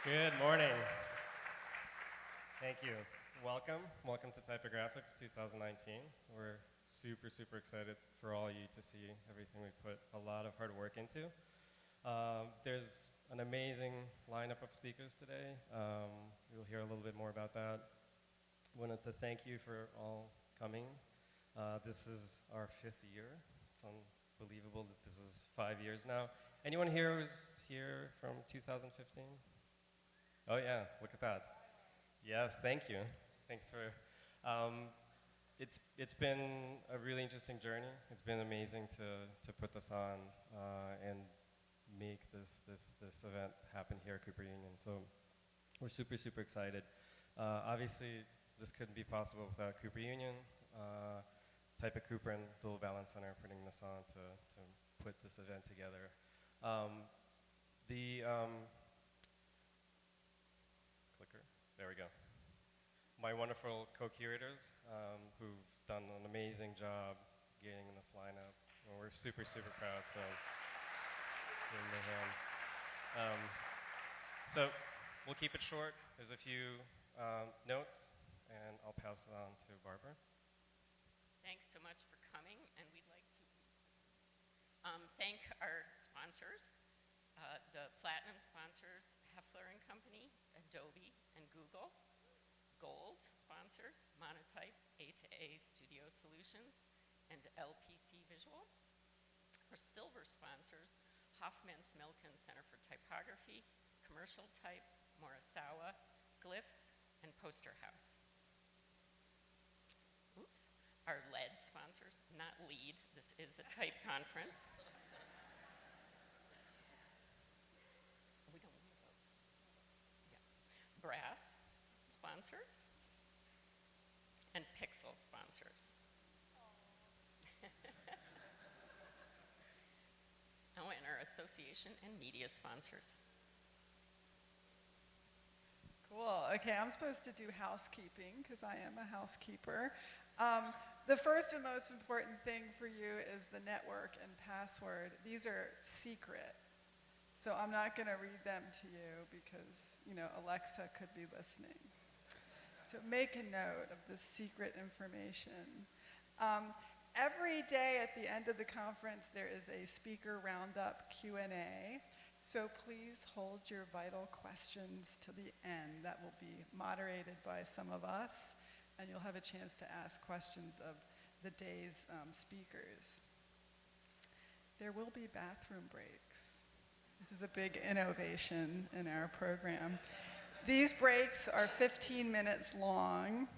Good morning. Thank you. Welcome to Typographics 2019. We're super excited for all you to see everything we put a lot of hard work into. There's an amazing lineup of speakers today. You'll hear a little bit more about that. Wanted to thank you for all coming. This is our 5th year. It's unbelievable that this is 5 years now. Anyone here who's here from 2015? Oh yeah, look at that. Yes, thank you. Thanks for, it's been a really interesting journey. It's been amazing to put this on and make this event happen here at Cooper Union. So we're super excited. Obviously, this couldn't be possible without Cooper Union, Type of Cooper and Dual Balance Center putting this on to put this event together. Clicker, there we go. My wonderful co-curators who've done an amazing job getting this lineup. And we're super proud, so give them a hand. So we'll keep it short. There's a few notes, and I'll pass it on to Barbara. Thanks so much for coming, and we'd like to thank our sponsors, the platinum sponsors, Heffler and Company, Adobe, and Google. Gold sponsors, Monotype, A2A Studio Solutions, and LPC Visual. Our silver sponsors, Hoffman's Milken Center for Typography, Commercial Type, Morisawa, Glyphs, and Poster House. Oops. Our lead sponsors, not lead, this is a type conference. We don't want those. Yeah. Brass sponsors, and Pixel sponsors. Oh, and our association and media sponsors. Cool. Okay, I'm supposed to do housekeeping because I am a housekeeper. The first and most important thing for you is the network and password. These are secret. So I'm not going to read them to you because, Alexa could be listening. So make a note of the secret information. Every day at the end of the conference, there is a speaker roundup Q&A. So please hold your vital questions to the end. That will be moderated by some of us, and you'll have a chance to ask questions of the day's speakers. There will be bathroom breaks. This is a big innovation in our program. These breaks are 15 minutes long.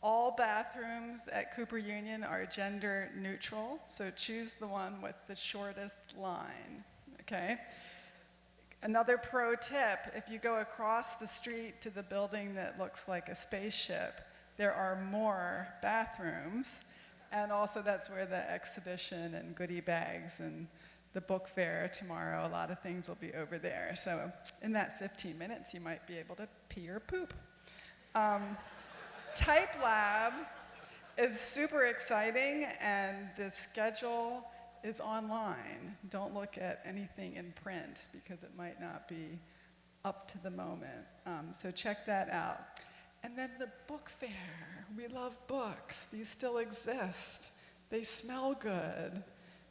All bathrooms at Cooper Union are gender neutral, so choose the one with the shortest line, okay? Another pro tip, if you go across the street to the building that looks like a spaceship, there are more bathrooms, and also that's where the exhibition and goodie bags and the book fair tomorrow, a lot of things will be over there. So in that 15 minutes, you might be able to pee or poop. Type Lab is super exciting, and the schedule is online. Don't look at anything in print because it might not be up to the moment. So check that out. And then the book fair. We love books. These still exist. They smell good.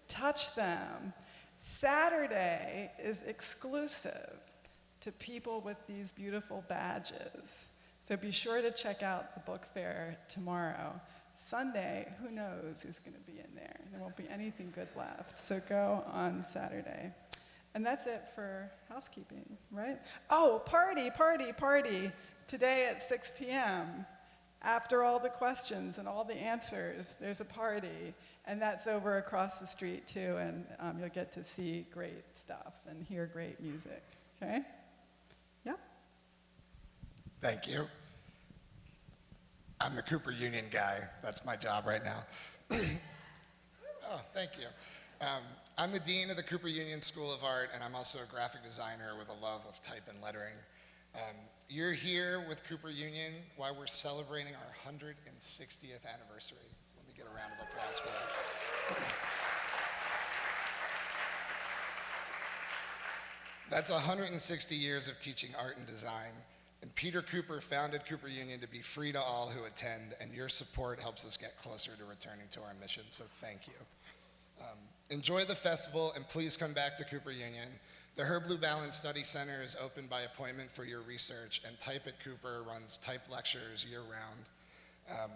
Touch them. Saturday is exclusive to people with these beautiful badges. So be sure to check out the book fair tomorrow. Sunday, who knows who's going to be in there? There won't be anything good left. So go on Saturday. And that's it for housekeeping, right? Oh, party. Today at 6 p.m. After all the questions and all the answers, there's a party. And that's over across the street, too. And you'll get to see great stuff and hear great music. Okay? Yep. Thank you. I'm the Cooper Union guy. That's my job right now. Oh, thank you. I'm the dean of the Cooper Union School of Art, and I'm also a graphic designer with a love of type and lettering. You're here with Cooper Union while we're celebrating our 160th anniversary. So let me get a round of applause for that. That's 160 years of teaching art and design. And Peter Cooper founded Cooper Union to be free to all who attend, and your support helps us get closer to returning to our mission, so thank you. Enjoy the festival, and please come back to Cooper Union. The Herb Lou Ballin Study Center is open by appointment for your research, and Type at Cooper runs type lectures year-round.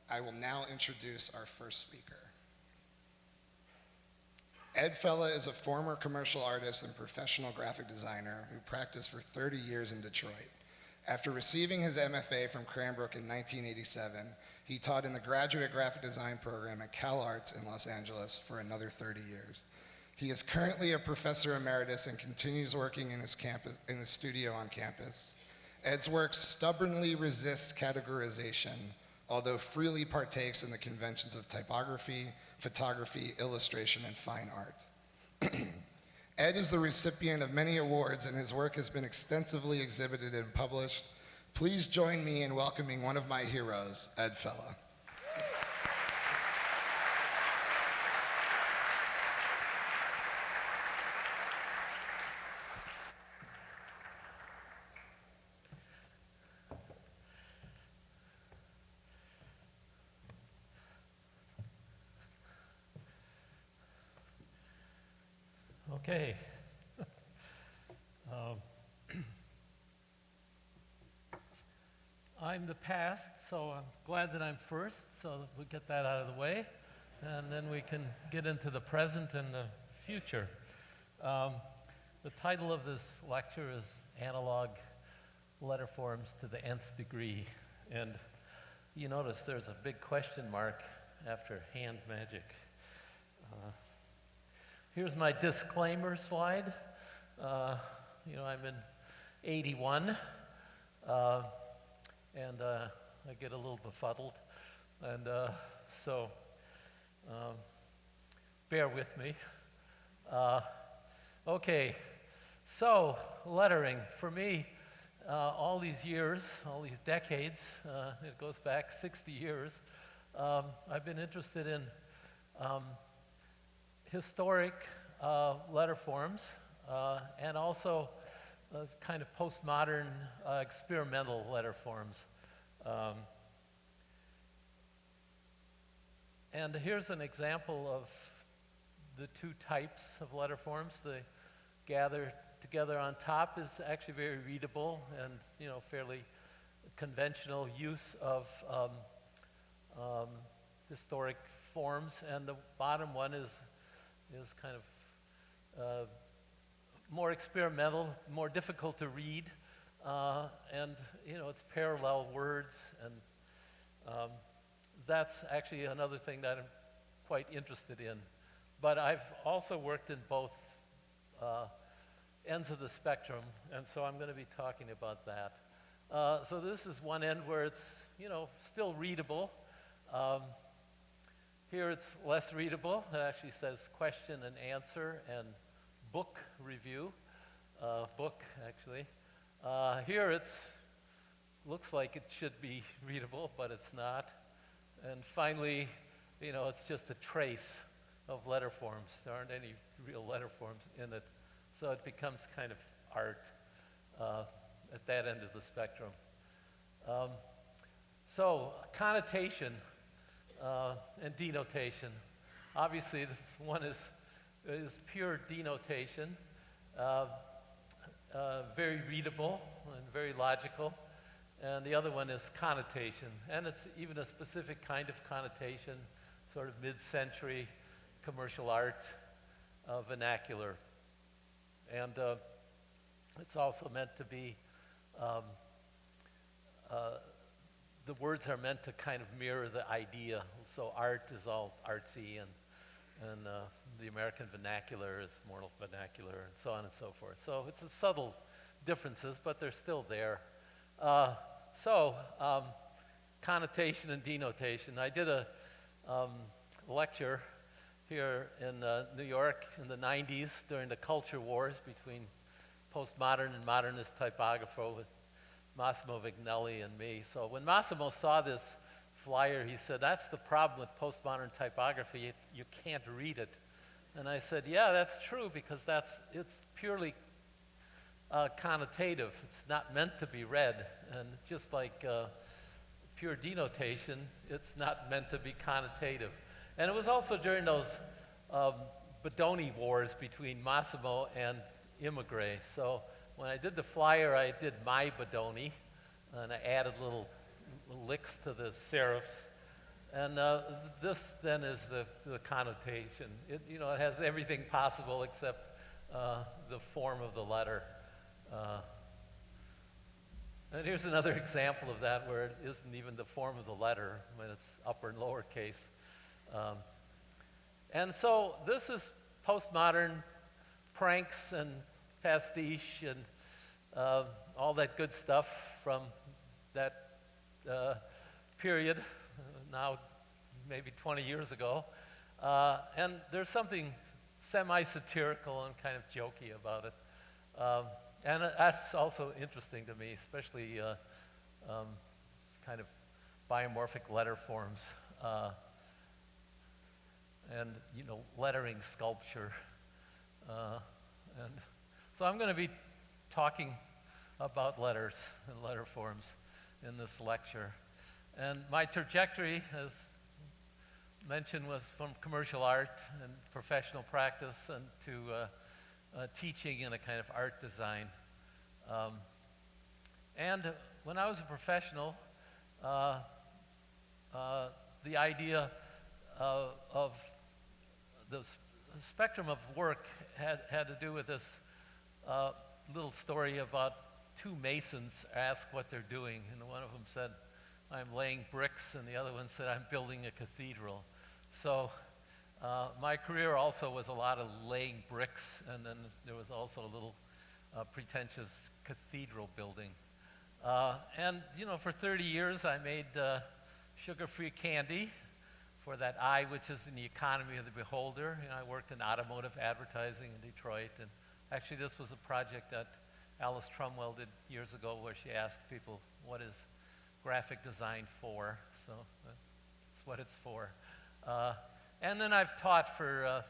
I will now introduce our first speaker. Ed Fella is a former commercial artist and professional graphic designer who practiced for 30 years in Detroit. After receiving his MFA from Cranbrook in 1987, he taught in the graduate graphic design program at CalArts in Los Angeles for another 30 years. He is currently a professor emeritus and continues working in his studio on campus. Ed's work stubbornly resists categorization, although freely partakes in the conventions of typography, photography, illustration, and fine art. Ed is the recipient of many awards, and his work has been extensively exhibited and published. Please join me in welcoming one of my heroes, Ed Fella. Okay. I'm the past, so I'm glad that I'm first, so we get that out of the way, and then we can get into the present and the future. The title of this lecture is Analog Letter Forms to the Nth Degree, and you notice there's a big question mark after hand magic. Here's my disclaimer slide. I'm in 81, and I get a little befuddled, and so bear with me. Okay, so lettering, for me, all these years, all these decades, it goes back 60 years, I've been interested in historic letter forms and also kind of postmodern experimental letter forms. And here's an example of the two types of letter forms. The gathered together on top is actually very readable and fairly conventional use of historic forms, and the bottom one is kind of more experimental, more difficult to read, and it's parallel words, and that's actually another thing that I'm quite interested in. But I've also worked in both ends of the spectrum, and so I'm going to be talking about that. So this is one end where it's still readable. Here it's less readable. It actually says question and answer and book review. Book, actually. Here it's looks like it should be readable, but it's not. And finally, it's just a trace of letter forms. There aren't any real letter forms in it. So it becomes kind of art at that end of the spectrum. So connotation and denotation. Obviously, the one is pure denotation, very readable and very logical. And the other one is connotation. And it's even a specific kind of connotation, sort of mid-century commercial art vernacular. And it's also meant to be, the words are meant to kind of mirror the idea. So art is all artsy, and the American vernacular is more vernacular, and so on and so forth. So it's a subtle differences, but they're still there. Connotation and denotation. I did a lecture here in New York in the 90s during the culture wars between postmodern and modernist typographer with Massimo Vignelli and me. So when Massimo saw this flyer, he said, "That's the problem with postmodern typography, you can't read it." And I said, "Yeah, that's true, because it's purely connotative. It's not meant to be read. And just like pure denotation, it's not meant to be connotative. And it was also during those Bodoni wars between Massimo and Immigré. So when I did the flyer, I did my Bodoni, and I added little licks to the serifs. And this then is the connotation. It has everything possible except the form of the letter. And here's another example of that where it isn't even the form of the letter when it's upper and lower case. And so this is postmodern pranks and pastiche and all that good stuff from that period, now maybe 20 years ago. And there's something semi-satirical and kind of jokey about it. And that's also interesting to me, especially kind of biomorphic letter forms and lettering sculpture. And so I'm going to be talking about letters and letter forms in this lecture. And my trajectory, as mentioned, was from commercial art and professional practice and to teaching in a kind of art design. And when I was a professional, the idea of the spectrum of work had to do with this little story about two masons asked what they're doing, and one of them said, "I'm laying bricks," and the other one said, "I'm building a cathedral." So my career also was a lot of laying bricks, and then there was also a little pretentious cathedral building. And for 30 years I made sugar-free candy for that eye which is in the economy of the beholder. I worked in automotive advertising in Detroit, and actually this was a project that Alice Trumwell did years ago where she asked people, what is graphic design for? So that's what it's for. And then I've taught for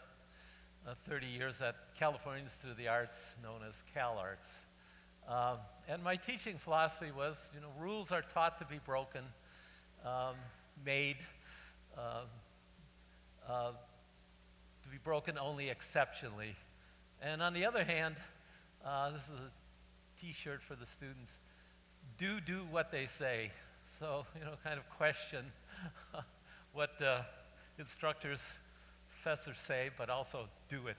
30 years at California Institute of the Arts, known as CalArts. And my teaching philosophy was, rules are taught to be broken, made, to be broken only exceptionally. And on the other hand, this is a t-shirt for the students, do what they say. So, kind of question what instructors, professors say, but also do it.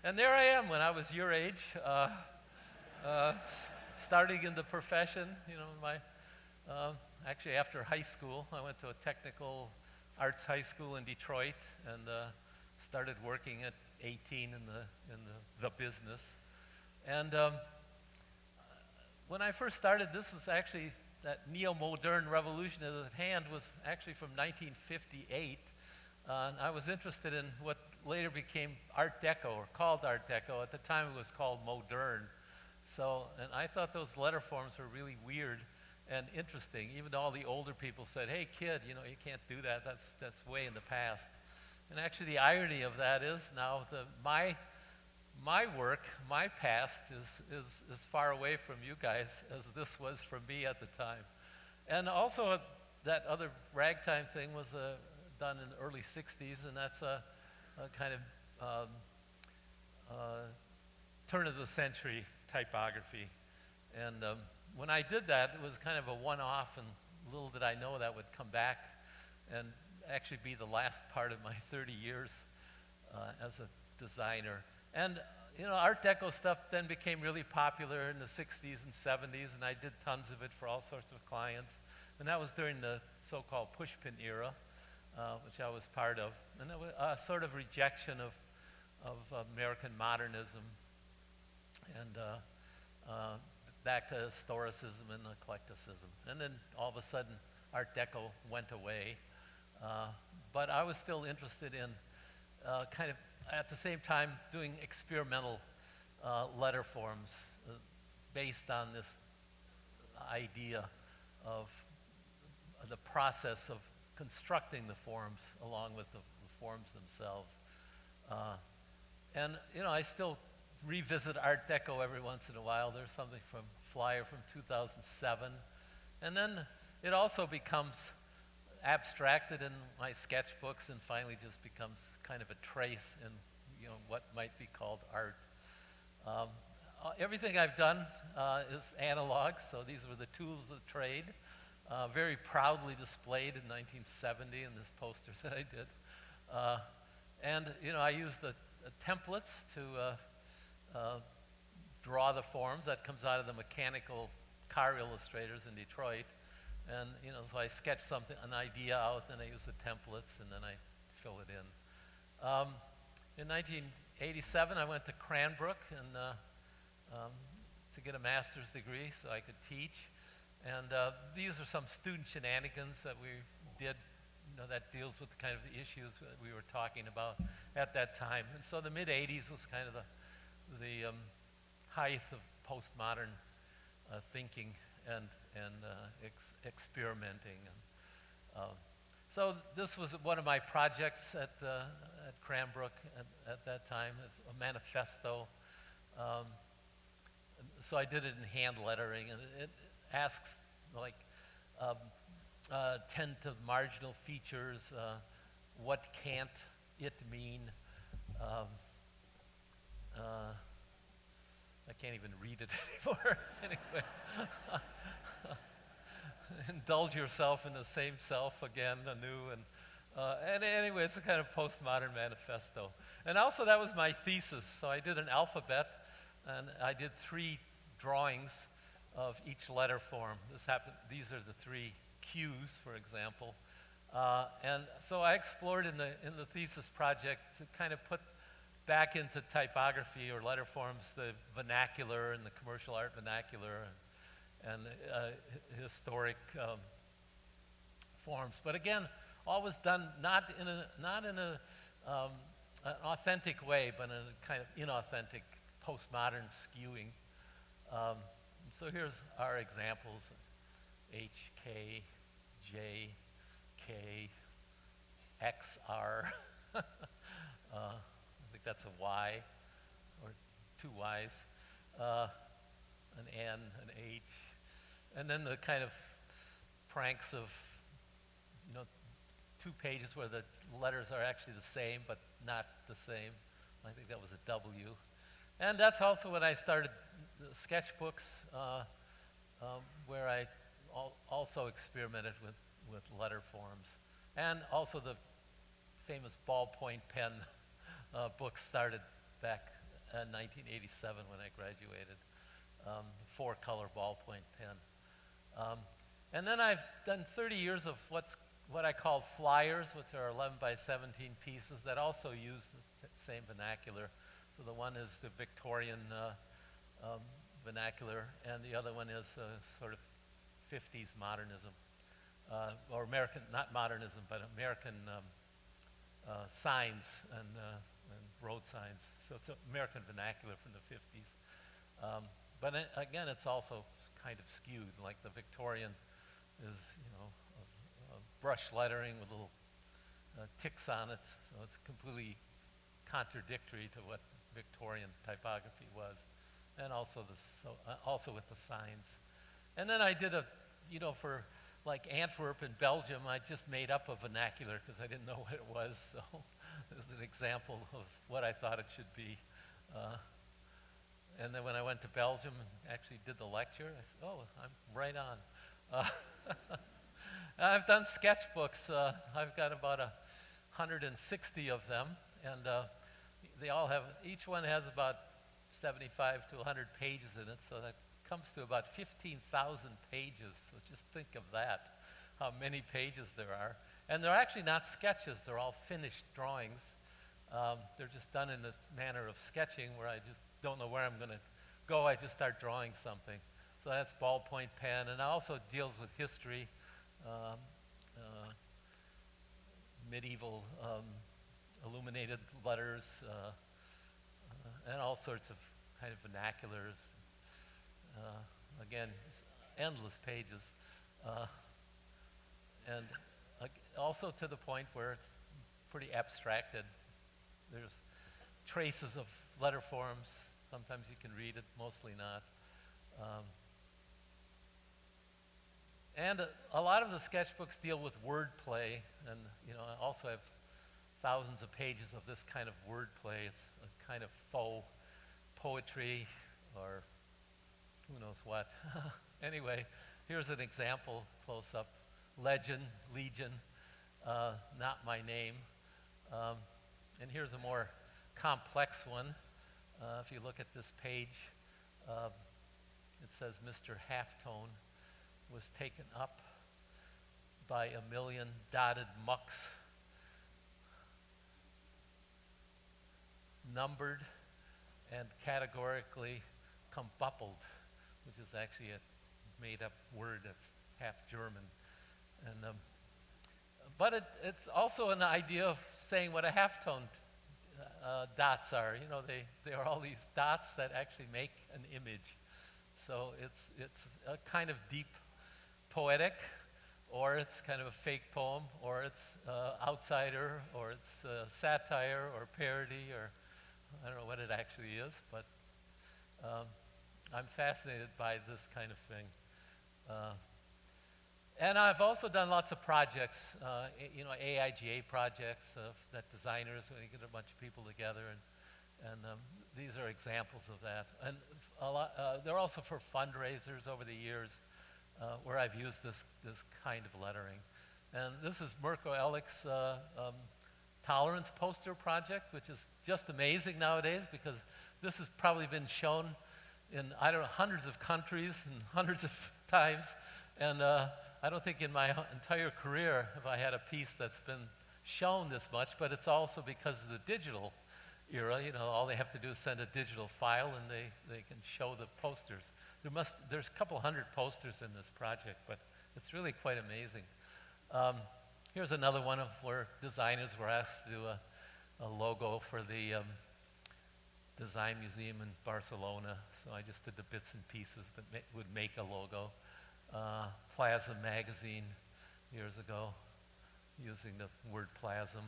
And there I am when I was your age, starting in the profession. Actually after high school, I went to a technical arts high school in Detroit and started working at 18 in the business. And when I first started, this was actually, that neo-modern revolution at hand was actually from 1958. And I was interested in what later became Art Deco, or called Art Deco. At the time it was called modern. So, and I thought those letter forms were really weird and interesting. Even all the older people said, "Hey kid, you can't do that, that's way in the past." And actually the irony of that is now my work, my past is as far away from you guys as this was from me at the time. And also that other ragtime thing was done in the early 60s, and that's a kind of turn of the century typography. And when I did that, it was kind of a one-off, and little did I know that would come back and actually be the last part of my 30 years as a designer. And Art Deco stuff then became really popular in the 60s and 70s, and I did tons of it for all sorts of clients. And that was during the so-called pushpin era, which I was part of. And it was a sort of rejection of American modernism and back to historicism and eclecticism. And then all of a sudden, Art Deco went away. But I was still interested in kind of, at the same time, doing experimental letter forms based on this idea of the process of constructing the forms along with the forms themselves. And I still revisit Art Deco every once in a while. There's something from flyer from 2007. And then it also becomes abstracted in my sketchbooks and finally just becomes kind of a trace in what might be called art. Everything I've done is analog, so these were the tools of the trade, very proudly displayed in 1970 in this poster that I did. And I used the templates to draw the forms. That comes out of the mechanical car illustrators in Detroit. And so I sketch something, an idea out, then I use the templates, and then I fill it in. In 1987, I went to Cranbrook and to get a master's degree so I could teach. And these are some student shenanigans that we did, that deals with the kind of the issues that we were talking about at that time. And so the mid-'80s was kind of the height of postmodern thinking and experimenting. So this was one of my projects at Cranbrook at that time. It's a manifesto. So I did it in hand lettering, and it asks like 10 to marginal features. What can't it mean? I can't even read it anymore. Anyway, indulge yourself in the same self again, anew, and anyway, it's a kind of postmodern manifesto. And also, that was my thesis. So I did an alphabet, and I did 3 drawings of each letter form. These are the 3 Qs, for example. And so I explored in the thesis project to kind of put back into typography or letter forms the vernacular and the commercial art vernacular and historic forms. But again, all was done not in an authentic way, but in a kind of inauthentic postmodern skewing. So here's our examples: H, K, J, K, X, R. I think that's a Y, or 2 Ys, an N, an H, and then the kind of pranks of 2 pages where the letters are actually the same but not the same. I think that was a W. And that's also when I started the sketchbooks, where I also experimented with letter forms. And also the famous ballpoint pen book started back in 1987 when I graduated, the 4-color ballpoint pen. And then I've done 30 years of what I call flyers, which are 11 by 17 pieces that also use the same vernacular. So the one is the Victorian vernacular, and the other one is sort of 50s modernism, or American, not modernism, but American signs and road signs. So it's American vernacular from the 50s. But again, it's also kind of skewed, like the Victorian is, brush lettering with little ticks on it, so it's completely contradictory to what Victorian typography was, and also also with the signs. And then I did for like Antwerp in Belgium, I just made up a vernacular because I didn't know what it was. So this is an example of what I thought it should be. And then when I went to Belgium and actually did the lecture, I said, oh, I'm right on. I've done sketchbooks. I've got about 160 of them, and they all have, each one has about 75 to 100 pages in it, so that comes to about 15,000 pages. So just think of that, how many pages there are. And they're actually not sketches, they're all finished drawings. They're just done in the manner of sketching where I just don't know where I'm going to go, I just start drawing something. So that's ballpoint pen, and it also deals with history, medieval illuminated letters, and all sorts of kind of vernaculars. Again, endless pages. And also to the point where it's pretty abstracted. There's traces of letter forms Sometimes you can read it, mostly not. And a lot of the sketchbooks deal with wordplay, and I also have thousands of pages of this kind of wordplay. It's a kind of faux poetry, or who knows what. Anyway, here's an example close up. Legend, Legion, not my name. And here's a more complex one. If you look at this page, it says Mr. Halftone was taken up by a million dotted mucks, numbered and categorically combuckled, which is actually a made-up word that's half German. And but it's also an idea of saying what a halftone dots are. They are all these dots that actually make an image. So it's a kind of deep poetic, or it's kind of a fake poem, or it's outsider, or it's satire, or parody, or I don't know what it actually is, but I'm fascinated by this kind of thing. And I've also done lots of projects, AIGA projects that designers, when you get a bunch of people together, and these are examples of that. And they're also for fundraisers over the years where I've used this kind of lettering. And this is Mirko Ellick's tolerance poster project, which is just amazing nowadays because this has probably been shown in, I don't know, hundreds of countries and hundreds of times. And I don't think in my entire career have I had a piece that's been shown this much, but it's also because of the digital era. All they have to do is send a digital file and they can show the posters. There's a couple hundred posters in this project, but it's really quite amazing. Here's another one of where designers were asked to do a logo for the Design Museum in Barcelona. So I just did the bits and pieces that would make a logo. Plasm magazine years ago, using the word plasm.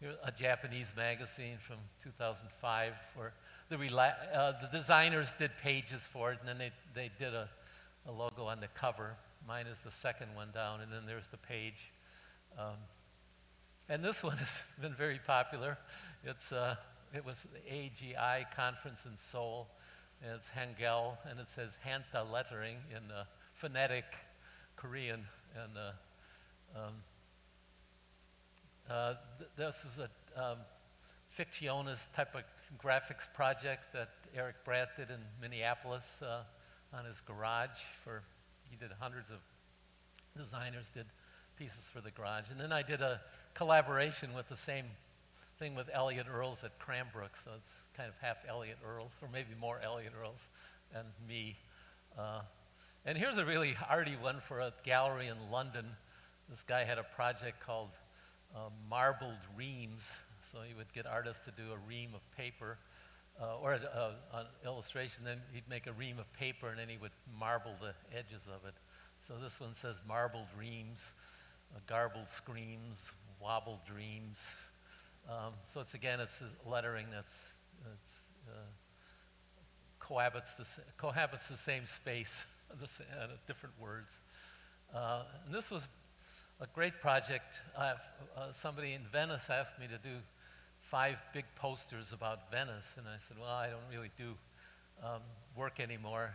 Here's a Japanese magazine from 2005 where the designers did pages for it, and then they did a logo on the cover. Mine is the second one down, and then there's the page. And this one has been very popular. It was the AGI conference in Seoul, and it's Hangul, and it says Hanta lettering in phonetic Korean. And this is a fictionist typographics project that Eric Bratt did in Minneapolis on his garage. He did hundreds of designers did pieces for the garage. And then I did a collaboration with the same thing with Elliot Earls at Cranbrook, so it's kind of half Elliot Earls, or maybe more Elliot Earls and me. And here's a really arty one for a gallery in London. This guy had a project called Marbled Reams. So he would get artists to do a ream of paper, or an illustration, then he'd make a ream of paper and then he would marble the edges of it. So this one says marbled reams, garbled screams, wobbled dreams. So it's lettering that's cohabits the same space, different words. And this was a great project. Somebody in Venice asked me to do 5 big posters about Venice, and I said, well, I don't really do work anymore.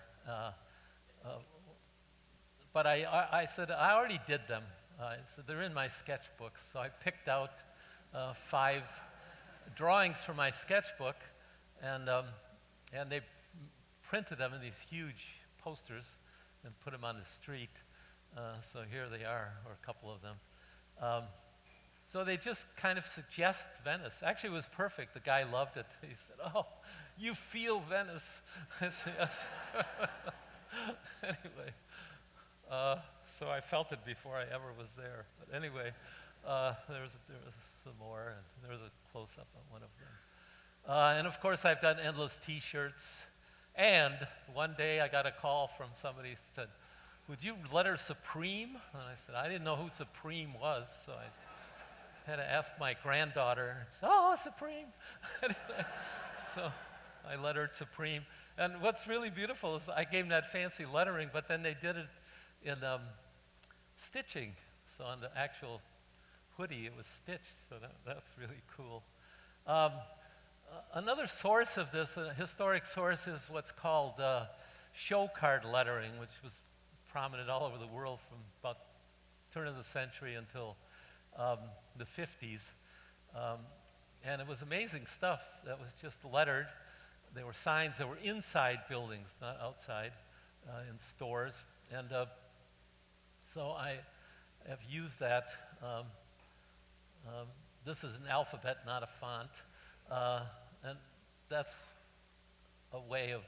But I said, I already did them. I said, they're in my sketchbook. So I picked out 5 drawings from my sketchbook, and they printed them in these huge posters and put them on the street. So here they are, or a couple of them. So they just kind of suggest Venice. Actually, it was perfect. The guy loved it. He said, oh, you feel Venice. I said, yes. Anyway, so I felt it before I ever was there. But anyway, there was some more, and there was a close-up on one of them. And of course, I've done endless T-shirts. And one day I got a call from somebody who said, would you letter Supreme? And I said, I didn't know who Supreme was, so I had to ask my granddaughter. Oh, Supreme. Anyway, so I lettered Supreme. And what's really beautiful is I gave them that fancy lettering, but then they did it in stitching. So on the actual hoodie, it was stitched. So that's really cool. Another source of this, a historic source, is what's called show card lettering, which was prominent all over the world from about turn of the century until the 50s. And it was amazing stuff that was just lettered. There were signs that were inside buildings, not outside, in stores. And so I have used that. This is an alphabet, not a font. And that's a way of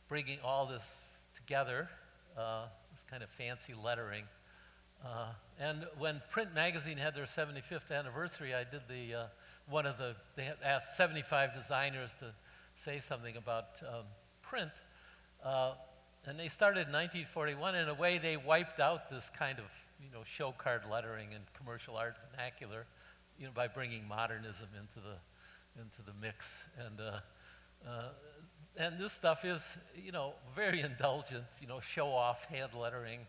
bringing all this together, this kind of fancy lettering. And when Print Magazine had their 75th anniversary, I did they had asked 75 designers to say something about print. And they started in 1941. In a way, they wiped out this kind of, show card lettering and commercial art vernacular, by bringing modernism into the mix. And this stuff is, very indulgent, show off hand lettering,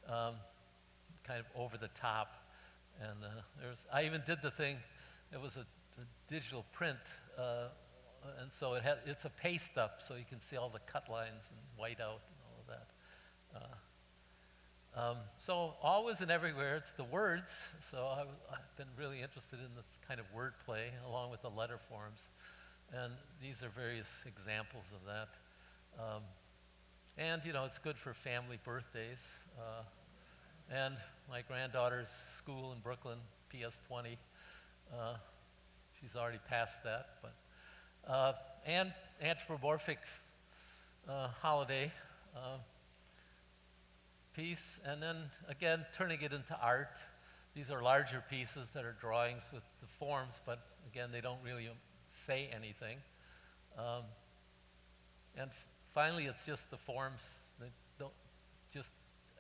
kind of over the top. And I even did the thing, it was a digital print, and so it's a paste up, so you can see all the cut lines and white out and all of that. So always and everywhere, it's the words. So I've been really interested in this kind of wordplay along with the letter forms. And these are various examples of that. And, it's good for family birthdays. And my granddaughter's school in Brooklyn, PS 20, she's already passed that. But and anthropomorphic holiday piece, and then again turning it into art. These are larger pieces that are drawings with the forms, but again they don't really say anything. And finally, it's just the forms that just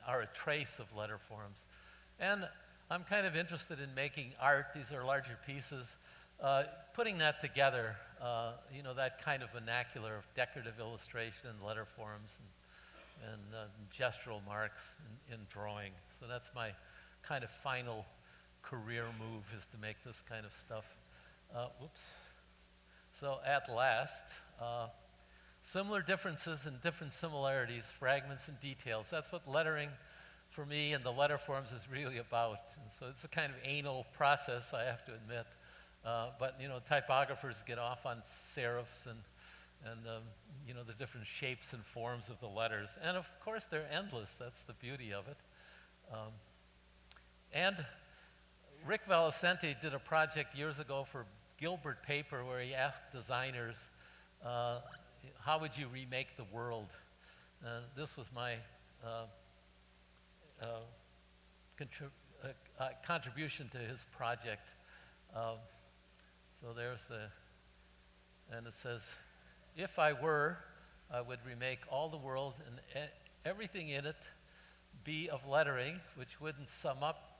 are a trace of letter forms. And I'm kind of interested in making art. These are larger pieces. Putting that together, that kind of vernacular of decorative illustration, letter forms, and gestural marks in drawing. So that's my kind of final career move, is to make this kind of stuff. Whoops. So at last, similar differences and different similarities, fragments and details. That's what lettering for me and the letter forms is really about. And so it's a kind of anal process, I have to admit. But typographers get off on serifs and the different shapes and forms of the letters. And of course, they're endless. That's the beauty of it. And Rick Valicente did a project years ago for Gilbert Paper where he asked designers, how would you remake the world? This was my contribution to his project. So there's and it says, if I were, I would remake all the world and everything in it be of lettering, which wouldn't sum up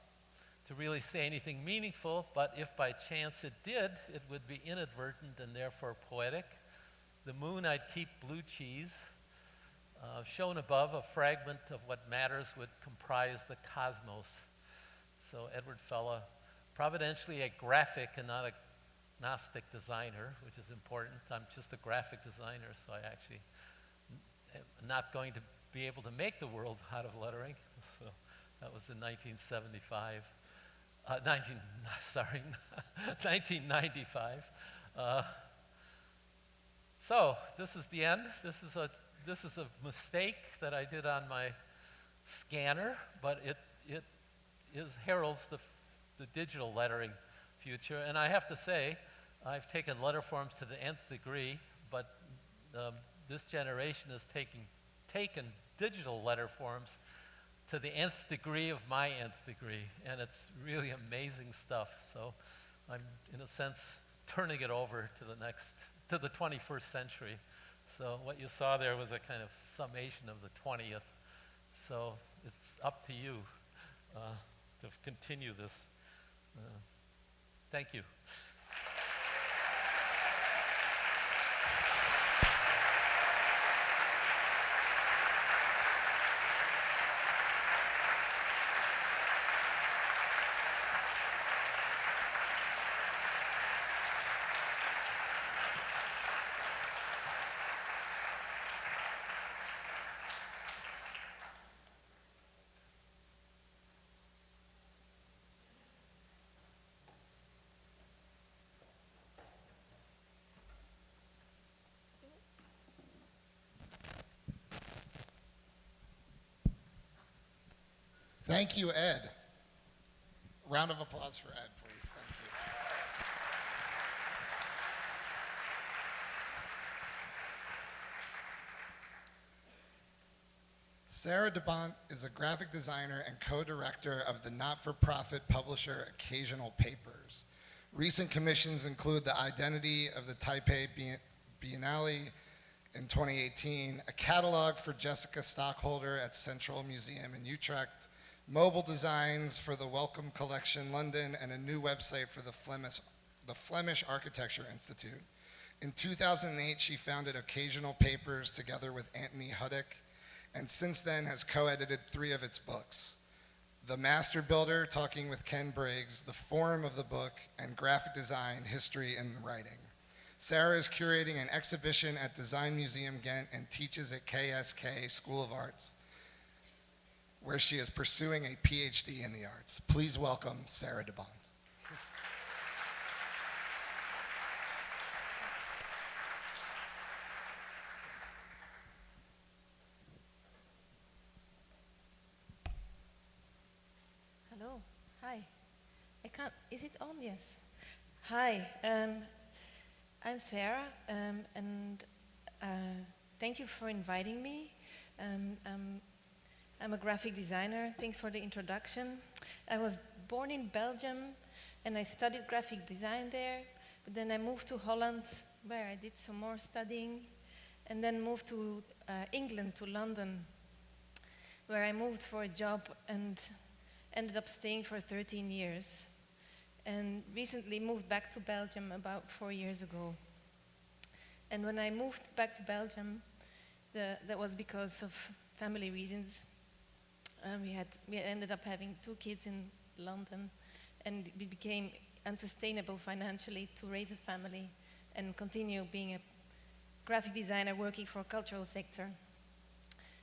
to really say anything meaningful, but if by chance it did, it would be inadvertent and therefore poetic. The moon I'd keep blue cheese. Shown above, a fragment of what matters would comprise the cosmos. So Edward Fella, providentially a graphic and not a Gnostic designer, which is important. I'm just a graphic designer, so I actually am not going to be able to make the world out of lettering. So that was in 1975. 1995. So this is the end. This is a mistake that I did on my scanner, but it heralds the digital lettering future. And I have to say, I've taken letter forms to the nth degree, but this generation has taken digital letter forms to the nth degree of my nth degree, and it's really amazing stuff. So I'm, in a sense, turning it over to the 21st century. So what you saw there was a kind of summation of the 20th. So it's up to you to continue this. Thank you. Thank you, Ed. Round of applause for Ed, please. Thank you. Sarah DeBont is a graphic designer and co-director of the not-for-profit publisher Occasional Papers. Recent commissions include the identity of the Taipei Biennale in 2018, a catalog for Jessica Stockholder at Central Museum in Utrecht, mobile designs for the Welcome Collection London, and a new website for the Flemish Architecture Institute. In 2008, she founded Occasional Papers together with Anthony Huddick, and since then has co-edited 3 of its books: The Master Builder, Talking with Ken Briggs, The Form of the Book, and Graphic Design, History and Writing. Sarah is curating an exhibition at Design Museum Ghent and teaches at KSK School of Arts, where she is pursuing a PhD in the arts. Please welcome Sarah DeBont. Hello. Hi. I can't. Is it on? Yes. Hi. I'm Sarah, and thank you for inviting me. I'm a graphic designer. Thanks for the introduction. I was born in Belgium, and I studied graphic design there. But then I moved to Holland, where I did some more studying, and then moved to England, to London, where I moved for a job and ended up staying for 13 years, and recently moved back to Belgium about 4 years ago. And when I moved back to Belgium, that was because of family reasons. We ended up having 2 kids in London, and it became unsustainable financially to raise a family and continue being a graphic designer working for a cultural sector.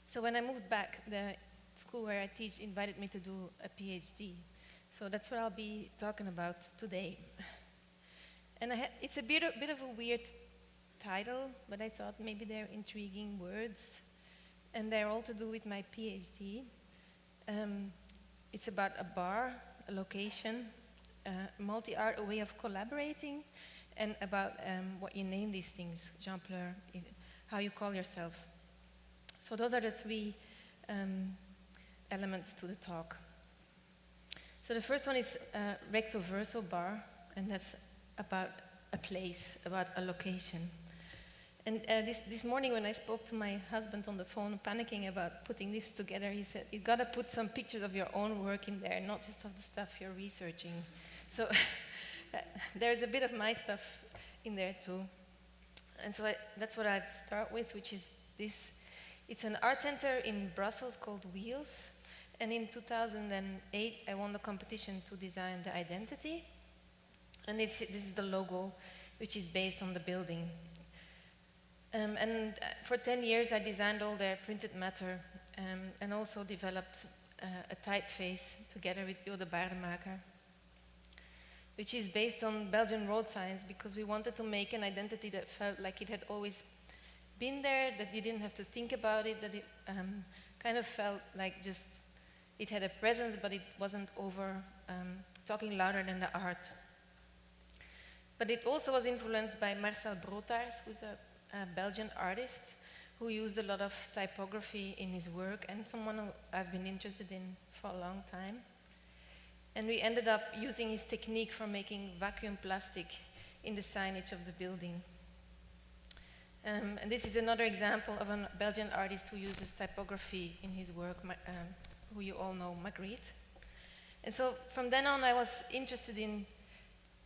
So when I moved back, the school where I teach invited me to do a PhD. So that's what I'll be talking about today. And it's a bit of a weird title, but I thought maybe they're intriguing words. And they're all to do with my PhD. It's about a bar, a location, multi-art, a way of collaborating, and about what you name these things, genre, how you call yourself. So those are the 3 elements to the talk. So the first one is recto verso bar, and that's about a place, about a location. And this morning when I spoke to my husband on the phone, panicking about putting this together, he said, you gotta put some pictures of your own work in there, not just of the stuff you're researching. So there's a bit of my stuff in there too. And so that's what I'd start with, which is this. It's an art center in Brussels called Wheels. And in 2008, I won the competition to design the identity. And this is the logo, which is based on the building. And for 10 years, I designed all their printed matter and also developed a typeface together with Jo de Baardemaker, which is based on Belgian road signs, because we wanted to make an identity that felt like it had always been there, that you didn't have to think about it, that it kind of felt like just it had a presence, but it wasn't over talking louder than the art. But it also was influenced by Marcel Brotaars, who's a Belgian artist who used a lot of typography in his work, and someone who I've been interested in for a long time. And we ended up using his technique for making vacuum plastic in the signage of the building. And this is another example of a Belgian artist who uses typography in his work, who you all know, Magritte. And so from then on, I was interested in,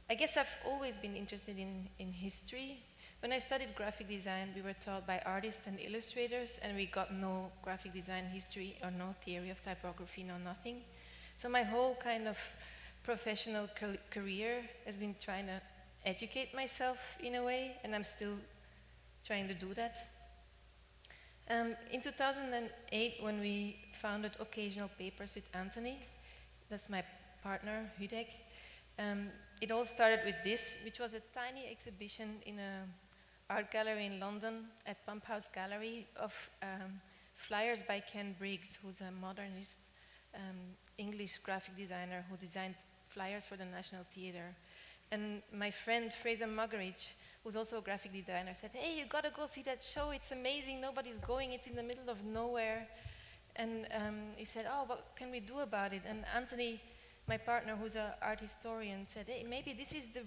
I guess I've always been interested in history. When I studied graphic design, we were taught by artists and illustrators, and we got no graphic design history or no theory of typography, no nothing. So my whole kind of professional career has been trying to educate myself in a way, and I'm still trying to do that. In 2008, when we founded Occasional Papers with Anthony, that's my partner, Hudek, it all started with this, which was a tiny exhibition in an art gallery in London at Pump House Gallery of flyers by Ken Briggs, who's a modernist English graphic designer who designed flyers for the National Theatre. And my friend Fraser Muggeridge, who's also a graphic designer, said, "Hey, you gotta go see that show, it's amazing, nobody's going, it's in the middle of nowhere." And he said, "Oh, what can we do about it?" And Anthony, my partner, who's an art historian, said, "Hey, maybe this is the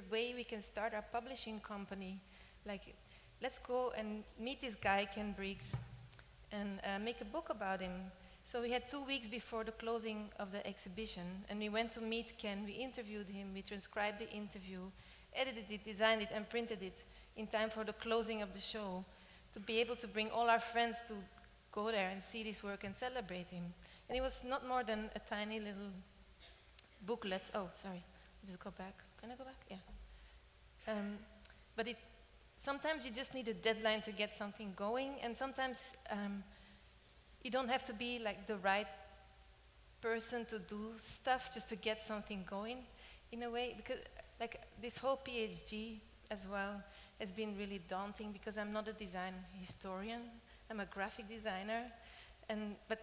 way we can start our publishing company. Like, let's go and meet this guy, Ken Briggs, and make a book about him." So we had 2 weeks before the closing of the exhibition, and we went to meet Ken, we interviewed him, we transcribed the interview, edited it, designed it, and printed it in time for the closing of the show, to be able to bring all our friends to go there and see this work and celebrate him. And it was not more than a tiny little booklet. Oh, sorry, just go back. Can I go back? Yeah. But sometimes you just need a deadline to get something going, and sometimes you don't have to be like the right person to do stuff just to get something going, in a way, because like this whole PhD as well has been really daunting, because I'm not a design historian, I'm a graphic designer, but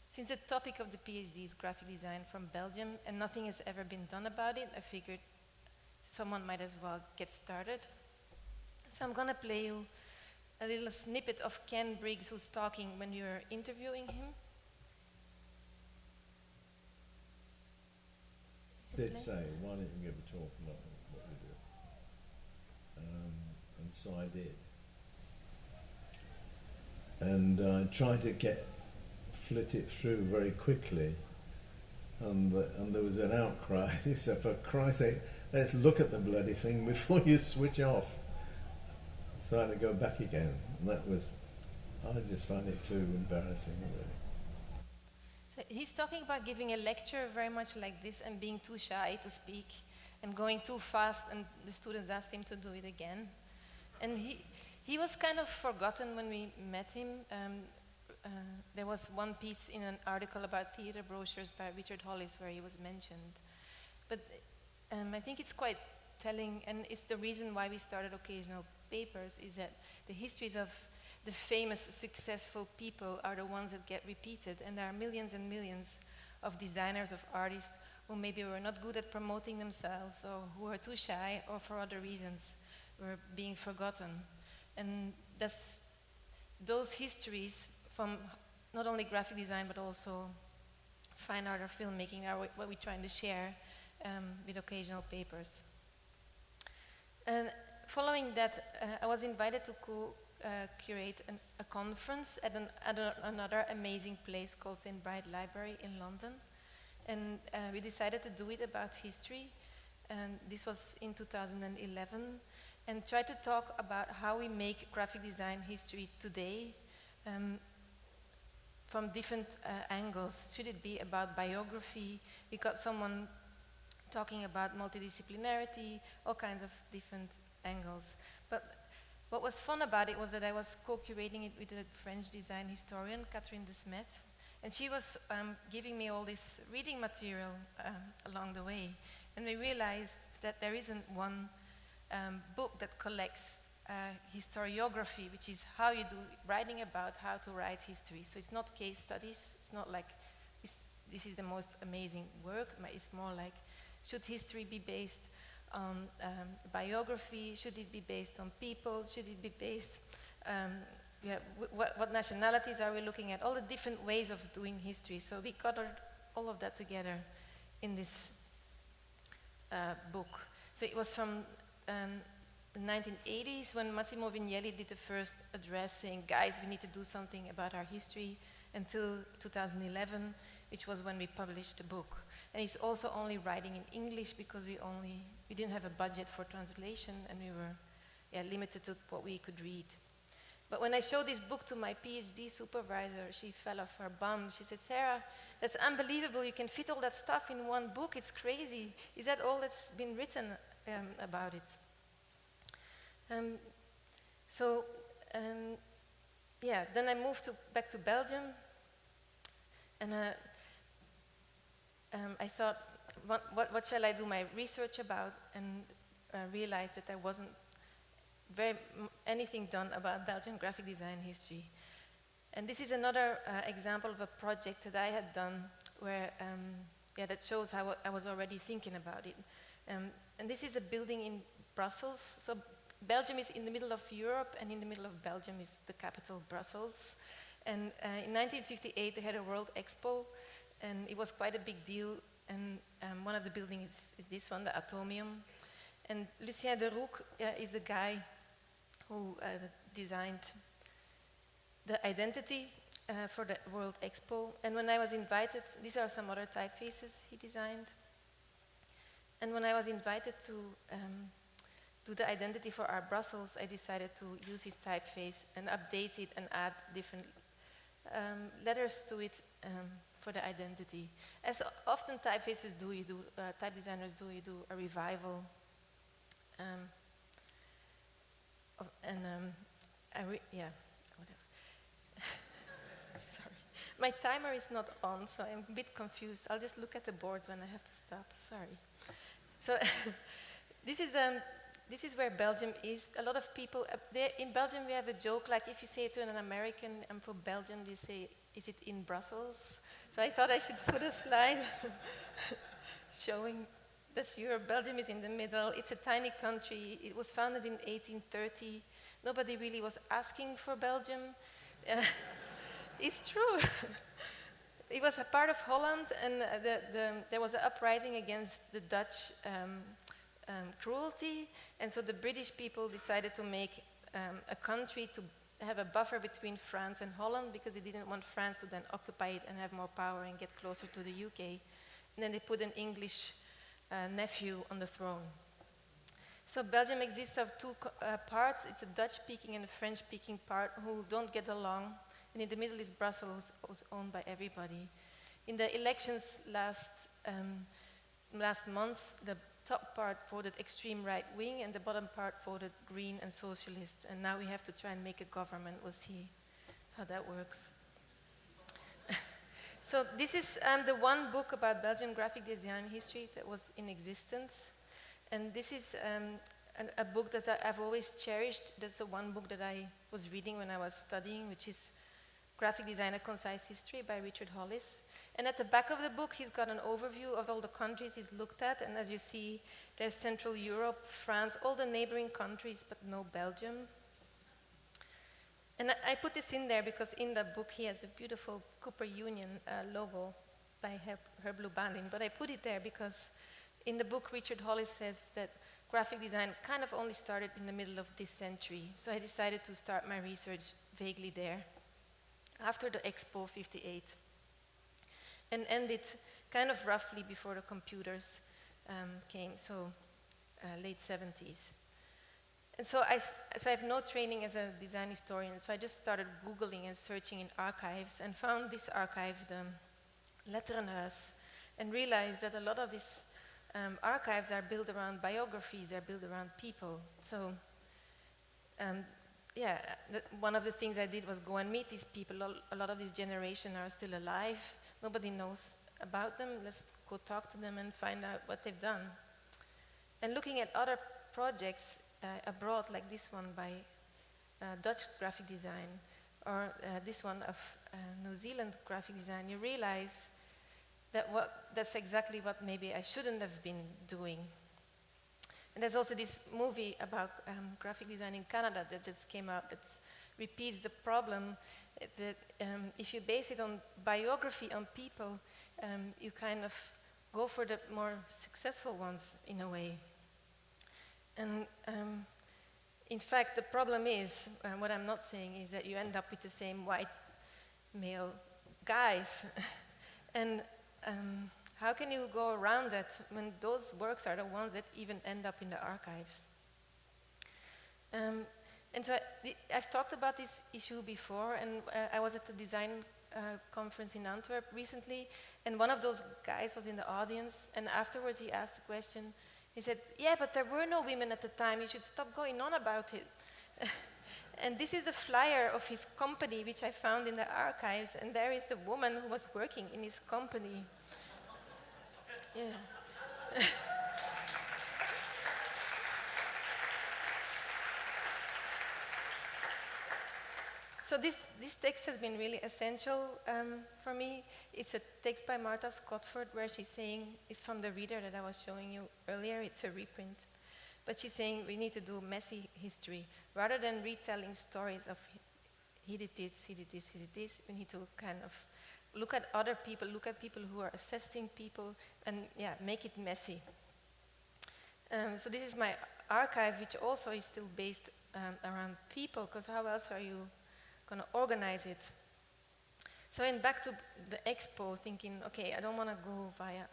since the topic of the PhD is graphic design from Belgium and nothing has ever been done about it, I figured someone might as well get started. So I'm gonna play you a little snippet of Ken Briggs, who's talking when we were interviewing him. Did say, why don't you give a talk about what we do? And so I did. And I tried to flit it through very quickly, and there was an outcry. He said, "For Christ's sake, let's look at the bloody thing before you switch off." So I had to go back again, and I just found it too embarrassing, really. So he's talking about giving a lecture very much like this and being too shy to speak and going too fast, and the students asked him to do it again. And he was kind of forgotten when we met him. There was one piece in an article about theater brochures by Richard Hollis where he was mentioned. But I think it's quite telling, and it's the reason why we started Occasional Papers, is that the histories of the famous, successful people are the ones that get repeated, and there are millions and millions of designers, of artists, who maybe were not good at promoting themselves, or who are too shy, or for other reasons were being forgotten. And those histories from not only graphic design, but also fine art or filmmaking are what we're trying to share with Occasional Papers. And following that, I was invited to curate a conference at another amazing place called St. Bright Library in London. And we decided to do it about history. And this was in 2011. And try to talk about how we make graphic design history today from different angles. Should it be about biography? We got someone talking about multidisciplinarity, all kinds of different angles. But what was fun about it was that I was co-curating it with a French design historian, Catherine de Smet, and she was giving me all this reading material along the way. And we realized that there isn't one book that collects historiography, which is how you do writing about how to write history. So it's not case studies, it's not like this is the most amazing work, it's more like, should history be based on biography? Should it be based on people? Should it be based, what nationalities are we looking at? All the different ways of doing history. So we gathered all of that together in this book. So it was from the 1980s when Massimo Vignelli did the first address saying, guys, we need to do something about our history, until 2011, which was when we published the book. And he's also only writing in English because we didn't have a budget for translation, and we were limited to what we could read. But when I showed this book to my PhD supervisor, she fell off her bum. She said, Sarah, that's unbelievable. You can fit all that stuff in one book. It's crazy. Is that all that's been written about it? Then I moved back to Belgium, and I thought, what shall I do my research about? And realized that there wasn't anything done about Belgian graphic design history. And this is another example of a project that I had done where, yeah, that shows how I was already thinking about it. And this is a building in Brussels. So Belgium is in the middle of Europe, and in the middle of Belgium is the capital, Brussels. And in 1958, they had a World Expo, and it was quite a big deal. And one of the buildings is this one, the Atomium. And Lucien de Rook is the guy who designed the identity for the World Expo. And when I was invited, these are some other typefaces he designed. And when I was invited to do the identity for our Brussels, I decided to use his typeface and update it and add different letters to it for the identity. As often typefaces do, type designers do, you do a revival. Yeah, whatever. Sorry. My timer is not on, so I'm a bit confused. I'll just look at the boards when I have to stop. Sorry. So this is where Belgium is. A lot of people, in Belgium we have a joke, like if you say to an American, I'm from Belgium, they say, is it in Brussels? So I thought I should put a slide showing that's Europe. Belgium is in the middle. It's a tiny country. It was founded in 1830. Nobody really was asking for Belgium. It's true. It was a part of Holland, and there was an uprising against the Dutch cruelty, and so the British people decided to make a country to have a buffer between France and Holland, because they didn't want France to then occupy it and have more power and get closer to the UK. And then they put an English nephew on the throne. So Belgium exists of two parts. It's a Dutch-speaking and a French-speaking part who don't get along. And in the middle is Brussels, who's owned by everybody. In the elections last month, the top part voted extreme right wing, and the bottom part voted green and socialist. And now we have to try and make a government. We'll see how that works. So this is the one book about Belgian graphic design history that was in existence. And this is a book that I've always cherished. That's the one book that I was reading when I was studying, which is Graphic Design: A Concise History by Richard Hollis. And at the back of the book, he's got an overview of all the countries he's looked at. And as you see, there's Central Europe, France, all the neighboring countries, but no Belgium. And I put this in there because in the book, he has a beautiful Cooper Union logo by Herb Lubanin. But I put it there because in the book, Richard Hollis says that graphic design kind of only started in the middle of this century. So I decided to start my research vaguely there, after the Expo 58, and ended kind of roughly before the computers came, so late 70s. And so I have no training as a design historian, so I just started Googling and searching in archives and found this archive, the Letterenhuis, and realized that a lot of these archives are built around biographies, they're built around people. So yeah, one of the things I did was go and meet these people. A lot of this generation are still alive. Nobody knows about them. Let's go talk to them and find out what they've done. And looking at other projects abroad, like this one by Dutch graphic design, or this one of New Zealand graphic design, you realize that that's exactly what maybe I shouldn't have been doing. And there's also this movie about graphic design in Canada that just came out that repeats the problem that if you base it on biography on people, you kind of go for the more successful ones in a way. And in fact, the problem is, what I'm not saying is that you end up with the same white male guys. And how can you go around that when those works are the ones that even end up in the archives? And so I've talked about this issue before, and I was at the design conference in Antwerp recently, and one of those guys was in the audience, and afterwards he asked the question. He said, yeah, but there were no women at the time, you should stop going on about it. And this is the flyer of his company, which I found in the archives, and there is the woman who was working in his company. Yeah. So this text has been really essential for me. It's a text by Martha Scottford where she's saying, it's from the reader that I was showing you earlier, it's a reprint. But she's saying we need to do messy history. Rather than retelling stories of he did this, he did this, he did this, we need to kind of look at other people, look at people who are assessing people, and yeah, make it messy. So this is my archive, which also is still based around people, because how else are you going to organize it? So I went back to the expo thinking, okay, I don't want to go via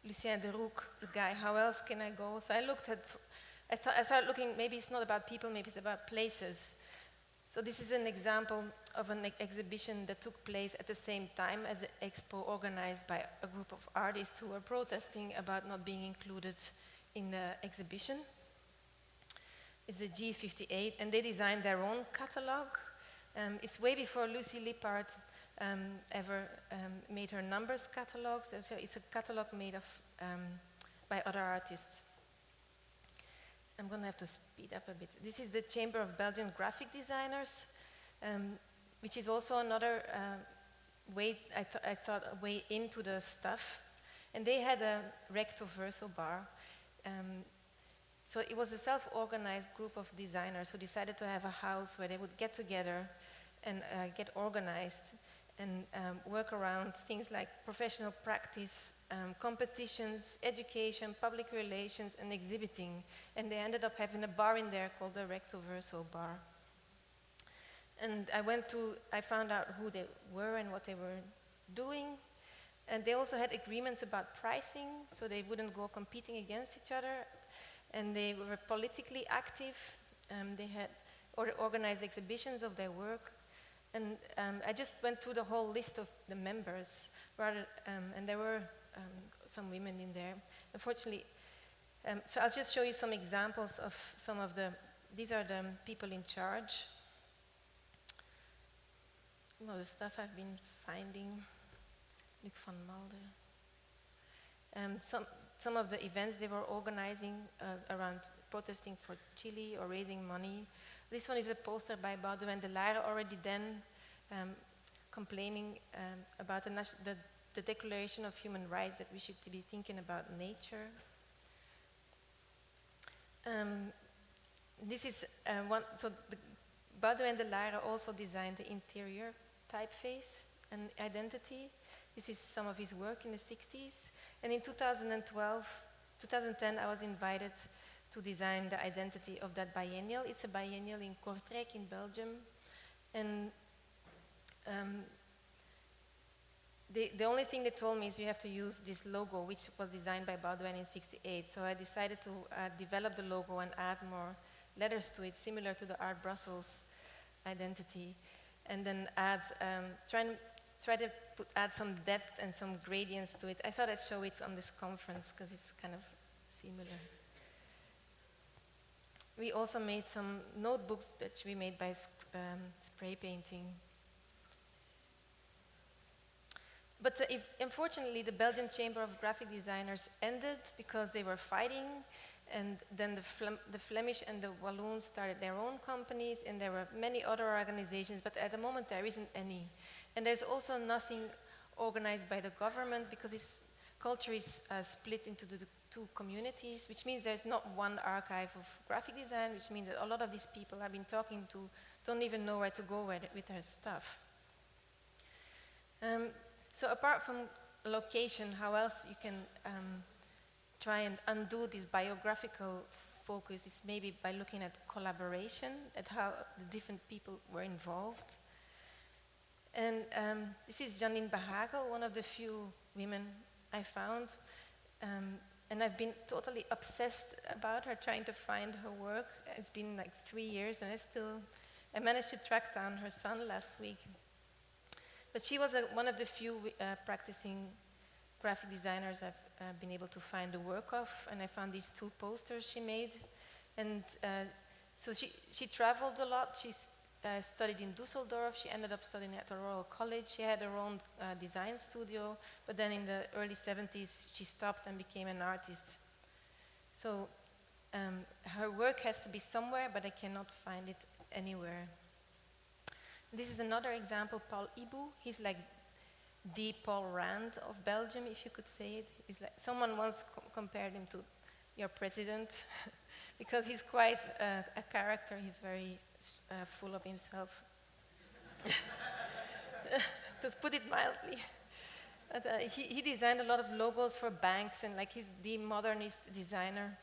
Lucien de Rook, the guy, how else can I go? So I looked at, I started looking, maybe it's not about people, maybe it's about places. So this is an example of an exhibition that took place at the same time as the expo, organized by a group of artists who were protesting about not being included in the exhibition. It's the G58, and they designed their own catalog. It's way before Lucy Lippard ever made her numbers catalogs. It's a catalog made of by other artists. I'm going to have to speed up a bit. This is the Chamber of Belgian Graphic Designers, which is also another way, I thought, a way into the stuff. And they had a recto verso bar. So it was a self-organized group of designers who decided to have a house where they would get together and get organized and work around things like professional practice, competitions, education, public relations, and exhibiting. And they ended up having a bar in there called the Recto Verso Bar. And I found out who they were and what they were doing. And they also had agreements about pricing, so they wouldn't go competing against each other. And they were politically active. They had organized exhibitions of their work. And I just went through the whole list of the members, and there were some women in there. Unfortunately, so I'll just show you some examples of some of these are the people in charge. The stuff I've been finding. Luc van Malde. Some of the events they were organizing around protesting for Chile or raising money. This one is a poster by Baudouin de Lare, already then complaining about the Declaration of Human Rights, that we should be thinking about nature. This is one, so Baudouin de Lare also designed the interior typeface and identity. This is some of his work in the 60s. And in 2010, I was invited to design the identity of that biennial. It's a biennial in Kortrijk in Belgium. And the only thing they told me is you have to use this logo, which was designed by Baudouin in '68. So I decided to develop the logo and add more letters to it, similar to the Art Brussels identity. And then try to add some depth and some gradients to it. I thought I'd show it on this conference because it's kind of similar. We also made some notebooks which we made by spray painting. But unfortunately, the Belgian Chamber of Graphic Designers ended because they were fighting, and then the Flemish and the Walloons started their own companies, and there were many other organizations, but at the moment there isn't any. And there's also nothing organized by the government because culture is split into the two communities, which means there's not one archive of graphic design, which means that a lot of these people I've been talking to don't even know where to go with their stuff. So apart from location, how else you can try and undo this biographical focus is maybe by looking at collaboration, at how the different people were involved. And this is Janine Bahagel, one of the few women I found. And I've been totally obsessed about her, trying to find her work. It's been like 3 years, and I managed to track down her son last week. But she was one of the few practicing graphic designers I've been able to find the work of, and I found these 2 posters she made. And so she traveled a lot. She studied in Düsseldorf. She ended up studying at the Royal College. She had her own design studio, but then in the early 70s, she stopped and became an artist. So her work has to be somewhere, but I cannot find it anywhere. this is another example, Paul Ibu. He's like the Paul Rand of Belgium, if you could say it. He's like, someone once compared him to your president because he's quite a character. He's very full of himself, to put it mildly. But, he designed a lot of logos for banks, and like he's the modernist designer.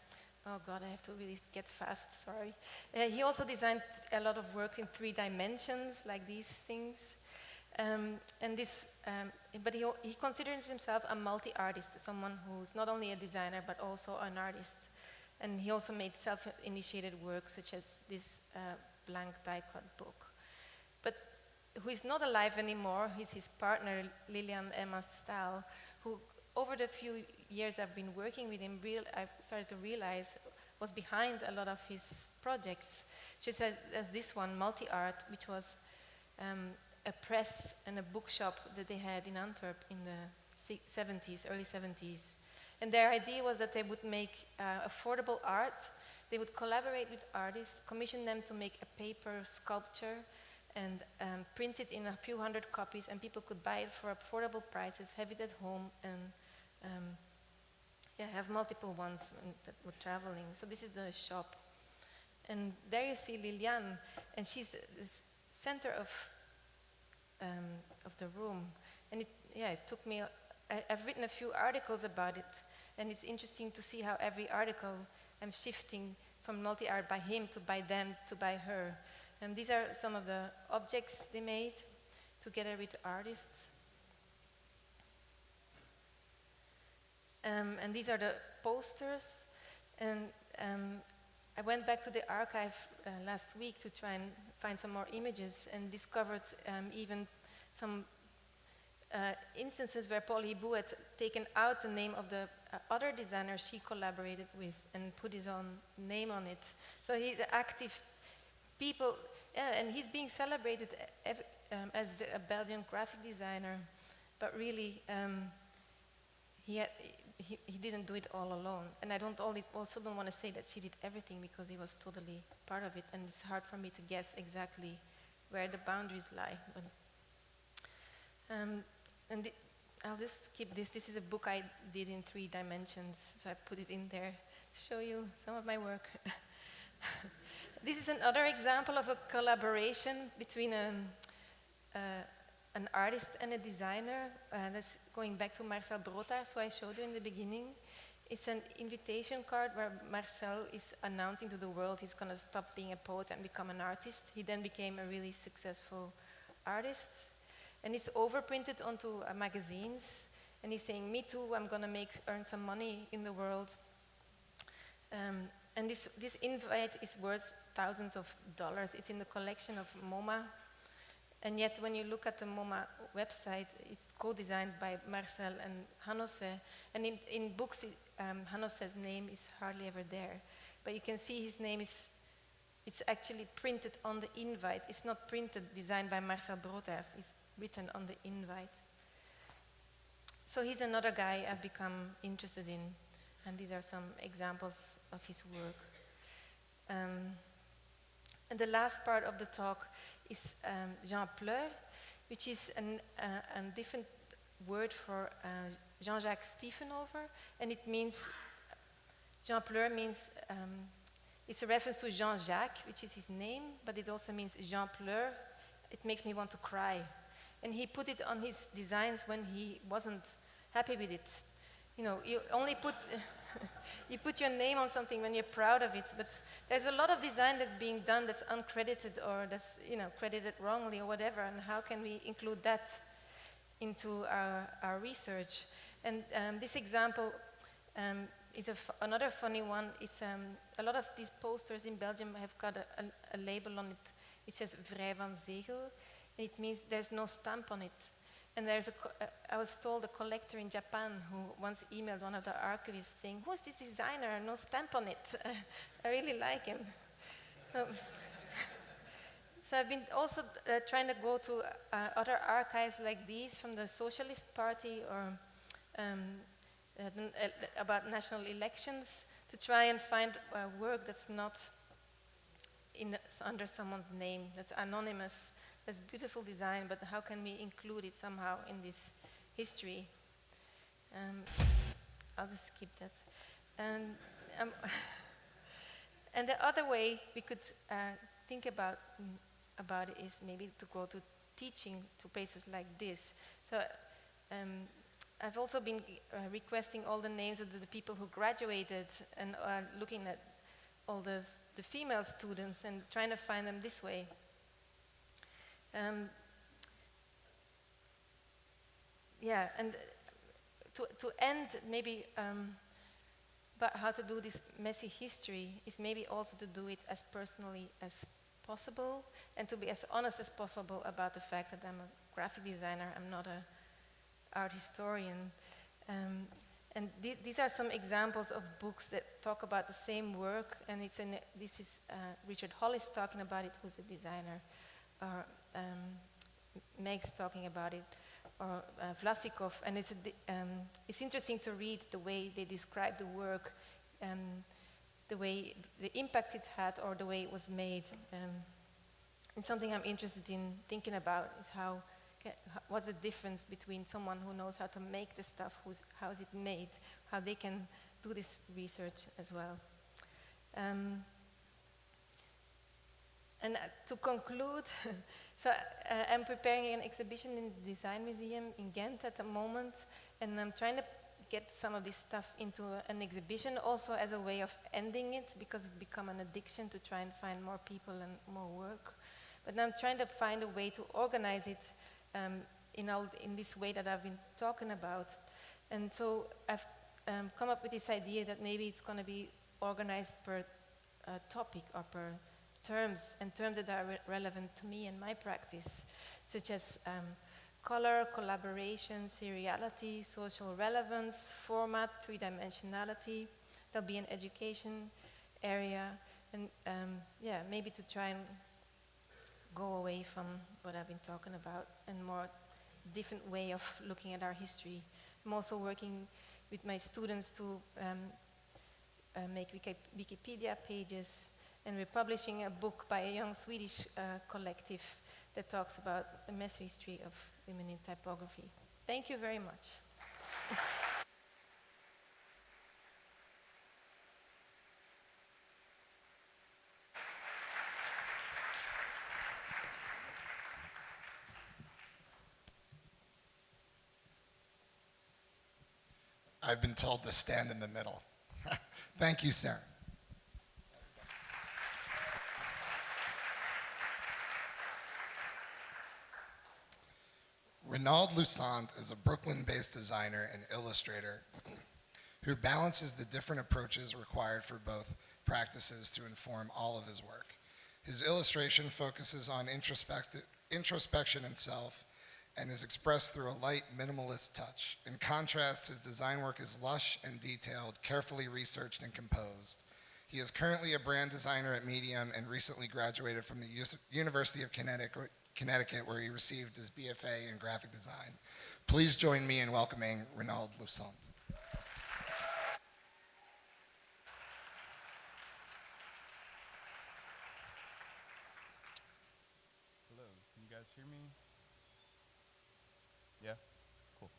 Oh God, I have to really get fast, sorry. He also designed a lot of work in 3 dimensions, like these things. But he considers himself a multi-artist, someone who's not only a designer, but also an artist. And he also made self-initiated work, such as this blank die-cut book. But who is not alive anymore is his partner, Lilian Emma Staal, who over the few years I've been working with him, I've started to realize was behind a lot of his projects, such as this one, Multi-Art, which was a press and a bookshop that they had in Antwerp in the 70s, early 70s. And their idea was that they would make affordable art. They would collaborate with artists, commission them to make a paper sculpture, and print it in a few hundred copies, and people could buy it for affordable prices, have it at home, and have multiple ones that were traveling. So this is the shop. And there you see Liliane, and she's the center of the room. And it took me, I've written a few articles about it, and it's interesting to see how every article I'm shifting from multi-art by him to by them to by her. And these are some of the objects they made together with artists. And these are the posters. And I went back to the archive last week to try and find some more images, and discovered even some instances where Paul Hibou had taken out the name of the other designer she collaborated with and put his own name on it. So he's active. People, and he's being celebrated as a Belgian graphic designer, but really he didn't do it all alone. And I also don't want to say that she did everything, because he was totally part of it, and it's hard for me to guess exactly where the boundaries lie. But, I'll just keep this. This is a book I did in 3 dimensions, so I put it in there to show you some of my work. This is another example of a collaboration between an artist and a designer. That's going back to Marcel Brotaars, who I showed you in the beginning. It's an invitation card where Marcel is announcing to the world he's going to stop being a poet and become an artist. He then became a really successful artist. And it's overprinted onto magazines. And he's saying, me too, I'm going to earn some money in the world. And this invite is worth thousands of dollars. It's in the collection of MoMA. And yet, when you look at the MoMA website, it's co-designed by Marcel and Hanosse. And in books, Hanosse's name is hardly ever there. But you can see his name it's actually printed on the invite. It's not designed by Marcel Brotaars. It's written on the invite. So he's another guy I've become interested in. And these are some examples of his work. And the last part of the talk is Jean Pleur, which is a different word for Jean-Jacques Stiefenhofer, and it means, Jean Pleur means, it's a reference to Jean-Jacques, which is his name, but it also means Jean Pleur. It makes me want to cry. And he put it on his designs when he wasn't happy with it. You know, you only put, you put your name on something when you're proud of it, but there's a lot of design that's being done that's uncredited or that's, credited wrongly or whatever, and how can we include that into our research? And this example is another funny one. Is a lot of these posters in Belgium have got a label on it which says Vrij van Zegel. It means there's no stamp on it. And I was told a collector in Japan who once emailed one of the archivists saying, who's this designer? No stamp on it. I really like him. So I've been also trying to go to other archives like these from the Socialist Party or about national elections to try and find work that's not under someone's name, that's anonymous, as beautiful design, but how can we include it somehow in this history? Um, I'll just skip that. And, um, and the other way we could think about it is maybe to go to teaching to places like this. So I've also been requesting all the names of the people who graduated and looking at all the female students and trying to find them this way. Yeah, and to end maybe but how to do this messy history is maybe also to do it as personally as possible and to be as honest as possible about the fact that I'm a graphic designer, I'm not an art historian. And these are some examples of books that talk about the same work, and this is Richard Hollis talking about it, who's a designer, or Meg's talking about it, or Vlasikov, and it's interesting to read the way they describe the work, the way, the impact it had, or the way it was made. And something I'm interested in thinking about is what's the difference between someone who knows how to make the stuff, how is it made, how they can do this research as well. And to conclude, so I'm preparing an exhibition in the Design Museum in Ghent at the moment, and I'm trying to get some of this stuff into an exhibition also as a way of ending it, because it's become an addiction to try and find more people and more work. But I'm trying to find a way to organize it in this way that I've been talking about. And so I've come up with this idea that maybe it's going to be organized per topic or per terms, and terms that are relevant to me and my practice, such as color, collaboration, seriality, social relevance, format, three-dimensionality. There'll be an education area, and yeah, maybe to try and go away from what I've been talking about and more different way of looking at our history. I'm also working with my students to make Wikipedia pages, and we're publishing a book by a young Swedish collective that talks about the messy history of women in typography. Thank you very much. I've been told to stand in the middle. Thank you, Sarah. Renaud Lusant is a Brooklyn-based designer and illustrator who balances the different approaches required for both practices to inform all of his work. His illustration focuses on introspection and self, and is expressed through a light, minimalist touch. In contrast, his design work is lush and detailed, carefully researched and composed. He is currently a brand designer at Medium and recently graduated from the University of Connecticut, where he received his BFA in graphic design. Please join me in welcoming Renaud Lusant. Hello, can you guys hear me? Yeah? Cool.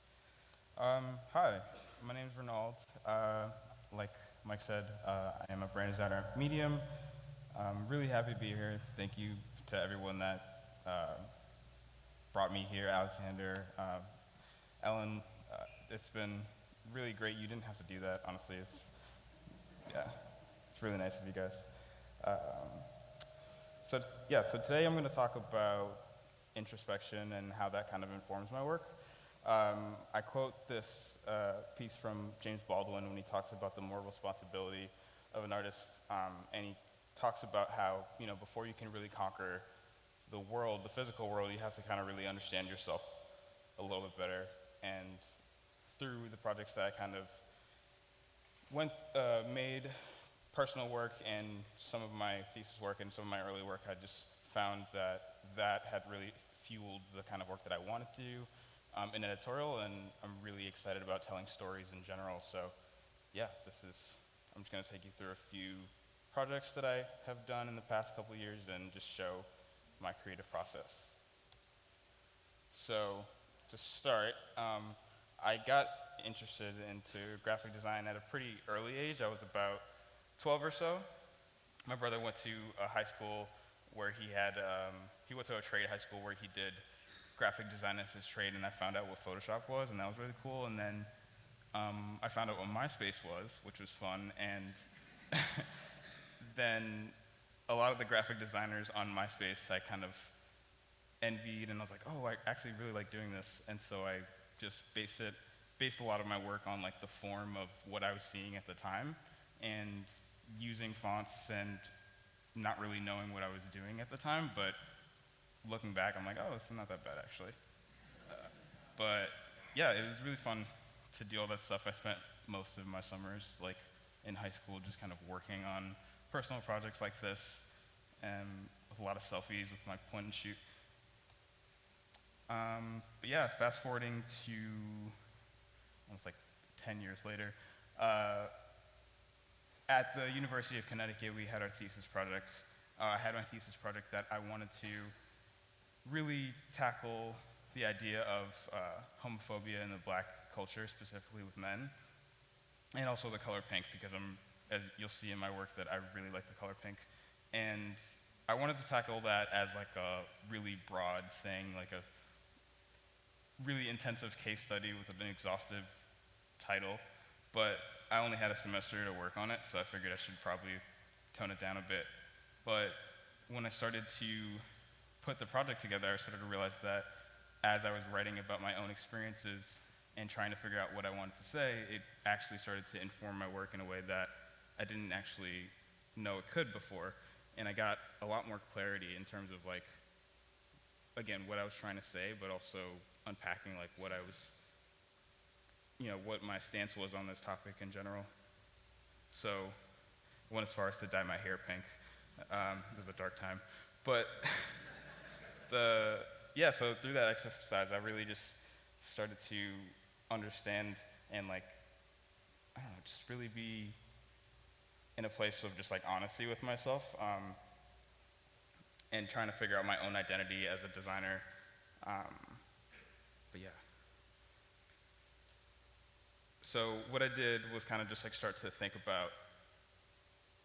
Hi, my name is Renaud. Like Mike said, I am a brand designer at Medium. I'm really happy to be here. Thank you to everyone that brought me here, Alexander, Ellen. It's been really great. You didn't have to do that, honestly. It's really nice of you guys. So today I'm going to talk about introspection and how that kind of informs my work. I quote this piece from James Baldwin when he talks about the moral responsibility of an artist, and he talks about how, before you can really conquer the world, the physical world, you have to kind of really understand yourself a little bit better. And through the projects that I kind of made personal work and some of my thesis work and some of my early work, I just found that had really fueled the kind of work that I wanted to do in editorial, and I'm really excited about telling stories in general. So yeah, I'm just going to take you through a few projects that I have done in the past couple of years and just show my creative process. So to start, I got interested into graphic design at a pretty early age. I was about 12 or so. My brother went to a high school where he went to a trade high school where he did graphic design as his trade, and I found out what Photoshop was, and that was really cool. And then I found out what MySpace was, which was fun, and then a lot of the graphic designers on MySpace I kind of envied, and I was like, oh, I actually really like doing this, and so I just based a lot of my work on like the form of what I was seeing at the time, and using fonts and not really knowing what I was doing at the time, but looking back, I'm like, oh, it's not that bad actually. But yeah, it was really fun to do all that stuff. I spent most of my summers like in high school just kind of working on personal projects like this, and with a lot of selfies with my point and shoot. But yeah, fast forwarding to almost like 10 years later, at the University of Connecticut, we had our thesis project. I had my thesis project that I wanted to really tackle the idea of homophobia in the black culture, specifically with men, and also the color pink, because as you'll see in my work, that I really like the color pink. And I wanted to tackle that as like a really broad thing, like a really intensive case study with an exhaustive title, but I only had a semester to work on it, so I figured I should probably tone it down a bit. But when I started to put the project together, I started to realize that as I was writing about my own experiences and trying to figure out what I wanted to say, it actually started to inform my work in a way that I didn't actually know it could before. And I got a lot more clarity in terms of like, again, what I was trying to say, but also unpacking like what I was, what my stance was on this topic in general. So I went as far as to dye my hair pink. It was a dark time. But so through that exercise, I really just started to understand and like, I don't know, just really be in a place of just like honesty with myself, and trying to figure out my own identity as a designer. But yeah. So what I did was kind of just like start to think about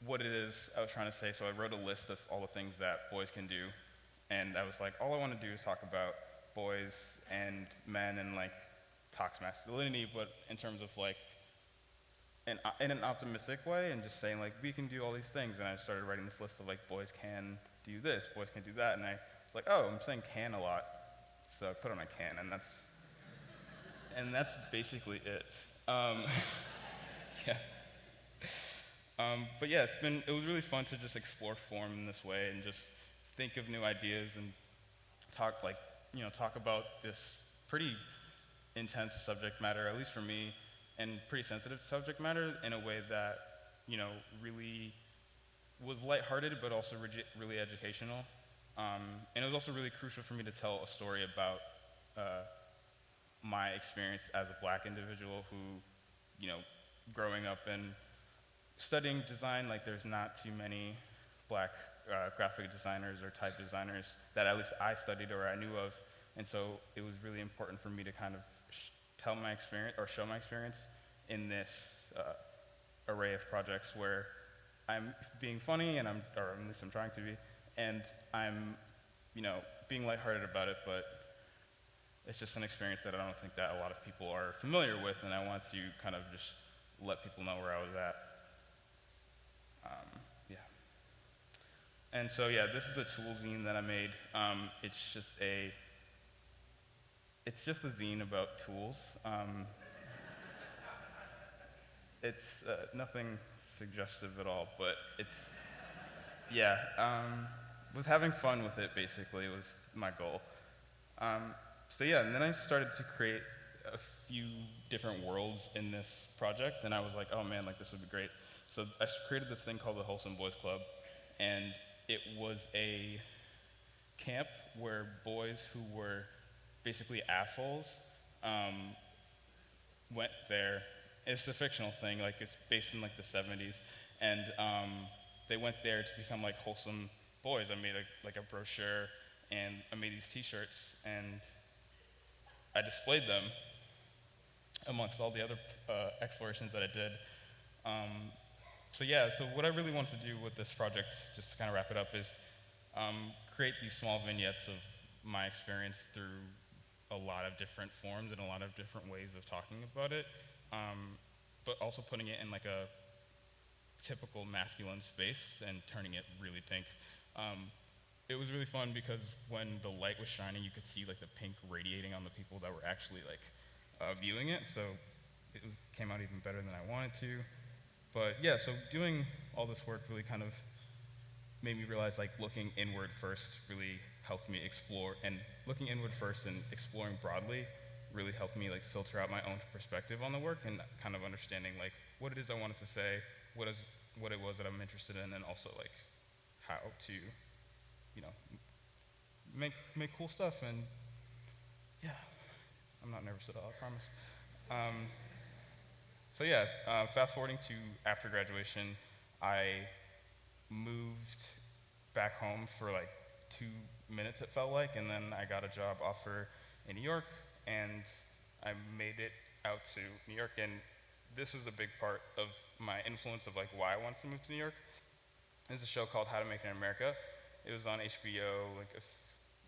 what it is I was trying to say. So I wrote a list of all the things that boys can do, and I was like, all I want to do is talk about boys and men and like toxic masculinity, but in terms of like in an optimistic way, and just saying like we can do all these things. And I started writing this list of like boys can do this, boys can do that, and I was like, oh, I'm saying can a lot, so I put on a can, and that's basically it. Yeah. But yeah, it was really fun to just explore form in this way and just think of new ideas and talk about this pretty intense subject matter, at least for me, and pretty sensitive subject matter in a way that, really was lighthearted but also really educational. And it was also really crucial for me to tell a story about my experience as a black individual who, growing up and studying design, like there's not too many black graphic designers or type designers that at least I studied or I knew of. And so it was really important for me to kind of tell my experience or show my experience in this array of projects where I'm being funny or at least I'm trying to be, and I'm, being lighthearted about it, but it's just an experience that I don't think that a lot of people are familiar with, and I want to kind of just let people know where I was at. Yeah. And so yeah, this is a tool zine that I made. It's just a zine about tools. It's nothing suggestive at all, but was having fun with it, basically, was my goal. So yeah, and then I started to create a few different worlds in this project, and I was like, oh man, like this would be great. So I created this thing called the Wholesome Boys Club, and it was a camp where boys who were basically assholes went there. It's a fictional thing, like it's based in like the 70s, and they went there to become like wholesome boys. I made a brochure, and I made these t-shirts, and I displayed them amongst all the other explorations that I did. So yeah, so what I really wanted to do with this project, just to kind of wrap it up, is create these small vignettes of my experience through a lot of different forms and a lot of different ways of talking about it, but also putting it in like a typical masculine space and turning it really pink. It was really fun because when the light was shining, you could see like the pink radiating on the people that were actually like viewing it. So it came out even better than I wanted to. But yeah, so doing all this work really kind of made me realize like looking inward first really helped me explore, and looking inward first and exploring broadly really helped me like filter out my own perspective on the work and kind of understanding like what it is I wanted to say, what it was that I'm interested in, and also like how to, you know, make cool stuff. And yeah, I'm not nervous at all, I promise. So yeah, fast forwarding to after graduation, I moved back home for like 2 minutes, it felt like, and then I got a job offer in New York, and I made it out to New York. And this is a big part of my influence of like why I wanted to move to New York. There's a show called How to Make It in America. It was on HBO like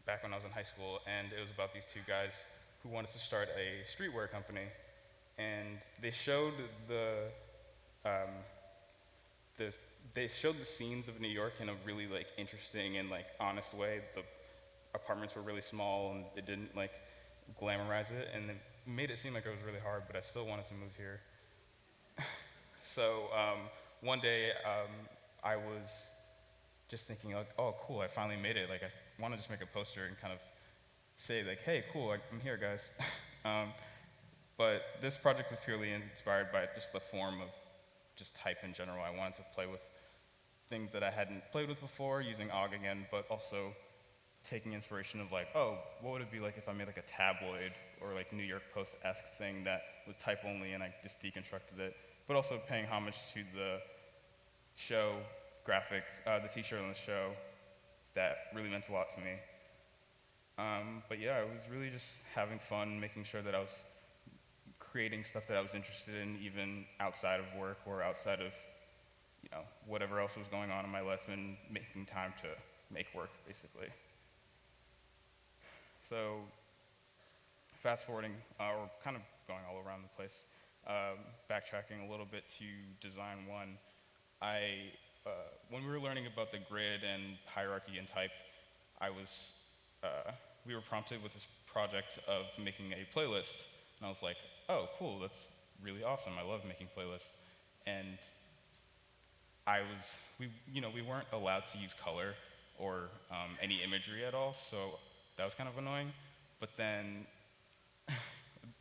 back when I was in high school, and it was about these two guys who wanted to start a streetwear company. And they showed they showed the scenes of New York in a really like interesting and like honest way. The apartments were really small, and it didn't like glamorize it, and it made it seem like it was really hard, but I still wanted to move here. So one day I was just thinking like, oh cool, I finally made it. Like I want to just make a poster and kind of say like, hey cool, I'm here guys. But this project was purely inspired by just the form of just type in general. I wanted to play with things that I hadn't played with before, using OGG again, but also taking inspiration of like, oh, what would it be like if I made like a tabloid or like New York Post-esque thing that was type only, and I just deconstructed it, but also paying homage to the show graphic, the t-shirt on the show that really meant a lot to me. But yeah, I was really just having fun, making sure that I was creating stuff that I was interested in, even outside of work or outside of, you know, whatever else was going on in my life, and making time to make work, basically. So, fast forwarding, or kind of going all around the place, backtracking a little bit to design one, when we were learning about the grid and hierarchy and type, we were prompted with this project of making a playlist, and I was like, oh, cool, that's really awesome. I love making playlists. And we weren't allowed to use color or any imagery at all, so that was kind of annoying. But then,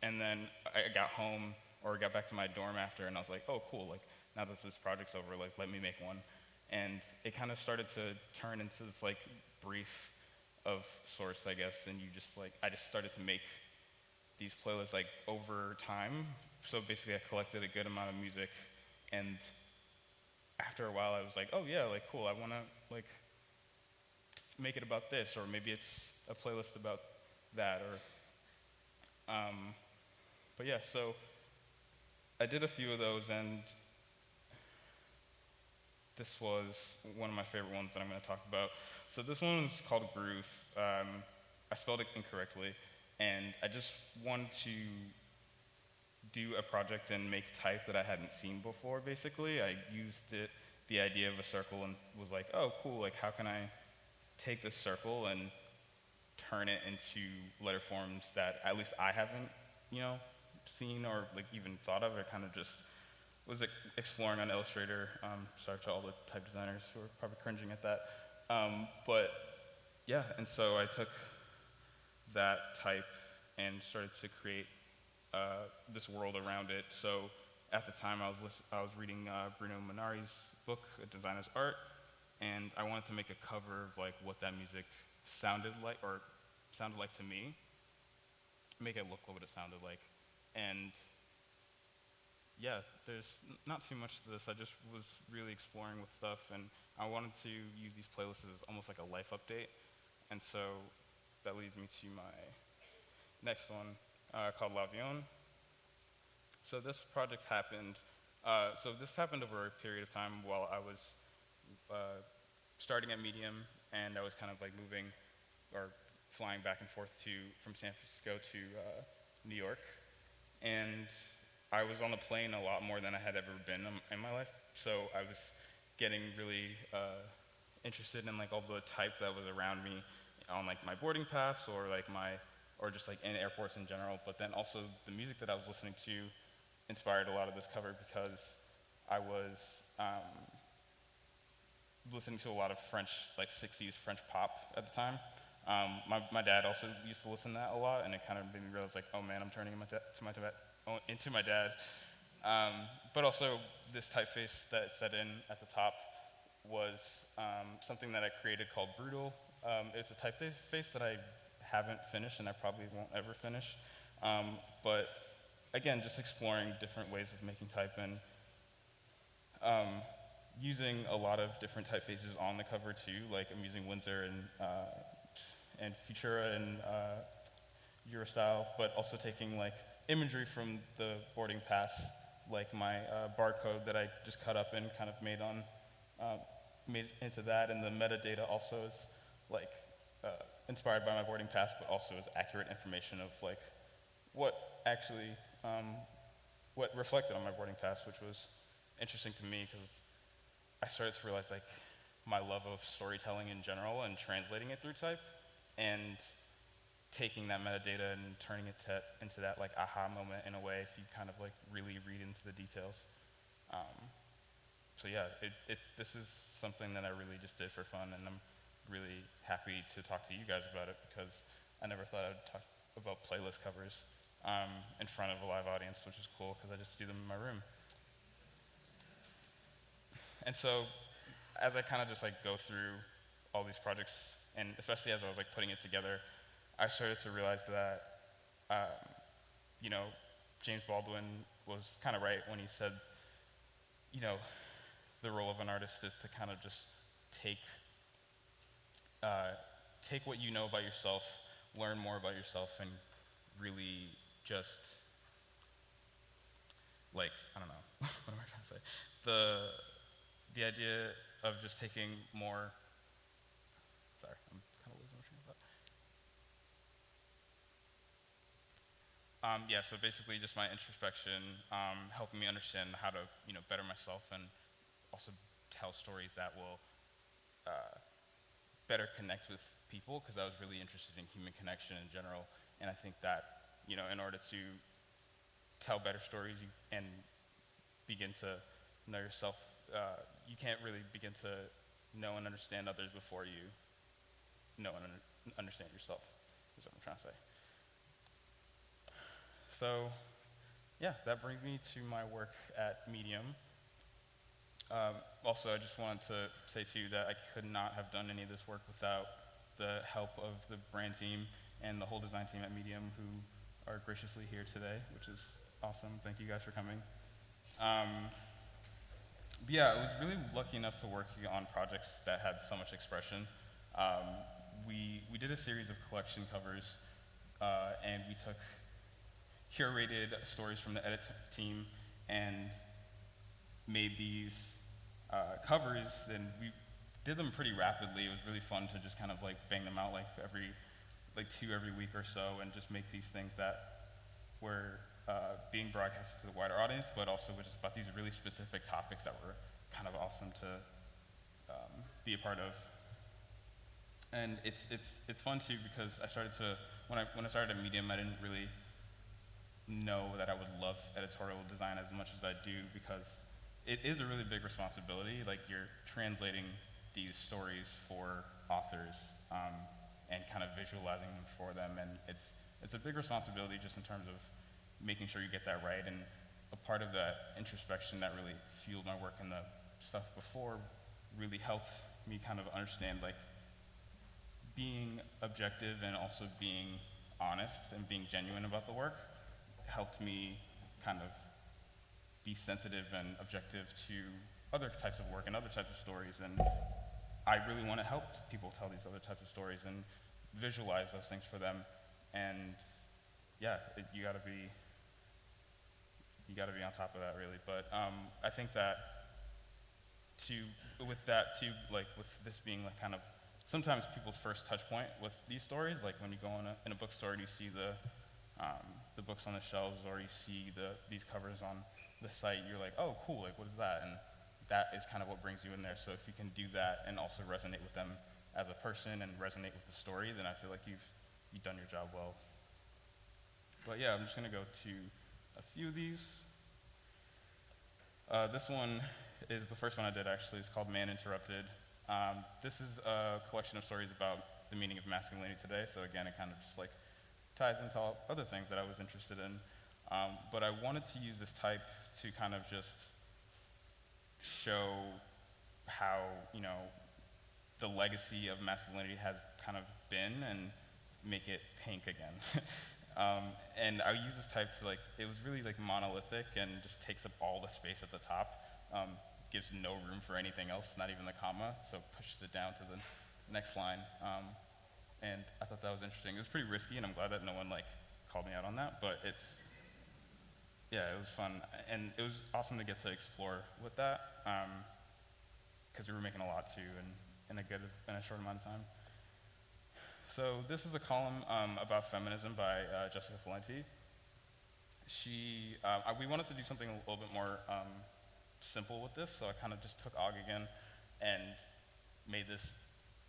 and then I got home, or got back to my dorm after, and I was like, oh, cool, like, now that this project's over, like, let me make one. And it kind of started to turn into this, like, brief of sorts, I guess, and I just started to make these playlists like over time. So basically I collected a good amount of music, and after a while I was like, oh yeah, like cool, I want to like make it about this, or maybe it's a playlist about that, or but yeah, so I did a few of those, and this was one of my favorite ones that I'm going to talk about. So this one is called Groove. I spelled it incorrectly, and I just wanted to do a project and make type that I hadn't seen before, basically. I used the idea of a circle, and was like, oh, cool, like how can I take this circle and turn it into letter forms that at least I haven't, seen or like even thought of. I kind of just was exploring on Illustrator. Sorry to all the type designers who are probably cringing at that. But yeah, and so I took that type and started to create this world around it. So at the time I was reading Bruno Munari's book, A Designer's Art, and I wanted to make a cover of like what that music sounded like to me, make it look like what it sounded like. And yeah, there's not too much to this. I just was really exploring with stuff, and I wanted to use these playlists as almost like a life update. And so that leads me to my next one, called L'Avion. So this project happened, over a period of time while I was starting at Medium, and I was kind of like moving or flying back and forth from San Francisco to New York. And I was on the plane a lot more than I had ever been in my life. So I was getting really interested in like all the type that was around me on like my boarding pass or just like in airports in general. But then also the music that I was listening to inspired a lot of this cover because I was listening to a lot of French, like 60s French pop at the time. My dad also used to listen to that a lot, and it kind of made me realize, like, oh man, I'm turning into my dad. But also, this typeface that set in at the top was something that I created called Brutal. It's a typeface that I haven't finished, and I probably won't ever finish. But again, just exploring different ways of making type and using a lot of different typefaces on the cover too. Like I'm using Windsor and Futura and Eurostyle, but also taking like imagery from the boarding pass, like my barcode that I just cut up and kind of made into that, and the metadata also is like inspired by my boarding pass, but also is accurate information of like what actually what reflected on my boarding pass, which was interesting to me because I started to realize like my love of storytelling in general and translating it through type and taking that metadata and turning it into that like aha moment in a way if you kind of like really read into the details. So yeah, this is something that I really just did for fun, and I'm really happy to talk to you guys about it because I never thought I would talk about playlist covers in front of a live audience, which is cool because I just do them in my room. And so, as I kind of just like go through all these projects, and especially as I was like putting it together, I started to realize that, James Baldwin was kind of right when he said, the role of an artist is to kind of just take what you know about yourself, learn more about yourself, and really just, like, I don't know, what am I trying to say? The idea of just taking more, sorry, I'm kind of losing my train of thought. So basically just my introspection, helping me understand how to, better myself and also tell stories that will better connect with people, because I was really interested in human connection in general. And I think that, in order to tell better stories and begin to know yourself, you can't really begin to know and understand others before you know and understand yourself, is what I'm trying to say. So, yeah, that brings me to my work at Medium. Also, I just wanted to say too that I could not have done any of this work without the help of the brand team and the whole design team at Medium, who are graciously here today, which is awesome. Thank you guys for coming. But yeah, I was really lucky enough to work on projects that had so much expression. We did a series of collection covers, and we took curated stories from the edit team and made these covers, and we did them pretty rapidly. It was really fun to just kind of like bang them out like two every week or so, and just make these things that were being broadcasted to the wider audience, but also was just about these really specific topics that were kind of awesome to be a part of. And it's fun too because I started to when I started at Medium, I didn't really know that I would love editorial design as much as I do, because it is a really big responsibility. Like, you're translating these stories for authors and kind of visualizing them for them, and it's a big responsibility just in terms of making sure you get that right. And a part of that introspection that really fueled my work in the stuff before really helped me kind of understand, like, being objective and also being honest and being genuine about the work helped me kind of be sensitive and objective to other types of work and other types of stories. And I really want to help people tell these other types of stories and visualize those things for them. And yeah, you gotta be on top of that really. But I think that with that too, like with this being like kind of sometimes people's first touch point with these stories, like when you go in a bookstore and you see the books on the shelves, or you see these covers on the site, you're like, oh, cool, like what is that? And that is kind of what brings you in there. So if you can do that and also resonate with them as a person and resonate with the story, then I feel like you've done your job well. But yeah, I'm just gonna go to a few of these. This one is the first one I did actually. It's called Man Interrupted. This is a collection of stories about the meaning of masculinity today. So again, it kind of just like ties into all other things that I was interested in. But I wanted to use this type to kind of just show how, the legacy of masculinity has kind of been and make it pink again. And I use this type to it was really monolithic and just takes up all the space at the top. Gives no room for anything else, not even the comma, so pushes it down to the next line. And I thought that was interesting. It was pretty risky, and I'm glad that no one called me out on that, but it was fun. And it was awesome to get to explore with that, because we were making a lot too, in a short amount of time. So this is a column about feminism by Jessica Valenti. We wanted to do something a little bit more simple with this, so I kind of just took Og again and made this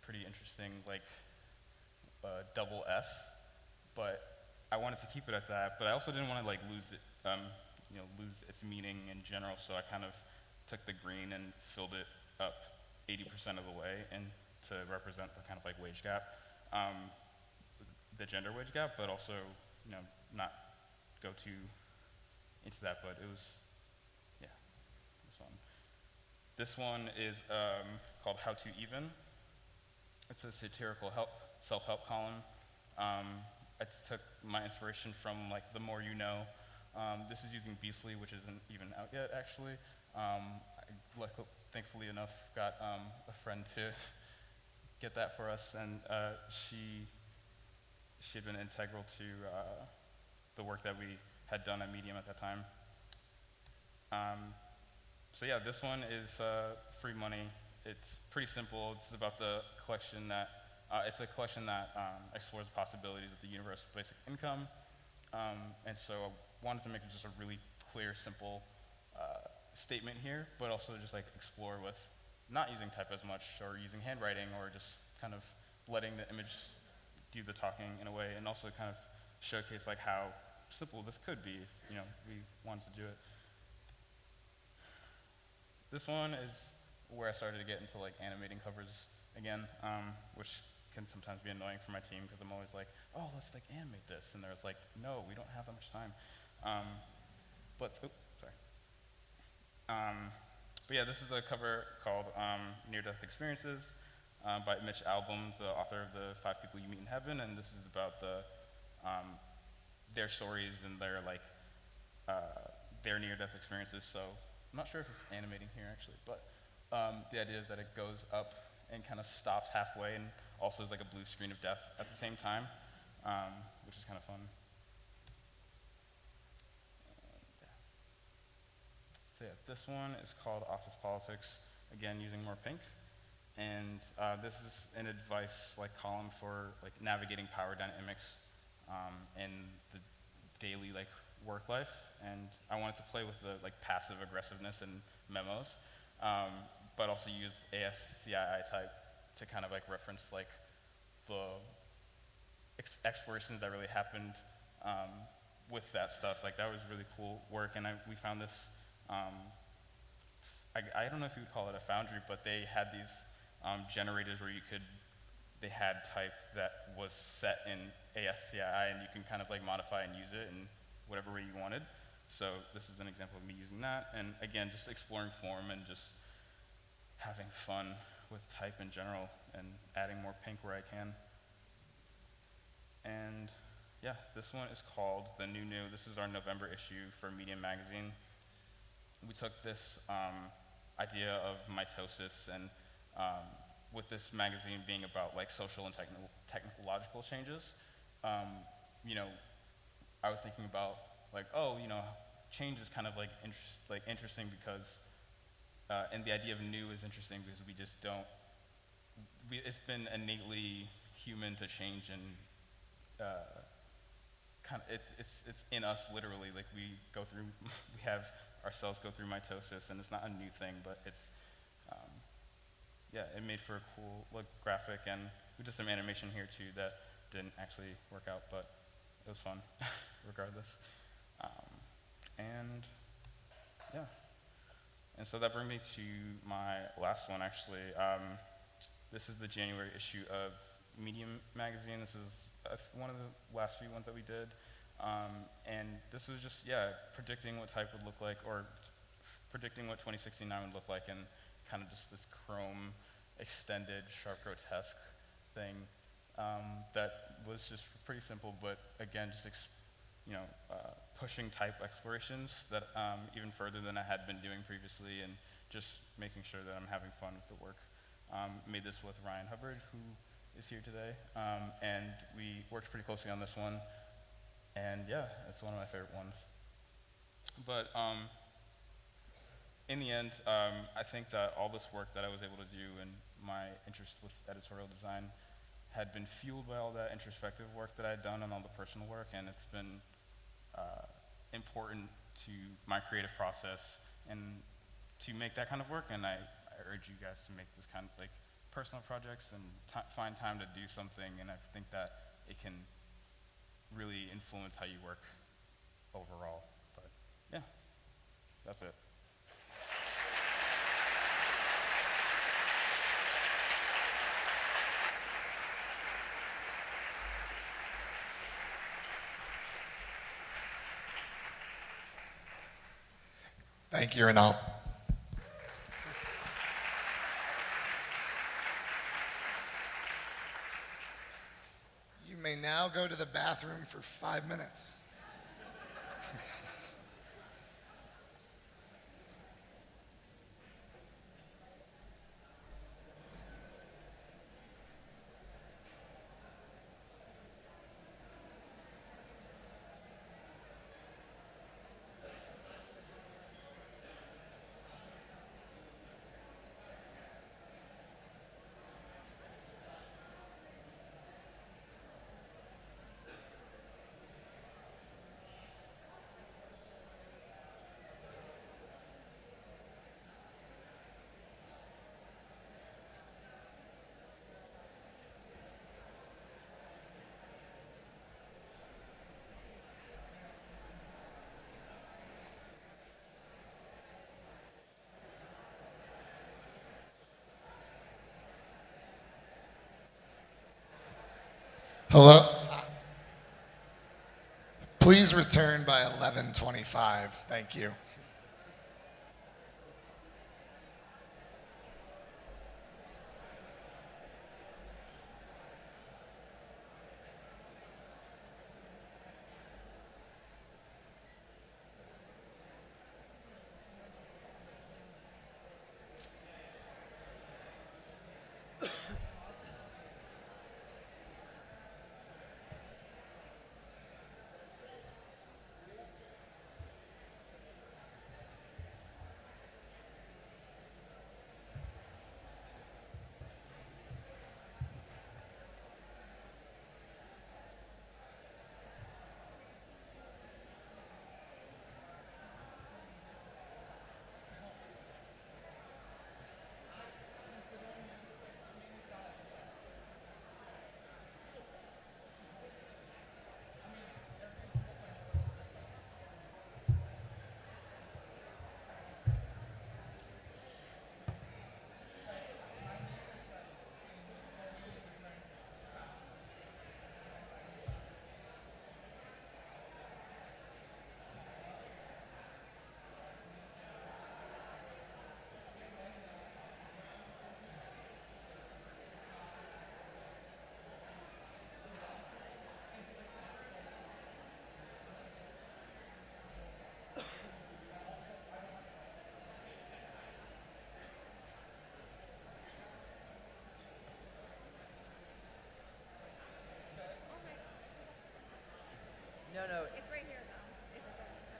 pretty interesting double S, but I wanted to keep it at that, but I also didn't want to lose it, lose its meaning in general, so I kind of took the green and filled it up 80% of the way and to represent the kind of wage gap, the gender wage gap, but also not go too into that, but it was fun. This one is called How to Even. It's a satirical self-help column. I took my inspiration from The More You Know. This is using Beastly, which isn't even out yet actually. I thankfully enough got a friend to get that for us, and she had been integral to the work that we had done at Medium at that time. So yeah, this one is free money. It's pretty simple. It's about the collection that, it's a collection that explores the possibilities of the universal basic income. And so I wanted to make it just a really clear, simple statement here, but also just explore with not using type as much, or using handwriting, or just kind of letting the image do the talking in a way, and also kind of showcase how simple this could be if we wanted to do it. This one is where I started to get into animating covers again, which can sometimes be annoying for my team because I'm always oh, let's animate this, and they're no, we don't have that much time. But yeah, this is a cover called Near-Death Experiences by Mitch Albom, the author of the 5 People You Meet in Heaven, and this is about their stories and their near-death experiences. So I'm not sure if it's animating here actually, but the idea is that it goes up and kind of stops halfway, and also is a blue screen of death at the same time, which is kind of fun. So yeah, this one is called Office Politics, again using more pink. And this is an advice column for navigating power dynamics in the daily work life. And I wanted to play with the passive aggressiveness in memos, but also use ASCII type to kind of reference the explorations that really happened with that stuff. That was really cool work, and we found this. I don't know if you would call it a foundry, but they had these generators where they had type that was set in ASCII, and you can kind of modify and use it in whatever way you wanted. So this is an example of me using that, and again, just exploring form and just having fun with type in general, and adding more pink where I can. And yeah, this one is called The New New. This is our November issue for Medium magazine. We took this idea of mitosis, and with this magazine being about social and technological changes, I was thinking about like, oh, you know, change is kind of like interesting because, and the idea of new is interesting because we just don't. It's been innately human to change, and kind of it's in us literally. Like we go through, we have our cells go through mitosis, and it's not a new thing, but it's yeah, it made for a cool like graphic, and we did some animation here too that didn't actually work out, but it was fun regardless. And yeah, and so that brings me to my last one actually. This is the January issue of Medium magazine. This is one of the last few ones that we did. And this was just, yeah, predicting what type would look like, or predicting what 2069 would look like, and kind of just this chrome extended sharp grotesque thing that was just pretty simple, but again, just pushing type explorations that even further than I had been doing previously, and just making sure that I'm having fun with the work. Made this with Ryan Hubbard, who is here today, and we worked pretty closely on this one, and yeah, it's one of my favorite ones. But in the end, I think that all this work that I was able to do and my interest with editorial design had been fueled by all that introspective work that I had done and all the personal work, and it's been important to my creative process and to make that kind of work, and I urge you guys to make this kind of like personal projects and find time to do something, and I think that it can really influence how you work overall. But yeah, that's it. Thank you, Renal. You may now go to the bathroom for 5 minutes. Hello? Please return by 11:25. Thank you.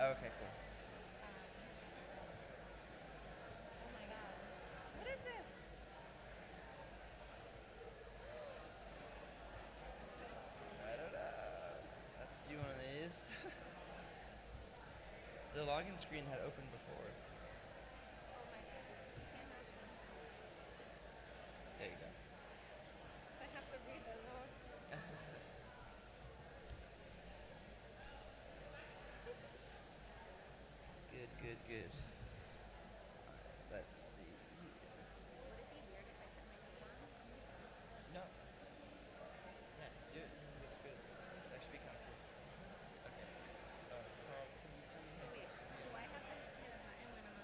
Okay, cool. Oh my god. What is this? I don't know. Let's do one of these. The login screen had opened before. Oh my god, this can't happen. There you go. So I have to read the notes. Good, good, good. Alright, let's see. Would it be weird if I put my name on? No. Yeah, do it. Looks good. That should be comfortable. Okay. Carl, can you tell me So how wait, to see do I have to hit a button when I'm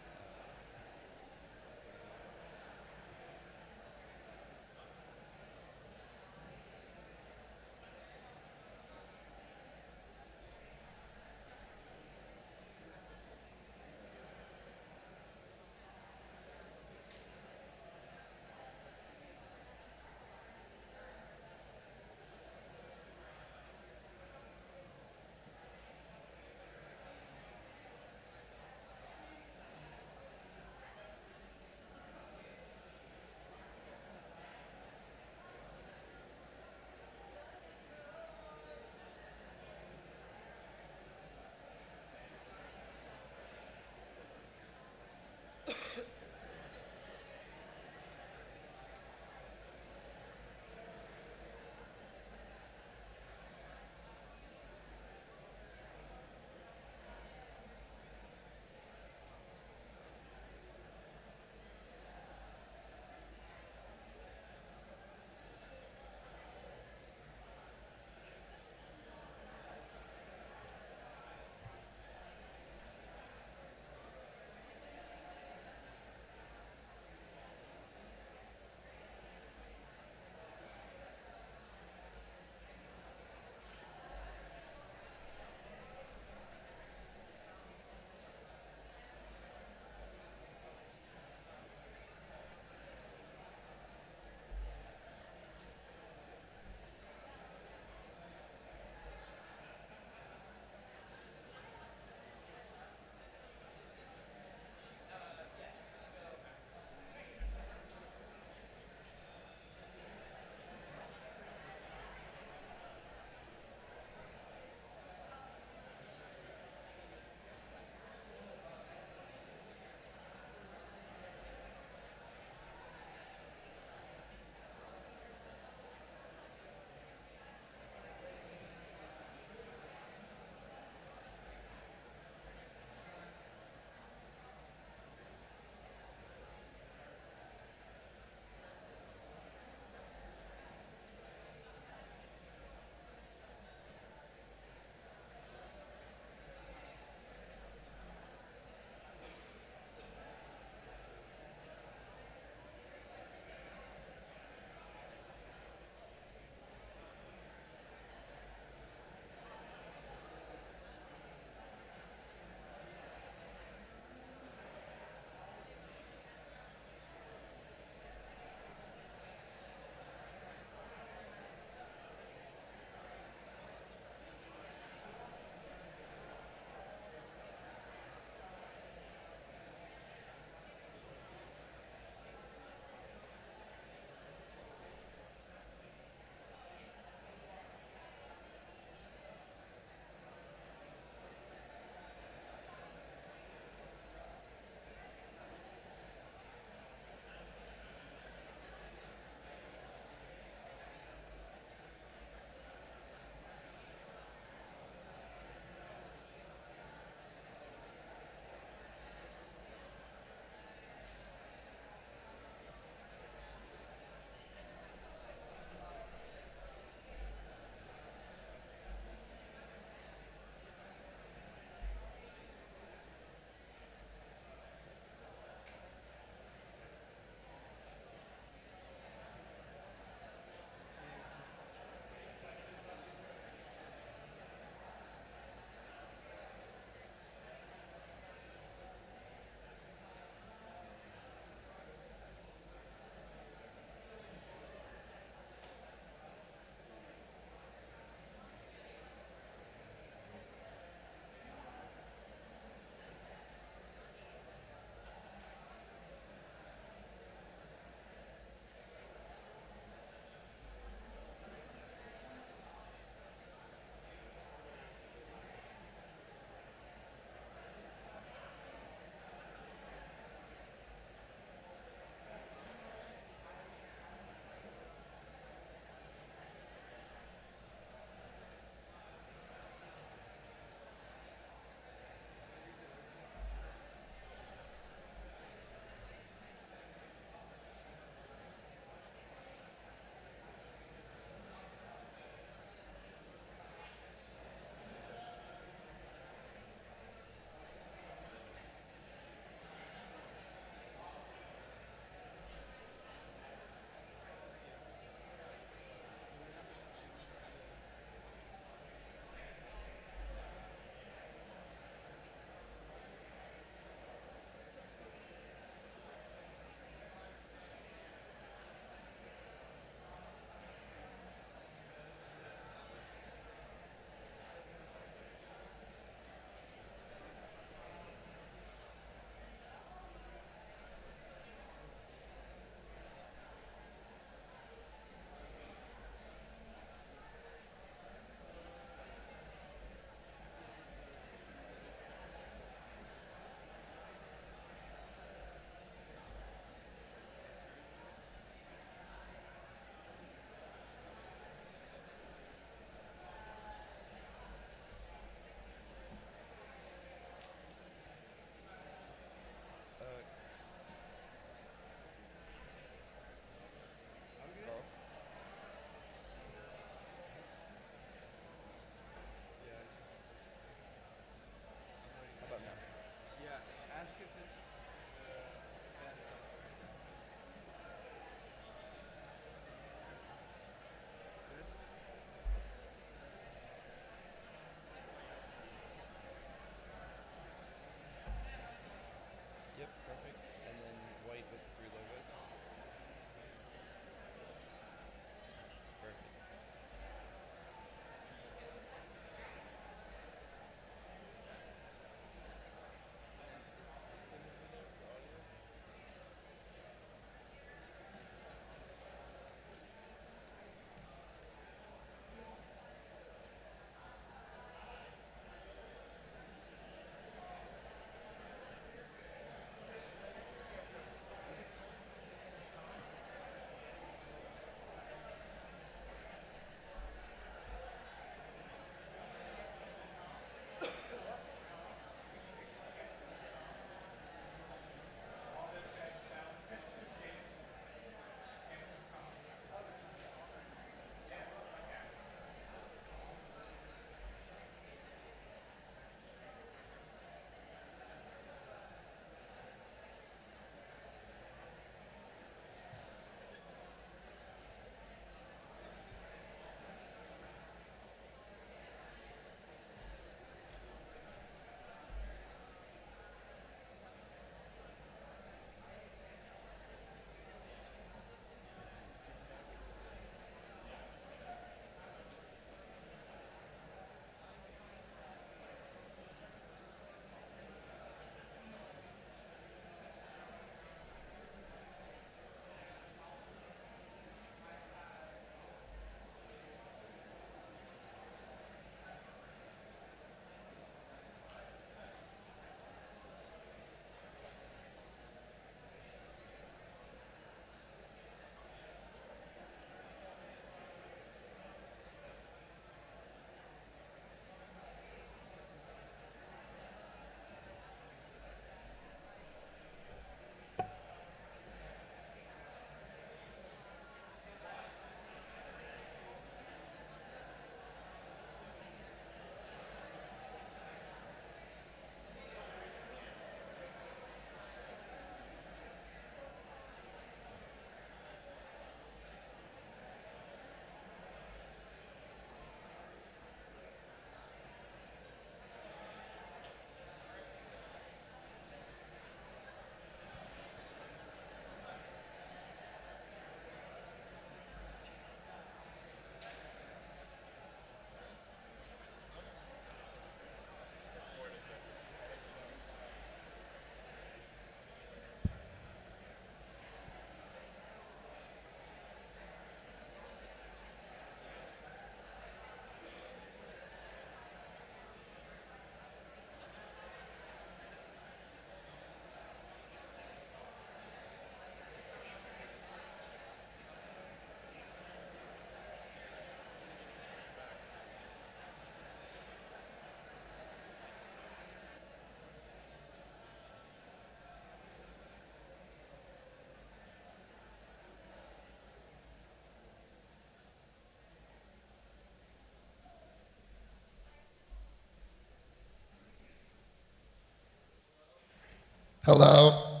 Hello.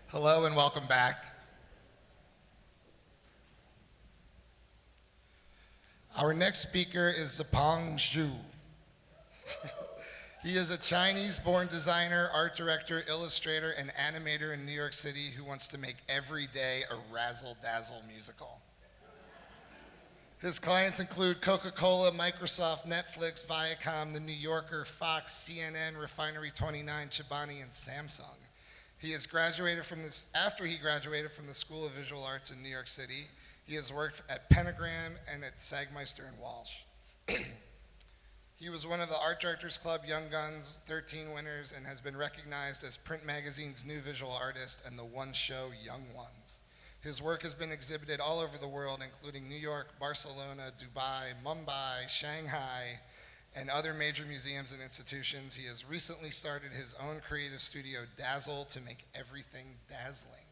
Hello and welcome back. Our next speaker is Zipeng Zhu. He is a Chinese-born designer, art director, illustrator, and animator in New York City who wants to make every day a razzle-dazzle musical. His clients include Coca-Cola, Microsoft, Netflix, Viacom, The New Yorker, Fox, CNN, Refinery 29, Chobani, and Samsung. After he graduated from the School of Visual Arts in New York City, he has worked at Pentagram and at Sagmeister and Walsh. He was one of the Art Directors Club Young Guns 13 winners and has been recognized as Print Magazine's new visual artist and the one show Young Ones. His work has been exhibited all over the world, including New York, Barcelona, Dubai, Mumbai, Shanghai, and other major museums and institutions. He has recently started his own creative studio, Dazzle, to make everything dazzling.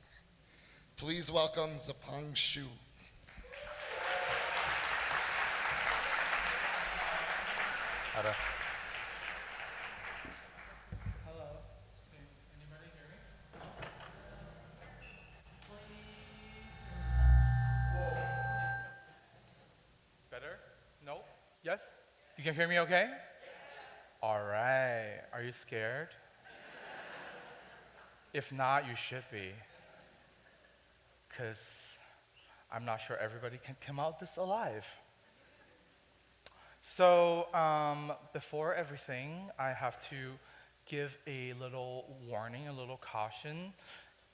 Please welcome Zipeng Zhu. Hello. Can anybody hear me? Better? No? Yes? You can hear me okay? All right. Are you scared? If not, you should be. Because I'm not sure everybody can come out this alive. So before everything, I have to give a little warning, a little caution.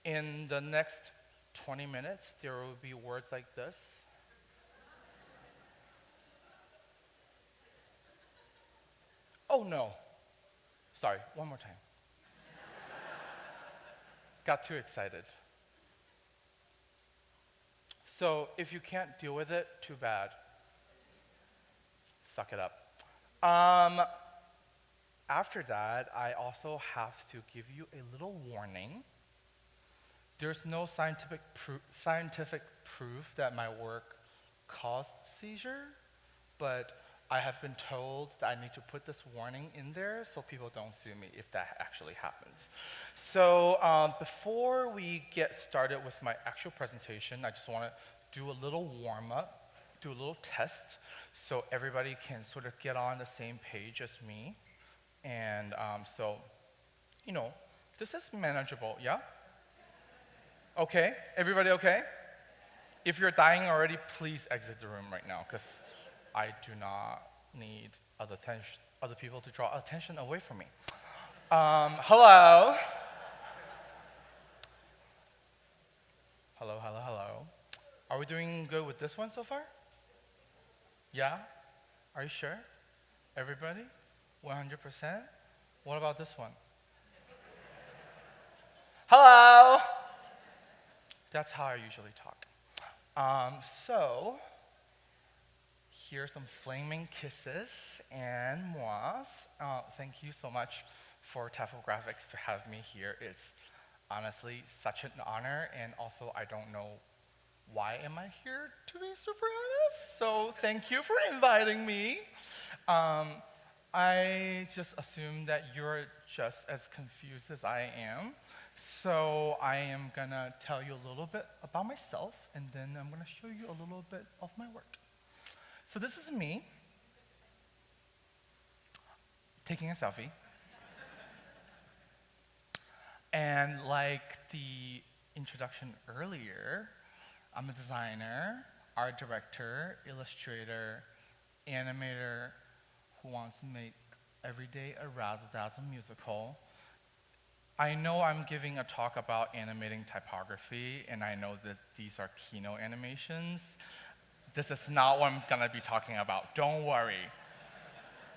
In the next 20 minutes, there will be words like this. Oh no. Sorry, one more time. Got too excited. So if you can't deal with it, too bad. Suck it up. After that, I also have to give you a little warning. There's no scientific proof that my work caused seizure, but I have been told that I need to put this warning in there so people don't sue me if that actually happens. So before we get started with my actual presentation, I just want to do a little warm-up, do a little test, so everybody can sort of get on the same page as me. And so, you know, this is manageable, yeah? Okay, everybody okay? If you're dying already, please exit the room right now, because I do not need other people to draw attention away from me. Hello. Hello. Are we doing good with this one so far? Yeah? Are you sure? Everybody? 100%? What about this one? Hello! That's how I usually talk. So, here's some flaming kisses and mois. Thank you so much for Typographics to have me here. It's honestly such an honor, and also I don't know why am I here, to be super honest. So thank you for inviting me. I just assume that you're just as confused as I am. So I am gonna tell you a little bit about myself, and then I'm gonna show you a little bit of my work. So this is me taking a selfie. And like the introduction earlier, I'm a designer, art director, illustrator, animator who wants to make every day a razzle-dazzle musical. I know I'm giving a talk about animating typography, and I know that these are Keynote animations. This is not what I'm gonna be talking about, don't worry.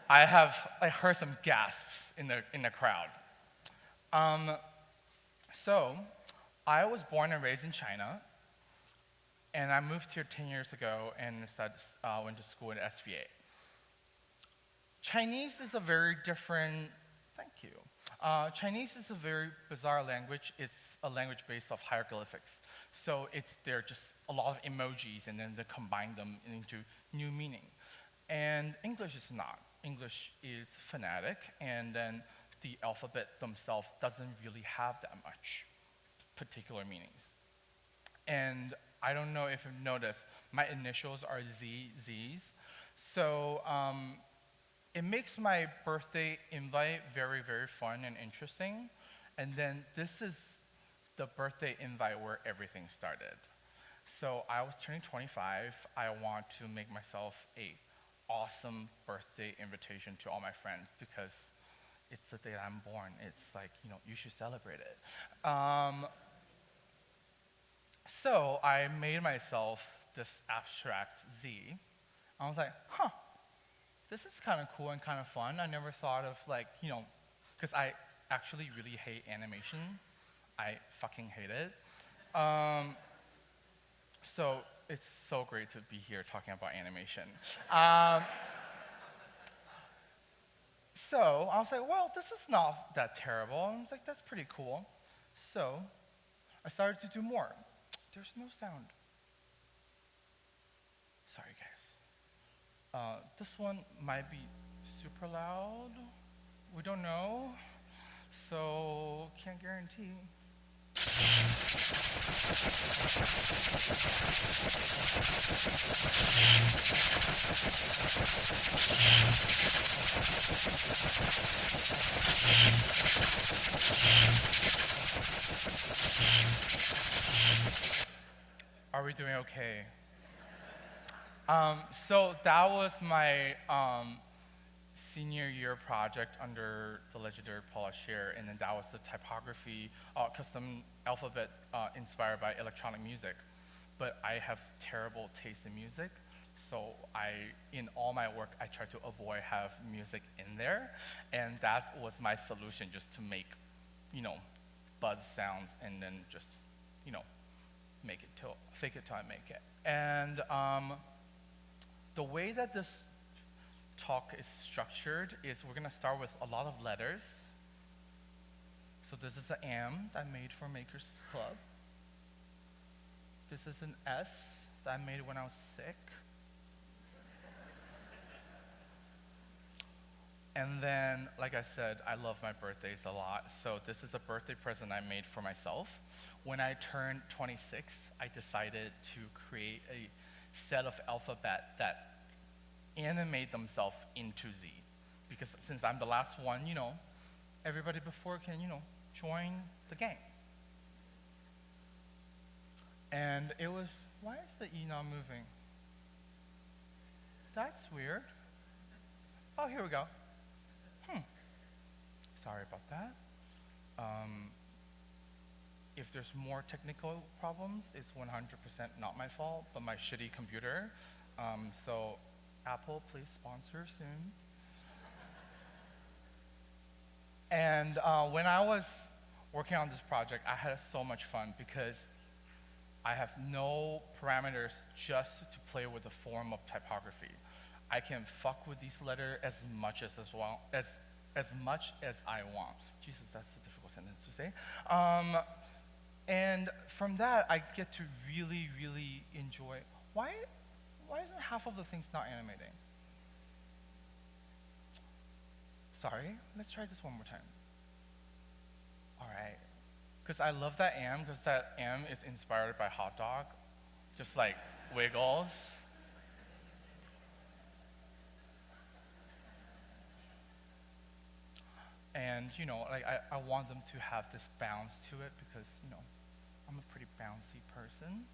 I heard some gasps in the crowd. So, I was born and raised in China, and I moved here 10 years ago and went to school at SVA. Chinese is a very different, thank you. Chinese is a very bizarre language. It's a language based off hieroglyphics. So there are just a lot of emojis, and then they combine them into new meaning. And English is not. English is phonetic, and then the alphabet themselves doesn't really have that much particular meanings. And I don't know if you've noticed, my initials are Z's. So it makes my birthday invite very, very fun and interesting. And then this is the birthday invite where everything started. So I was turning 25. I want to make myself a awesome birthday invitation to all my friends because it's the day I'm born. It's like, you should celebrate it. So I made myself this abstract Z. I was like, this is kind of cool and kind of fun. I never thought of because I actually really hate animation. I fucking hate it. So it's so great to be here talking about animation. So I was like, well, this is not that terrible. And I was like, that's pretty cool. So I started to do more. There's no sound. Sorry, guys. This one might be super loud. We don't know. So can't guarantee. Are we doing okay? So that was my senior year project under the legendary Paula Scheer, and then that was the typography custom alphabet inspired by electronic music. But I have terrible taste in music, so in all my work, I try to avoid have music in there, and that was my solution, just to make, buzz sounds, and then just, fake it till I make it. And the way that this talk is structured is we're gonna start with a lot of letters. So this is an M that I made for Makers Club. This is an S that I made when I was sick. And then, like I said, I love my birthdays a lot. So this is a birthday present I made for myself. When I turned 26, I decided to create a set of alphabet that animate themselves into Z. Because since I'm the last one, everybody before can, join the gang. And it was, why is the E not moving? That's weird. Oh, here we go. Sorry about that. If there's more technical problems, it's 100% not my fault, but my shitty computer. So Apple, please sponsor soon. And when I was working on this project, I had so much fun because I have no parameters just to play with the form of typography. I can fuck with these letters as much as I want. Jesus, that's a difficult sentence to say. And from that, I get to really, really enjoy. Why isn't half of the things not animating? Sorry, let's try this one more time. All right, because I love that M, because that M is inspired by hot dog, just like wiggles. And I want them to have this bounce to it because I'm a pretty bouncy person.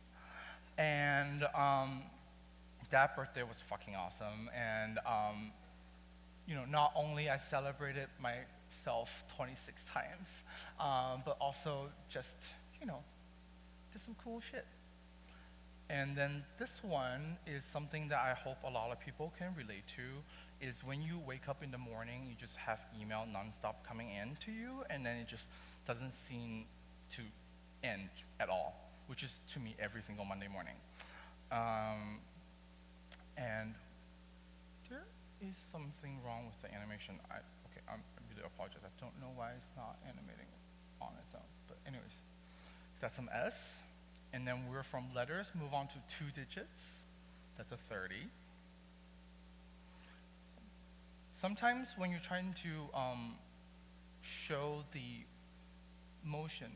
And that birthday was fucking awesome. And not only I celebrated myself 26 times, but also just did some cool shit. And then this one is something that I hope a lot of people can relate to, is when you wake up in the morning, you just have email nonstop coming in to you, and then it just doesn't seem to end at all, which is to me every single Monday morning. And there is something wrong with the animation. I really apologize. I don't know why it's not animating on its own. But anyways, that's some S. And then we're from letters, move on to 2 digits. That's a 30. Sometimes when you're trying to show the motion.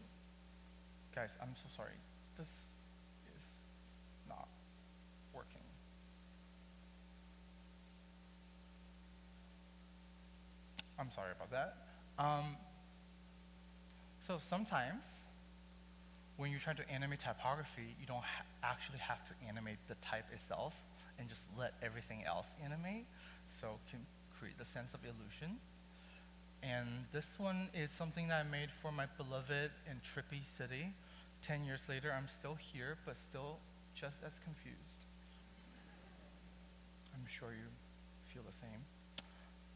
Guys, I'm so sorry. This is not working. I'm sorry about that. So sometimes when you're trying to animate typography, you don't actually have to animate the type itself and just let everything else animate, so it can create the sense of illusion. And this one is something that I made for my beloved and trippy city. 10 years later, I'm still here, but still just as confused. I'm sure you feel the same.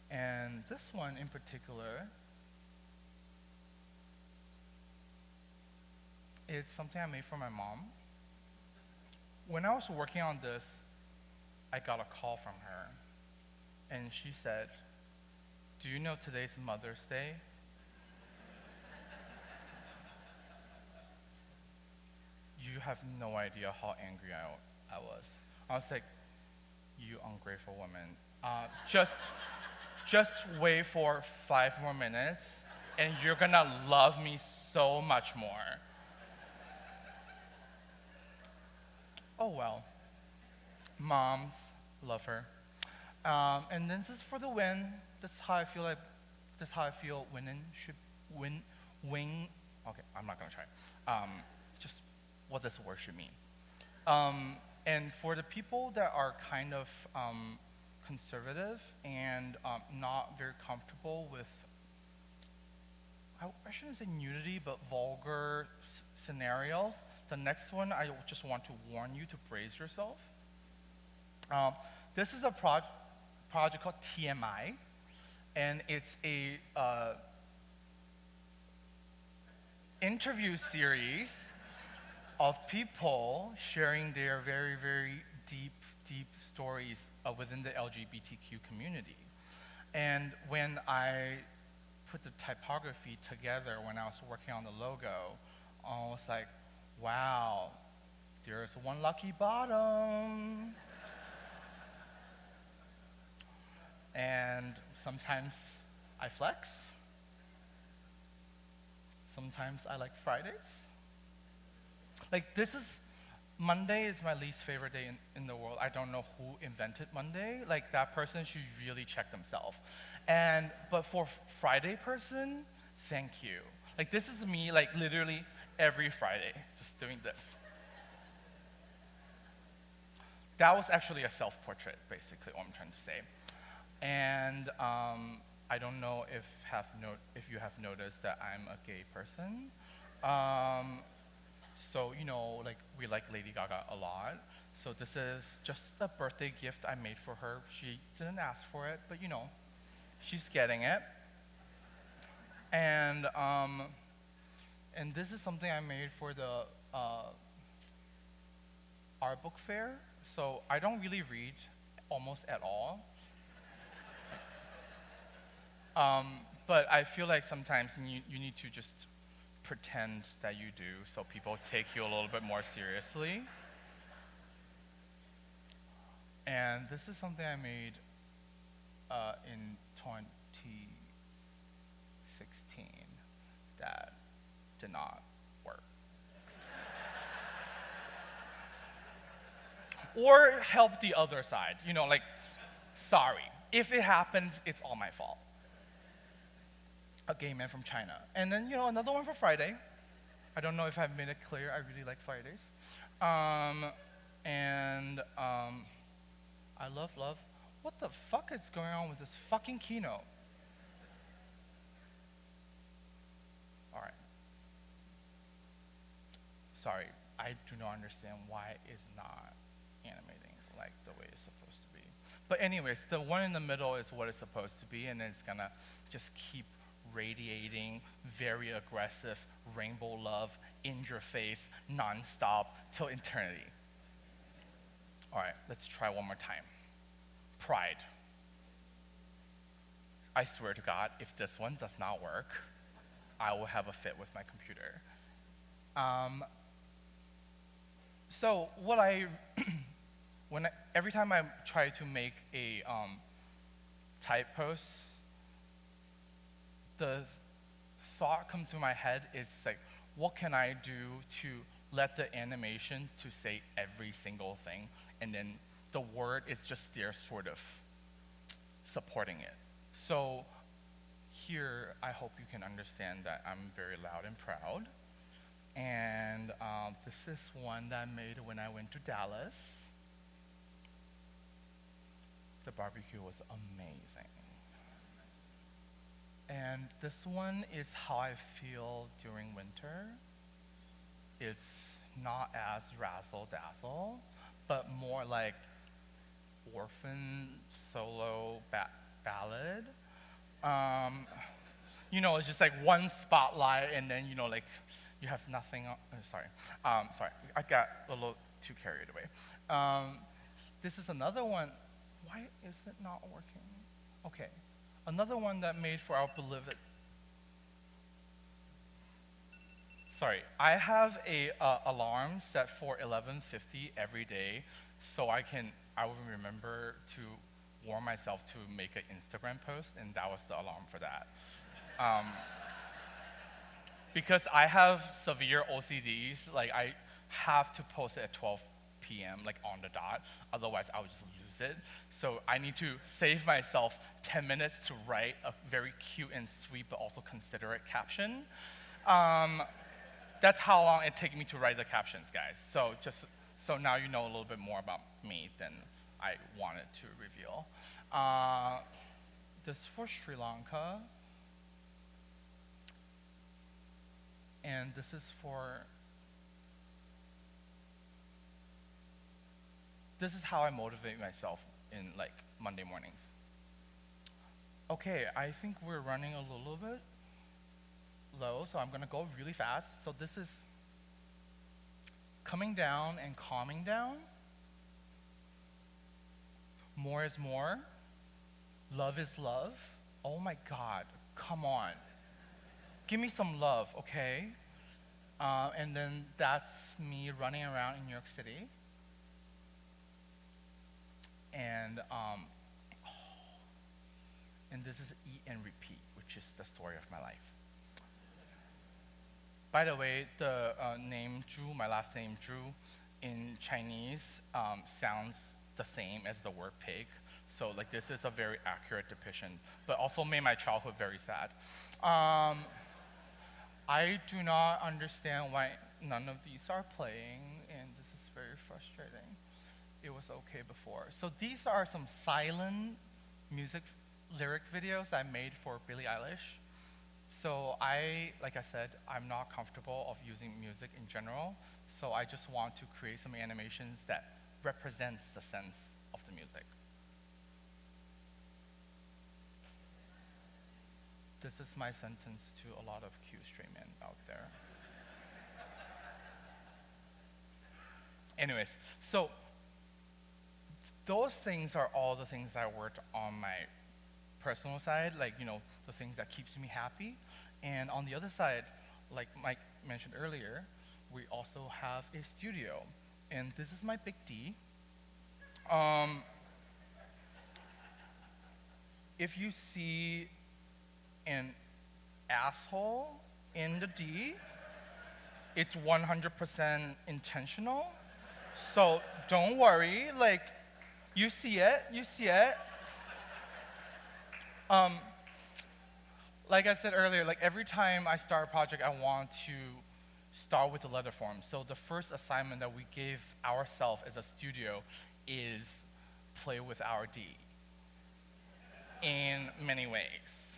And this one in particular, it's something I made for my mom. When I was working on this, I got a call from her, and she said, "Do you know today's Mother's Day?" You have no idea how angry I was. I was like, "You ungrateful woman. Just wait for 5 more minutes, and you're gonna love me so much more." Oh well. Moms, love her. And this is for the win. That's how I feel winning should win. Okay, I'm not gonna try. Just what this word should mean. And for the people that are kind of conservative and not very comfortable with, I shouldn't say nudity, but vulgar scenarios, the next one I just want to warn you to brace yourself. This is a project called TMI, and it's a interview series of people sharing their very, very deep stories within the LGBTQ community. And when I put the typography together, when I was working on the logo, I was like, wow, there's one lucky bottom. And sometimes I flex. Sometimes I like Fridays. Like Monday is my least favorite day in the world. I don't know who invented Monday. Like that person should really check themselves. But for Friday person, thank you. Like this is me like literally every Friday, just doing this. That was actually a self-portrait, basically what I'm trying to say. And I don't know if you have noticed that I'm a gay person. So, like we like Lady Gaga a lot. So this is just a birthday gift I made for her. She didn't ask for it, but she's getting it. And this is something I made for the art book fair. So I don't really read almost at all. But I feel like sometimes you need to just pretend that you do so people take you a little bit more seriously. And this is something I made in 2016 that did not work. Or help the other side, like, sorry. If it happens, it's all my fault. A gay man from China. And then, another one for Friday. I don't know if I've made it clear, I really like Fridays. I love. What the fuck is going on with this fucking keynote? All right. Sorry, I do not understand why it's not animating like the way it's supposed to be. But anyways, the one in the middle is what it's supposed to be, and then it's gonna just keep radiating very aggressive rainbow love in your face nonstop till eternity. All right, let's try one more time. Pride. I swear to God, if this one does not work, I will have a fit with my computer. So every time I try to make a type post, the thought come to my head is like, what can I do to let the animation to say every single thing, and then the word is just there sort of supporting it. So here, I hope you can understand that I'm very loud and proud. And this is one that I made when I went to Dallas. The barbecue was amazing. And this one is how I feel during winter. It's not as razzle-dazzle, but more like orphan solo ballad. You know, it's just like one spotlight, and then, you know, like you have nothing. Sorry, I got a little too carried away. This is another one. Why is it not working? Okay, another one that made for our beloved. Sorry, I have a alarm set for 11:50 every day, so I will remember to warn myself to make an Instagram post, and that was the alarm for that. Because I have severe OCDs, like I have to post it at 12 p.m. like on the dot, otherwise I would just lose it. So I need to save myself 10 minutes to write a very cute and sweet but also considerate caption. That's how long it takes me to write the captions, guys. So just so now you know a little bit more about me than I wanted to reveal. This is for Sri Lanka. And this is how I motivate myself in like Monday mornings. Okay, I think we're running a little bit low, so I'm gonna go really fast. So this is coming down and calming down. More is more. Love is love. Oh my God, come on. Give me some love, okay? And then that's me running around in New York City. And this is Eat and Repeat, which is the story of my life. By the way, the name Zhu, my last name Zhu, in Chinese sounds the same as the word pig. So like this is a very accurate depiction, but also made my childhood very sad. I do not understand why none of these are playing, and this is very frustrating. It was okay before. So these are some silent music lyric videos I made for Billie Eilish. So like I said, I'm not comfortable of using music in general, so I just want to create some animations that represents the sense of the music. This is my sentence to a lot of cute straight men out there. Anyways, so those things are all the things I worked on my personal side, like, you know, the things that keeps me happy. And on the other side, like Mike mentioned earlier, we also have a studio. And this is my big D. If you see an asshole in the D, it's 100% intentional. So don't worry, like, you see it. Like I said earlier, like every time I start a project, I want to start with the letter form. So the first assignment that we gave ourselves as a studio is play with our D in many ways,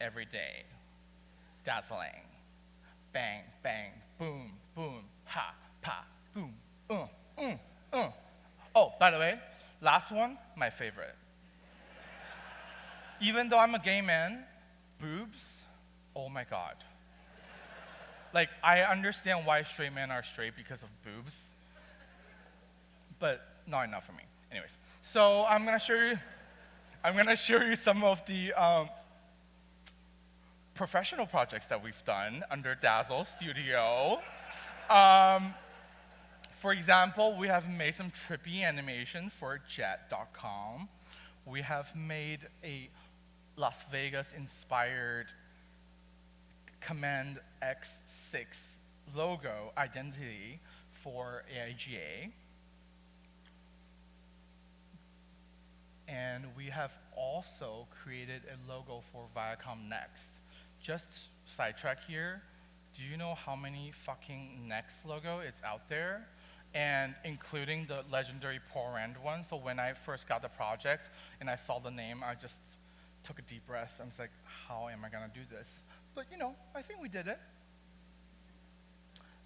every day. Dazzling, bang, bang, boom, boom, ha, pa, boom, Oh, by the way, last one, my favorite. Even though I'm a gay man, boobs, oh my God. Like, I understand why straight men are straight because of boobs, but not enough for me. Anyways, so I'm gonna show you some of the professional projects that we've done under Dazzle Studio. For example, we have made some trippy animation for Jet.com. We have made a Las Vegas-inspired Command X6 logo identity for AIGA. And we have also created a logo for Viacom Next. Just sidetrack here, do you know how many fucking Next logo is out there? And including the legendary Paul Rand one. So when I first got the project and I saw the name, I just took a deep breath. I was like, how am I gonna do this? But you know, I think we did it.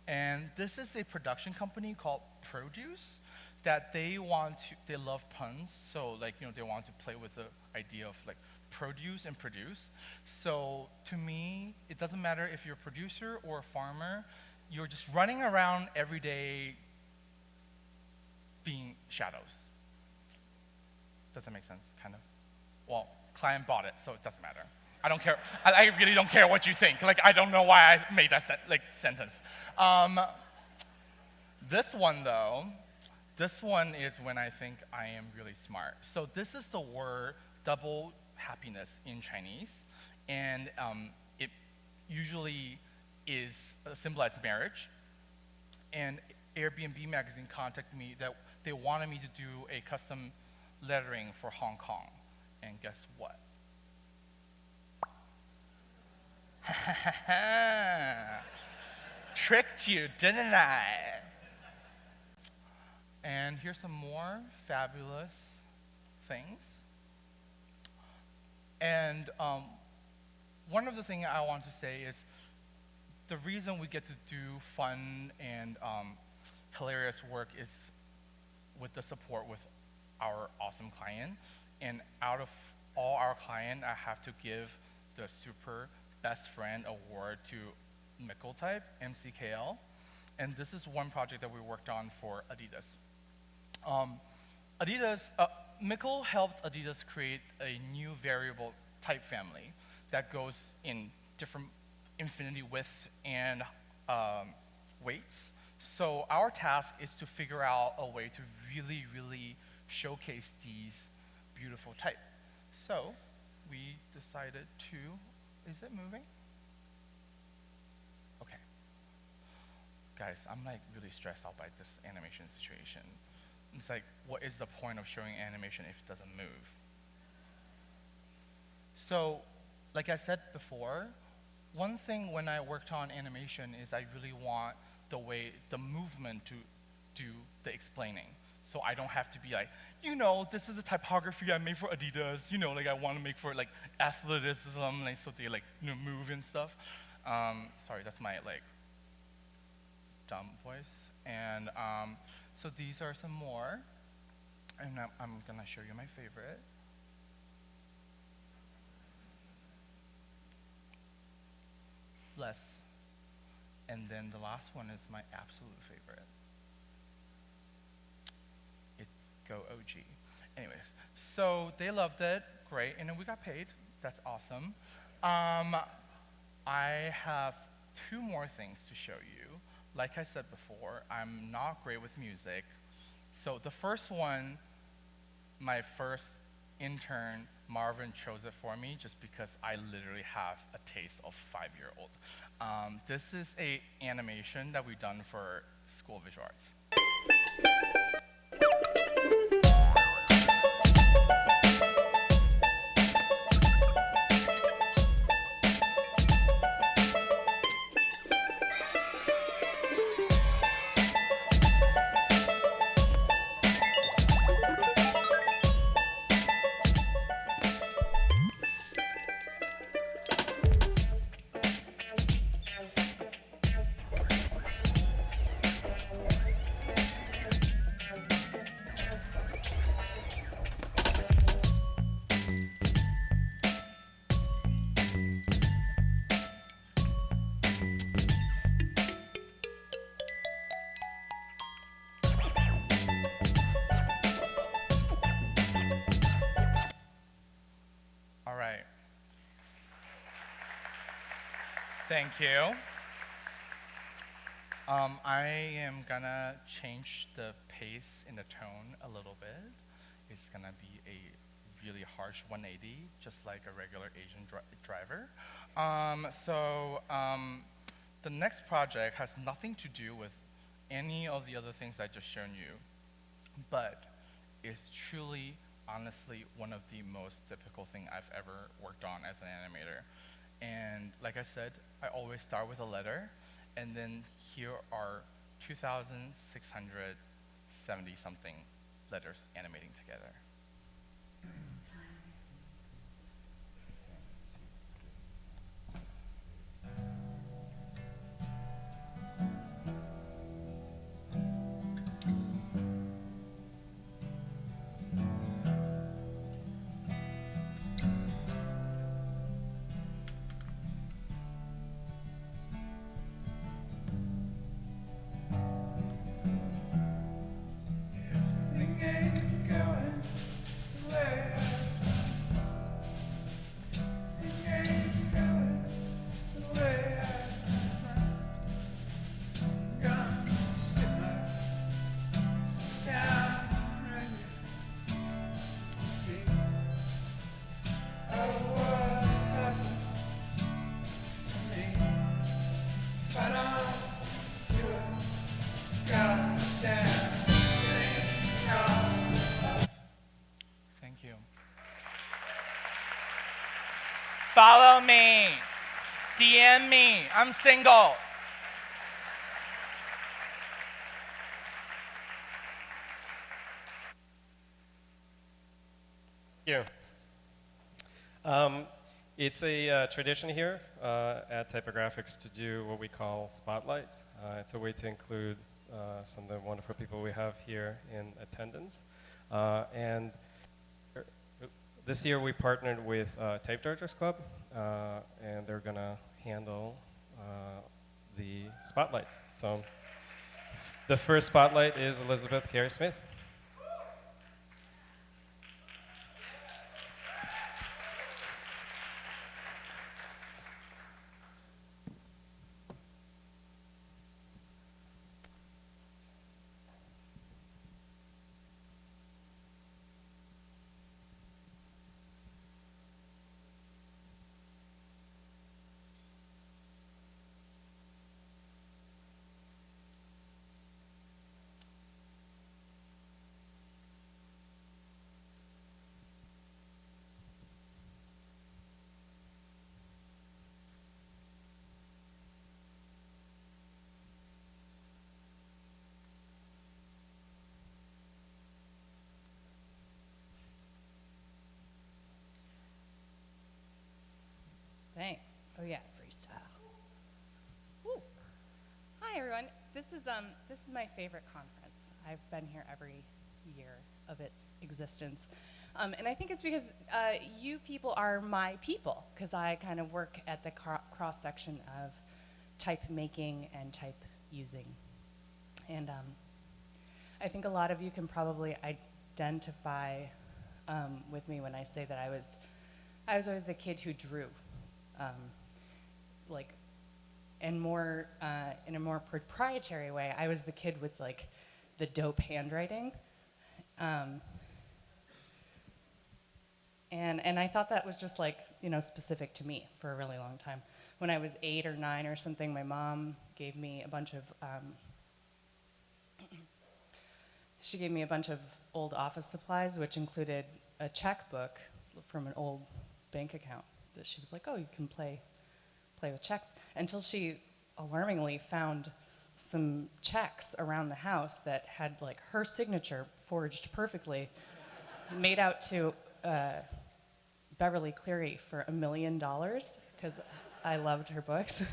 And this is a production company called Produce that they love puns. So like, you know, they want to play with the idea of like produce and produce. So to me, it doesn't matter if you're a producer or a farmer, you're just running around every day being shadows. Does that make sense, kind of? Well, client bought it, so it doesn't matter. I don't care. I really don't care what you think. Like, I don't know why I made that sentence. This one, though, this one is when I think I am really smart. So this is the word double happiness in Chinese, and it usually is symbolized marriage. And Airbnb magazine contacted me that they wanted me to do a custom lettering for Hong Kong. And guess what? Tricked you, didn't I? And here's some more fabulous things. And one of the things I want to say is the reason we get to do fun and hilarious work is with the support with our awesome client. And out of all our client, I have to give the super best friend award to Mickle Type, MCKL. And this is one project that we worked on for Adidas. Mickle helped Adidas create a new variable type family that goes in different infinity width and weights. So our task is to figure out a way to really, really showcase these beautiful type. So we decided to, is it moving? Okay. Guys, I'm like really stressed out by this animation situation. It's like, what is the point of showing animation if it doesn't move? So, like I said before, one thing when I worked on animation is I really want the movement to do the explaining. So I don't have to be like, you know, this is a typography I made for Adidas, you know, like I want to make for like athleticism, like so they like, you know, move and stuff. Sorry, that's my like dumb voice. And so these are some more, and I'm gonna show you my favorite. Less. And then the last one is my absolute favorite. It's Go OG. Anyways, so they loved it, great, and then we got paid. That's awesome. I have two more things to show you. Like I said before, I'm not great with music. So the first one, my first intern, Marvin chose it for me just because I literally have a taste of 5-year-old. This is a animation that we've done for School of Visual Arts. Thank you. I am gonna change the pace and the tone a little bit. It's gonna be a really harsh 180, just like a regular Asian driver. The next project has nothing to do with any of the other things I just shown you, but it's truly, honestly, one of the most difficult thing I've ever worked on as an animator. And like I said, I always start with a letter, and then here are 2,670 something letters animating together. Everything ain't going the way everything ain't going the way I planned. So I'm gonna sit down right here and see what happens to me if I don't do it. Goddamn. Thank you. Follow me. DM me. I'm single. Thank you. It's a tradition here at Typographics to do what we call spotlights. It's a way to include some of the wonderful people we have here in attendance. And this year we partnered with Type Directors Club, and they're going to handle the spotlights. So the first spotlight is Elizabeth Carey Smith. Thanks. Oh yeah, freestyle. Woo. Hi everyone. This is my favorite conference. I've been here every year of its existence, and I think it's because you people are my people, because I kind of work at the cross section of type making and type using, and I think a lot of you can probably identify with me when I say that I was always the kid who drew. Like, and more in a more proprietary way, I was the kid with like the dope handwriting, and I thought that was just like, you know, specific to me for a really long time. When I was 8 or 9 or something, my mom gave me a bunch of she gave me a bunch of old office supplies, which included a checkbook from an old bank account. That she was like, oh, you can play with checks, until she alarmingly found some checks around the house that had like her signature forged perfectly, made out to Beverly Cleary for $1 million, because I loved her books.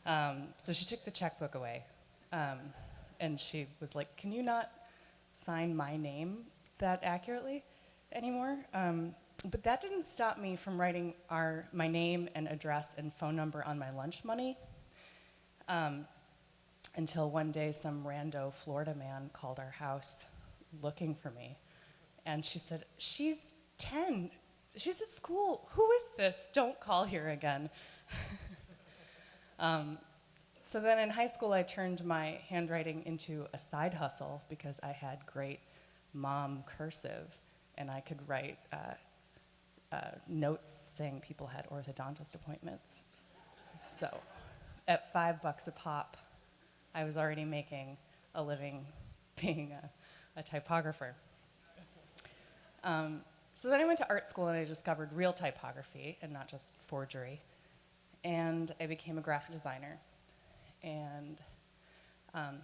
So she took the checkbook away, and she was like, can you not sign my name that accurately anymore? But that didn't stop me from writing my name and address and phone number on my lunch money, until one day some rando Florida man called our house looking for me. And she said, she's 10, she's at school, who is this? Don't call here again. So then in high school I turned my handwriting into a side hustle because I had great mom cursive. and I could write notes saying people had orthodontist appointments. So at $5 a pop, I was already making a living being a typographer. So then I went to art school and I discovered real typography and not just forgery. And I became a graphic designer. And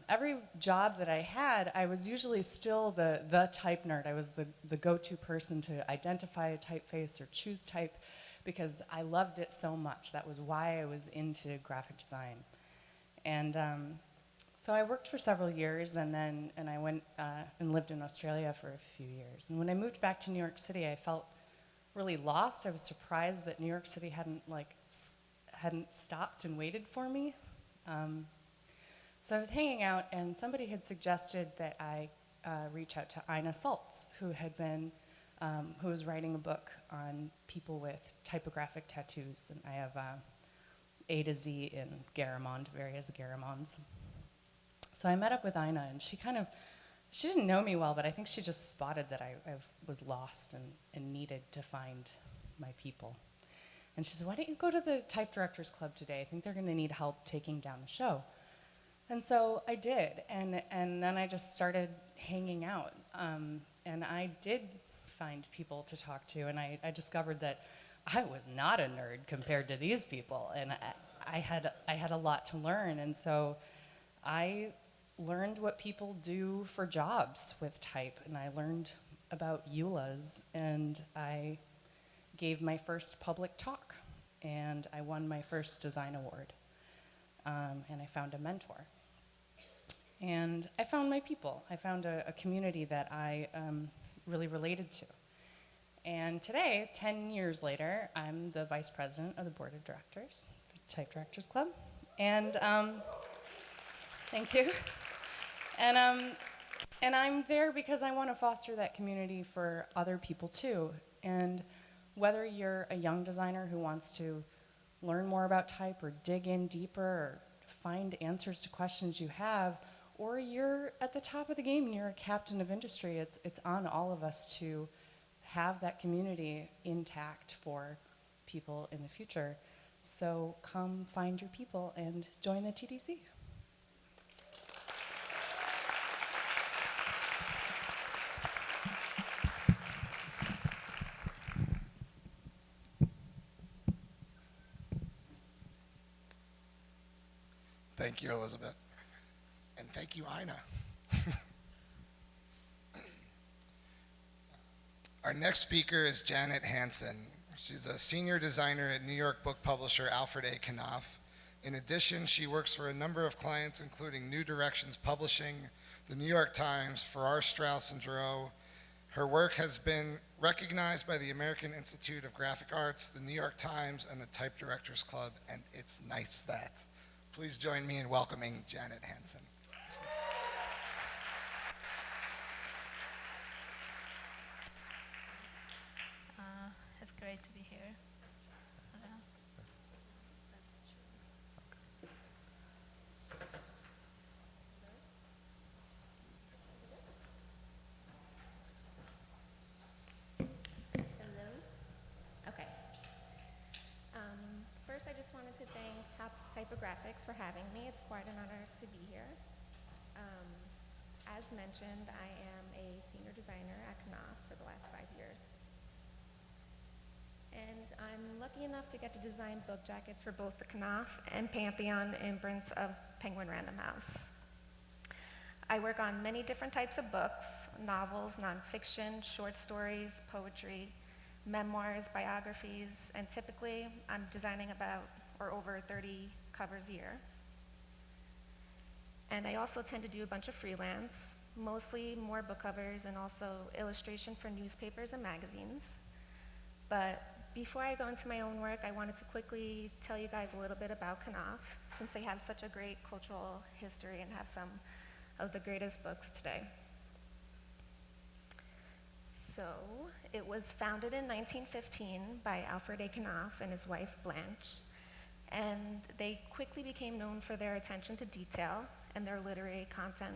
every job that I had, I was usually still the type nerd. I was the go-to person to identify a typeface or choose type because I loved it so much. That was why I was into graphic design. And so I worked for several years, and I went and lived in Australia for a few years. And when I moved back to New York City, I felt really lost. I was surprised that New York City hadn't stopped and waited for me. So I was hanging out, and somebody had suggested that I reach out to Ina Saltz, who was writing a book on people with typographic tattoos, and I have A to Z in Garamond, various Garamonds. So I met up with Ina, and she didn't know me well, but I think she just spotted that I was lost and needed to find my people. And she said, why don't you go to the Type Directors Club today? I think they're going to need help taking down the show. And so I did, and then I just started hanging out. And I did find people to talk to, and I discovered that I was not a nerd compared to these people, and I had a lot to learn. And so I learned what people do for jobs with type, and I learned about EULAs, and I gave my first public talk, and I won my first design award, and I found a mentor. And I found my people. I found a community that I really related to. And today, 10 years later, I'm the vice president of the board of directors for the Type Directors Club. And thank you. And I'm there because I want to foster that community for other people too. And whether you're a young designer who wants to learn more about type or dig in deeper or find answers to questions you have, or you're at the top of the game and you're a captain of industry, it's on all of us to have that community intact for people in the future. So come find your people and join the TDC. Thank you, Elizabeth. And thank you, Ina. Our next speaker is Janet Hansen. She's a senior designer at New York book publisher Alfred A. Knopf. In addition, she works for a number of clients, including New Directions Publishing, the New York Times, Farrar, Straus & Giroux. Her work has been recognized by the American Institute of Graphic Arts, the New York Times, and the Type Directors Club, and it's nice that. Please join me in welcoming Janet Hansen. It's great to be here. Hello? Okay. First, I just wanted to thank Typographics for having me. It's quite an honor to be here. As mentioned, I am a senior designer at Knopf for the last 5 years. And I'm lucky enough to get to design book jackets for both the Knopf and Pantheon imprints of Penguin Random House. I work on many different types of books: novels, nonfiction, short stories, poetry, memoirs, biographies, and typically I'm designing about or over 30 covers a year. And I also tend to do a bunch of freelance, mostly more book covers and also illustration for newspapers and magazines. But before I go into my own work, I wanted to quickly tell you guys a little bit about Knopf, since they have such a great cultural history and have some of the greatest books today. So, it was founded in 1915 by Alfred A. Knopf and his wife Blanche, and they quickly became known for their attention to detail and their literary content,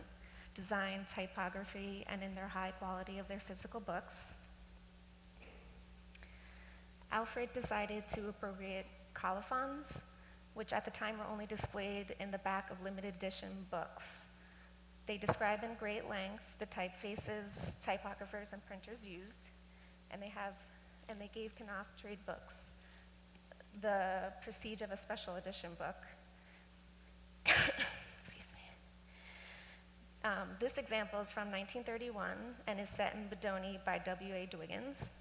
design, typography, and in their high quality of their physical books. Alfred decided to appropriate colophons, which at the time were only displayed in the back of limited edition books. They describe in great length the typefaces typographers and printers used, and they gave Knopf trade books the prestige of a special edition book. Excuse me. This example is from 1931 and is set in Bodoni by W.A. Dwiggins,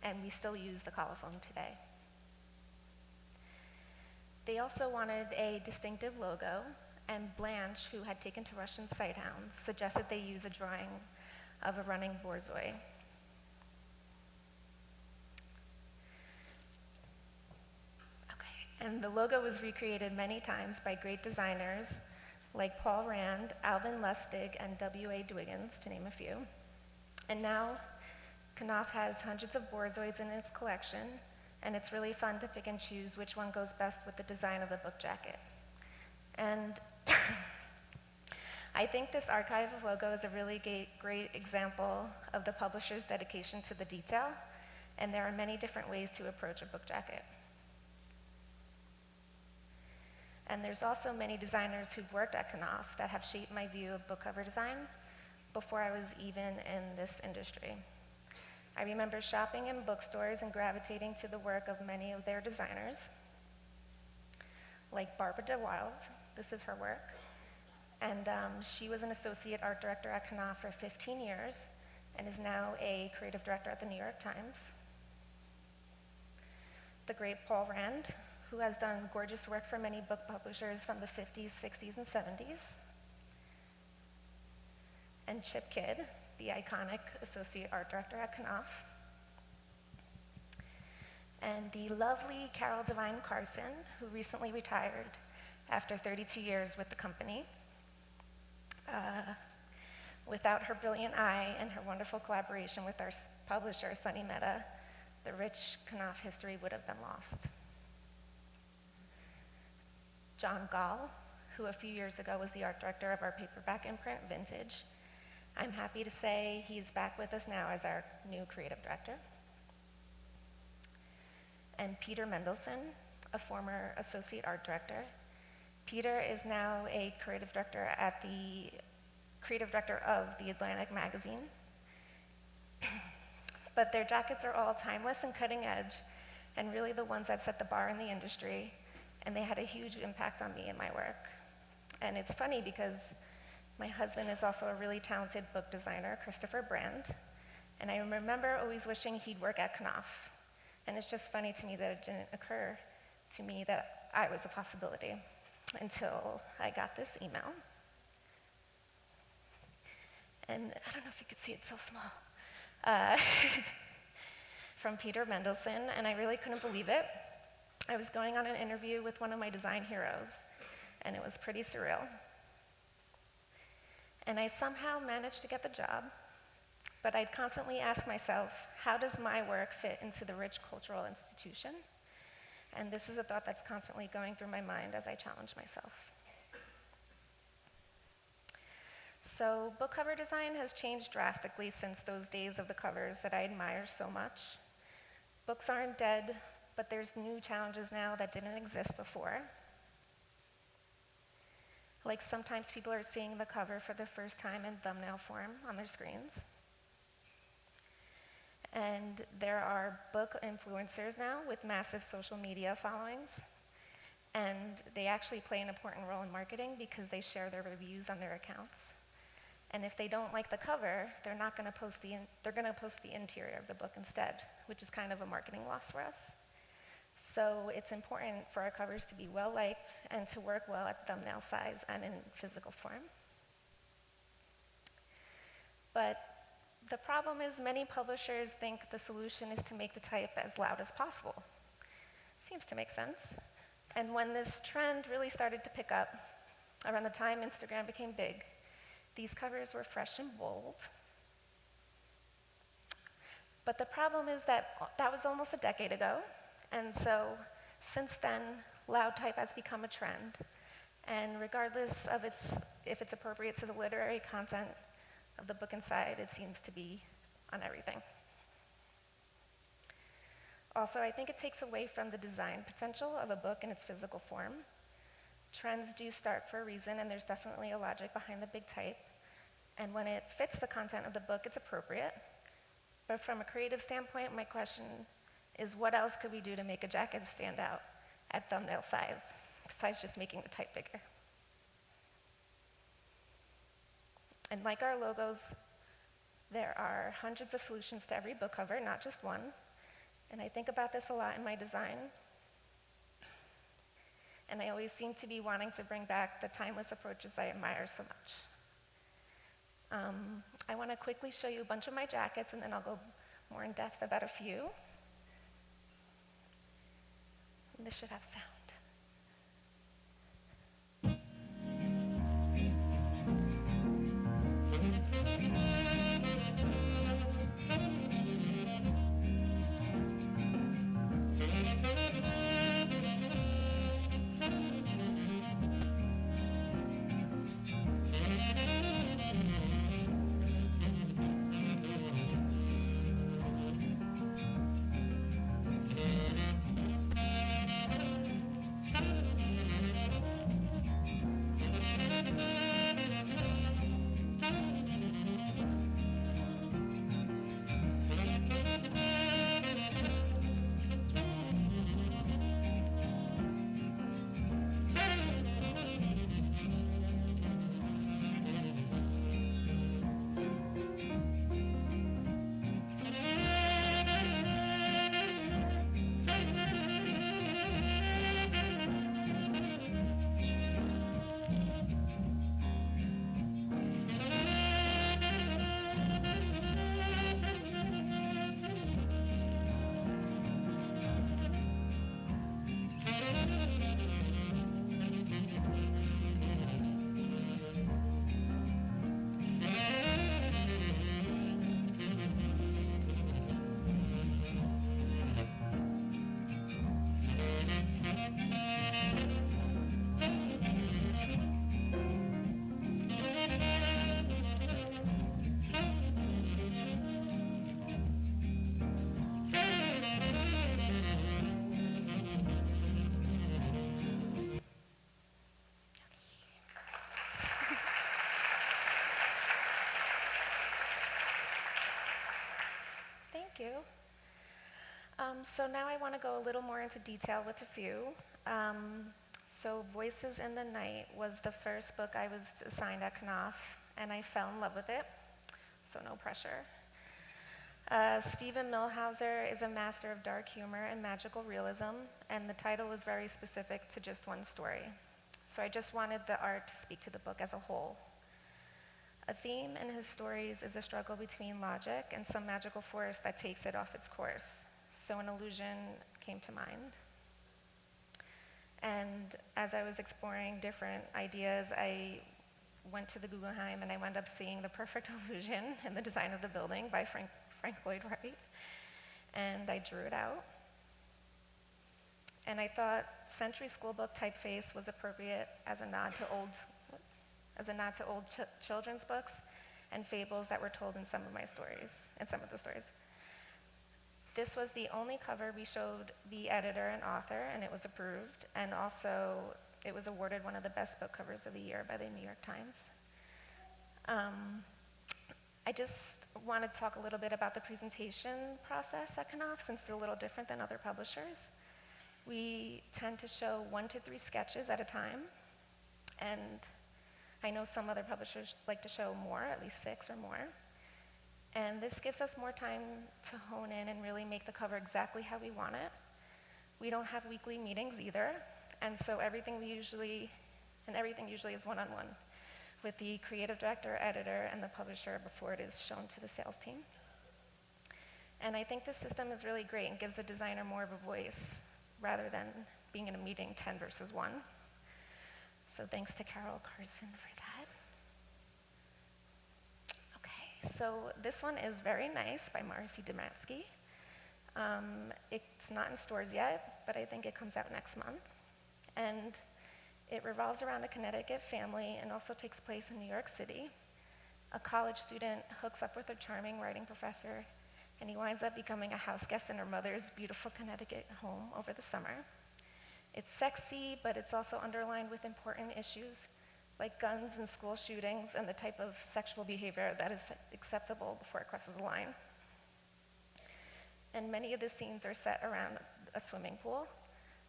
and we still use the colophon today. They also wanted a distinctive logo, and Blanche, who had taken to Russian sighthounds, suggested they use a drawing of a running borzoi. And the logo was recreated many times by great designers like Paul Rand, Alvin Lustig, and W.A. Dwiggins, to name a few. And now, Knopf has hundreds of borzoids in its collection, and it's really fun to pick and choose which one goes best with the design of the book jacket. And I think this archive of logo is a really great example of the publisher's dedication to the detail, and there are many different ways to approach a book jacket. And there's also many designers who've worked at Knopf that have shaped my view of book cover design before I was even in this industry. I remember shopping in bookstores and gravitating to the work of many of their designers, like Barbara DeWild. This is her work. And she was an associate art director at Knopf for 15 years and is now a creative director at the New York Times. The great Paul Rand, who has done gorgeous work for many book publishers from the 50s, 60s, and 70s. And Chip Kidd, the iconic associate art director at Knopf. And the lovely Carol Devine Carson, who recently retired after 32 years with the company. Without her brilliant eye and her wonderful collaboration with our publisher, Sunny Mehta, the rich Knopf history would have been lost. John Gall, who a few years ago was the art director of our paperback imprint, Vintage. I'm happy to say he's back with us now as our new creative director. And Peter Mendelsohn, a former associate art director. Peter is now a creative director of The Atlantic magazine. But their jackets are all timeless and cutting edge, and really the ones that set the bar in the industry, and they had a huge impact on me and my work. And it's funny because my husband is also a really talented book designer, Christopher Brand, and I remember always wishing he'd work at Knopf. And it's just funny to me that it didn't occur to me that I was a possibility until I got this email. And I don't know if you could see it, it's so small. From Peter Mendelsohn, and I really couldn't believe it. I was going on an interview with one of my design heroes, and it was pretty surreal. And I somehow managed to get the job, but I'd constantly ask myself, how does my work fit into the rich cultural institution? And this is a thought that's constantly going through my mind as I challenge myself. So book cover design has changed drastically since those days of the covers that I admire so much. Books aren't dead, but there's new challenges now that didn't exist before. Like sometimes people are seeing the cover for the first time in thumbnail form on their screens. And there are book influencers now with massive social media followings. And they actually play an important role in marketing because they share their reviews on their accounts. And if they don't like the cover, they're going to post the interior of the book instead, which is kind of a marketing loss for us. So it's important for our covers to be well-liked and to work well at thumbnail size and in physical form. But the problem is many publishers think the solution is to make the type as loud as possible. Seems to make sense. And when this trend really started to pick up, around the time Instagram became big, these covers were fresh and bold. But the problem is that that was almost a decade ago, and so since then, loud type has become a trend. And regardless of if it's appropriate to the literary content of the book inside, it seems to be on everything. Also, I think it takes away from the design potential of a book in its physical form. Trends do start for a reason, and there's definitely a logic behind the big type. And when it fits the content of the book, it's appropriate. But from a creative standpoint, my question is, what else could we do to make a jacket stand out at thumbnail size, besides just making the type bigger? And like our logos, there are hundreds of solutions to every book cover, not just one. And I think about this a lot in my design. And I always seem to be wanting to bring back the timeless approaches I admire so much. I want to quickly show you a bunch of my jackets, and then I'll go more in depth about a few. And this should have sound. Thank you. So now I want to go a little more into detail with a few. So Voices in the Night was the first book I was assigned at Knopf, and I fell in love with it, so no pressure. Stephen Millhauser is a master of dark humor and magical realism, and the title was very specific to just one story. So I just wanted the art to speak to the book as a whole. A theme in his stories is a struggle between logic and some magical force that takes it off its course. So an illusion came to mind. And as I was exploring different ideas, I went to the Guggenheim and I wound up seeing The Perfect Illusion in the Design of the Building by Frank Lloyd Wright. And I drew it out. And I thought Century Schoolbook typeface was appropriate as a nod to old children's books and fables that were told in some of the stories. This was the only cover we showed the editor and author, and it was approved, and also it was awarded one of the best book covers of the year by the New York Times. I just want to talk a little bit about the presentation process at Knopf, since it's a little different than other publishers. We tend to show 1 to 3 sketches at a time, and I know some other publishers like to show more, at least 6 or more. And this gives us more time to hone in and really make the cover exactly how we want it. We don't have weekly meetings either, and so everything usually is one-on-one with the creative director, editor, and the publisher before it is shown to the sales team. And I think this system is really great and gives the designer more of a voice rather than being in a meeting 10 versus 1. So thanks to Carol Carson for that. Okay, so this one is Very Nice by Marcy Demansky. It's not in stores yet, but I think it comes out next month. And it revolves around a Connecticut family and also takes place in New York City. A college student hooks up with a charming writing professor and he winds up becoming a house guest in her mother's beautiful Connecticut home over the summer. It's sexy, but it's also underlined with important issues like guns and school shootings and the type of sexual behavior that is acceptable before it crosses the line. And many of the scenes are set around a swimming pool,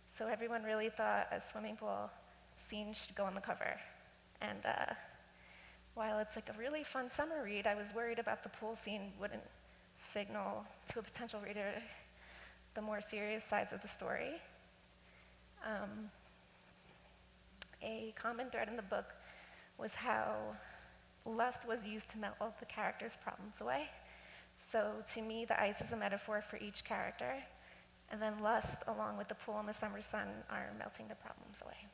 so everyone really thought a swimming pool scene should go on the cover. And while it's like a really fun summer read, I was worried about the pool scene wouldn't signal to a potential reader the more serious sides of the story. A common thread in the book was how lust was used to melt all the characters' problems away. So to me, the ice is a metaphor for each character, and then lust, along with the pool and the summer sun, are melting the problems away.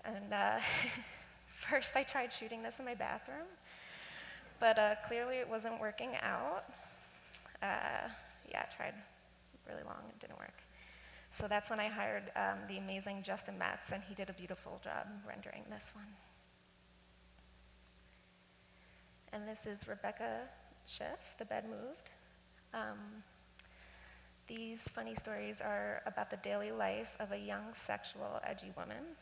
And first I tried shooting this in my bathroom, but clearly it wasn't working out. Yeah, I tried really long, it didn't work. So that's when I hired the amazing Justin Matz, and he did a beautiful job rendering this one. And this is Rebecca Schiff, The Bed Moved. These funny stories are about the daily life of a young, sexual, edgy woman,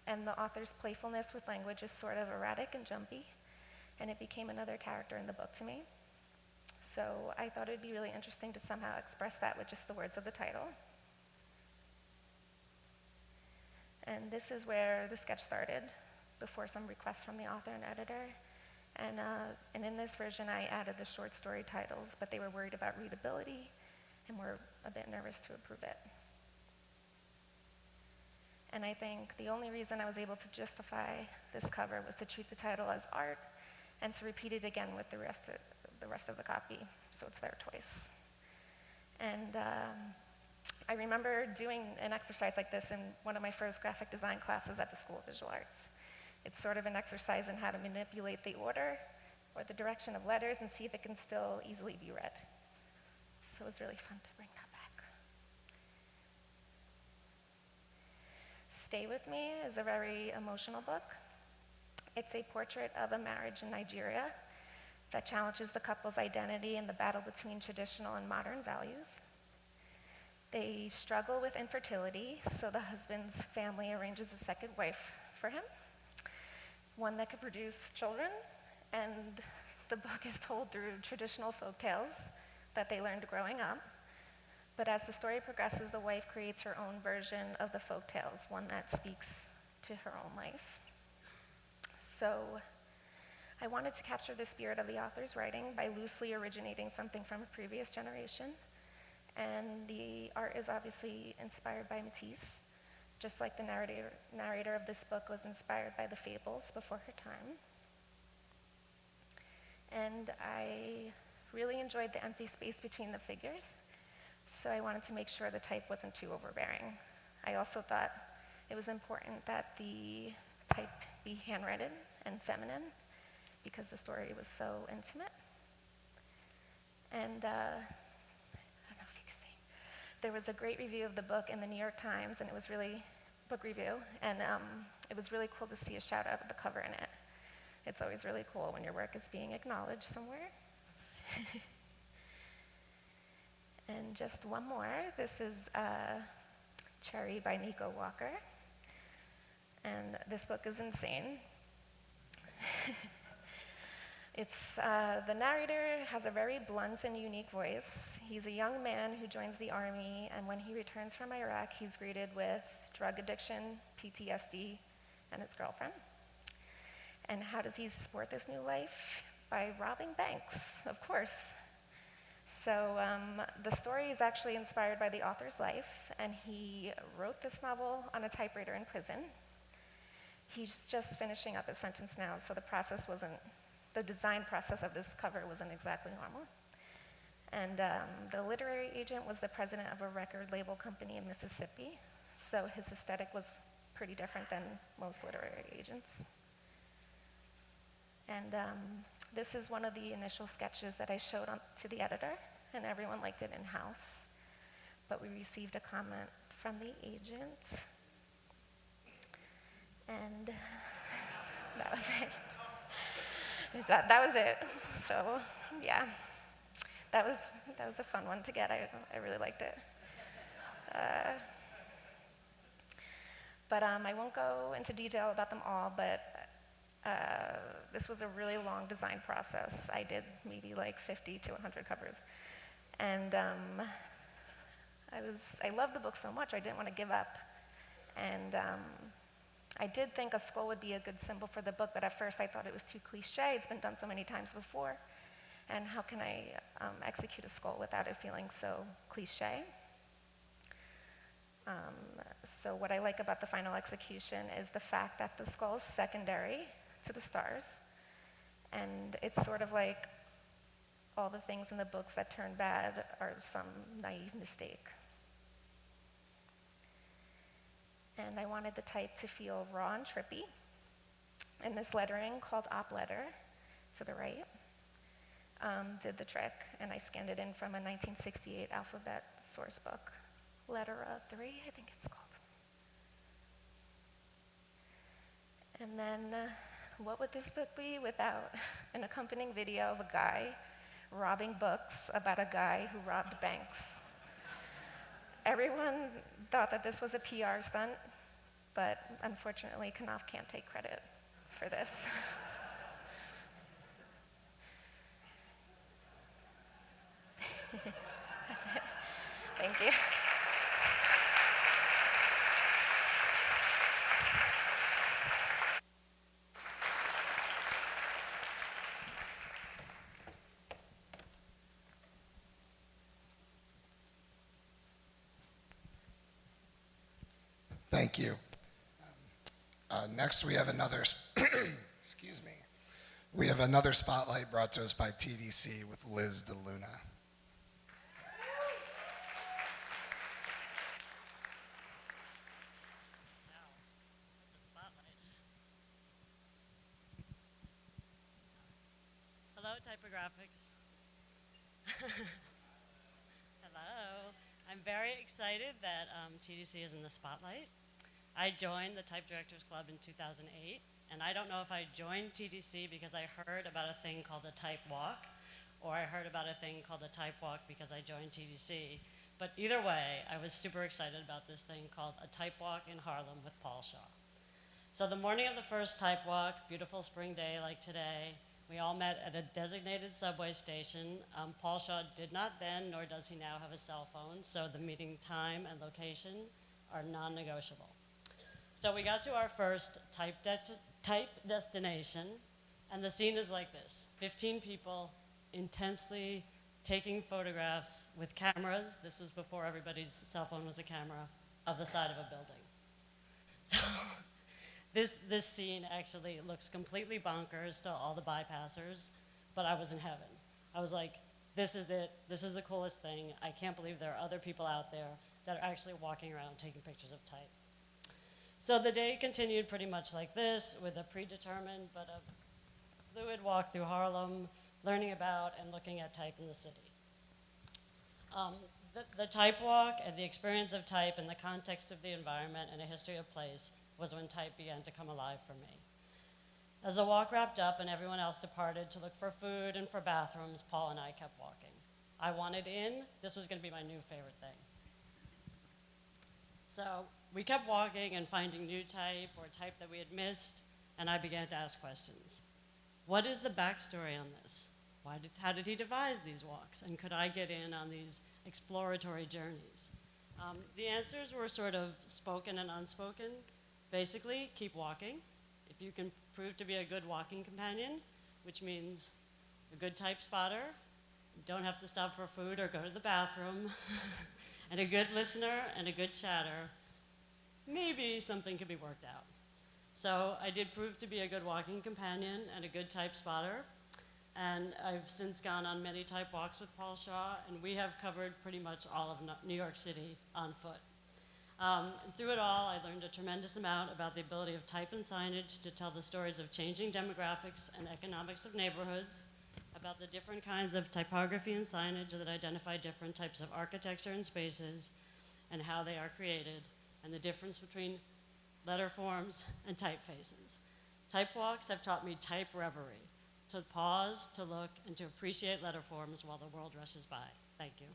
and the author's playfulness with language is sort of erratic and jumpy, and it became another character in the book to me. So I thought it would be really interesting to somehow express that with just the words of the title. And this is where the sketch started, before some requests from the author and editor. And in this version, I added the short story titles, but they were worried about readability and were a bit nervous to approve it. And I think the only reason I was able to justify this cover was to treat the title as art and to repeat it again with the rest of the copy, so it's there twice. And I remember doing an exercise like this in one of my first graphic design classes at the School of Visual Arts. It's sort of an exercise in how to manipulate the order or the direction of letters and see if it can still easily be read. So it was really fun to bring that back. Stay With Me is a very emotional book. It's a portrait of a marriage in Nigeria that challenges the couple's identity in the battle between traditional and modern values. They struggle with infertility, so the husband's family arranges a second wife for him, one that could produce children, and the book is told through traditional folk tales that they learned growing up. But as the story progresses, the wife creates her own version of the folk tales, one that speaks to her own life. So I wanted to capture the spirit of the author's writing by loosely originating something from a previous generation. And the art is obviously inspired by Matisse, just like the narrator of this book was inspired by the fables before her time. And I really enjoyed the empty space between the figures, so I wanted to make sure the type wasn't too overbearing. I also thought it was important that the type be handwritten and feminine because the story was so intimate. And there was a great review of the book in the New York Times, and it was really, book review, and it was really cool to see a shout out of the cover in it. It's always really cool when your work is being acknowledged somewhere. And just one more, this is Cherry by Nico Walker, and this book is insane. The narrator has a very blunt and unique voice. He's a young man who joins the army, and when he returns from Iraq, he's greeted with drug addiction, PTSD, and his girlfriend. And how does he support this new life? By robbing banks, of course. So the story is actually inspired by the author's life, and he wrote this novel on a typewriter in prison. He's just finishing up his sentence now, so the design process of this cover wasn't exactly normal. And the literary agent was the president of a record label company in Mississippi, so his aesthetic was pretty different than most literary agents. And this is one of the initial sketches that I showed to the editor, and everyone liked it in-house. But we received a comment from the agent, and that was it. That was it. So Yeah, that was a fun one to get. I really liked it. But I won't go into detail about them all, but this was a really long design process. I did maybe like 50 to 100 covers. And I loved the book so much, I didn't want to give up. And I did think a skull would be a good symbol for the book, but at first I thought it was too cliche. It's been done so many times before. And how can I execute a skull without it feeling so cliche? So what I like about the final execution is the fact that the skull is secondary to the stars. And it's sort of like all the things in the books that turn bad are some naive mistake. And I wanted the type to feel raw and trippy. And this lettering, called op letter, to the right, did the trick. And I scanned it in from a 1968 alphabet source book. Letter of 3, I think it's called. And then, what would this book be without an accompanying video of a guy robbing books about a guy who robbed banks? Everyone thought that this was a PR stunt, but unfortunately, Knopf can't take credit for this. That's it. Thank you. Thank you. Next, we have another, excuse me. We have another spotlight brought to us by TDC with Liz DeLuna. Hello, Typographics. Hello. I'm very excited that TDC is in the spotlight. I joined the Type Directors Club in 2008, and I don't know if I joined TDC because I heard about a thing called the Type Walk, or I heard about a thing called the Type Walk because I joined TDC. But either way, I was super excited about this thing called a Type Walk in Harlem with Paul Shaw. So the morning of the first Type Walk, beautiful spring day like today, we all met at a designated subway station. Paul Shaw did not then, nor does he now, have a cell phone, so the meeting time and location are non-negotiable. So we got to our first type destination, and the scene is like this. 15 people intensely taking photographs with cameras. This was before everybody's cell phone was a camera, of the side of a building. So this scene actually looks completely bonkers to all the bypassers, but I was in heaven. I was like, this is it. This is the coolest thing. I can't believe there are other people out there that are actually walking around taking pictures of type. So the day continued pretty much like this, with a predetermined but a fluid walk through Harlem, learning about and looking at type in the city. The type walk and the experience of type in the context of the environment and a history of place was when type began to come alive for me. As the walk wrapped up and everyone else departed to look for food and for bathrooms, Paul and I kept walking. I wanted in. This was going to be my new favorite thing. So we kept walking and finding new type or type that we had missed, and I began to ask questions. What is the backstory on this? How did he devise these walks? And could I get in on these exploratory journeys? The answers were sort of spoken and unspoken. Basically, keep walking. If you can prove to be a good walking companion, which means a good type spotter, don't have to stop for food or go to the bathroom, and a good listener and a good chatter, maybe something could be worked out. So I did prove to be a good walking companion and a good type spotter, and I've since gone on many type walks with Paul Shaw, and we have covered pretty much all of New York City on foot. And through it all, I learned a tremendous amount about the ability of type and signage to tell the stories of changing demographics and economics of neighborhoods, about the different kinds of typography and signage that identify different types of architecture and spaces, and how they are created, and the difference between letter forms and typefaces. Type walks have taught me type reverie. to pause, to look, and to appreciate letter forms while the world rushes by. Thank you.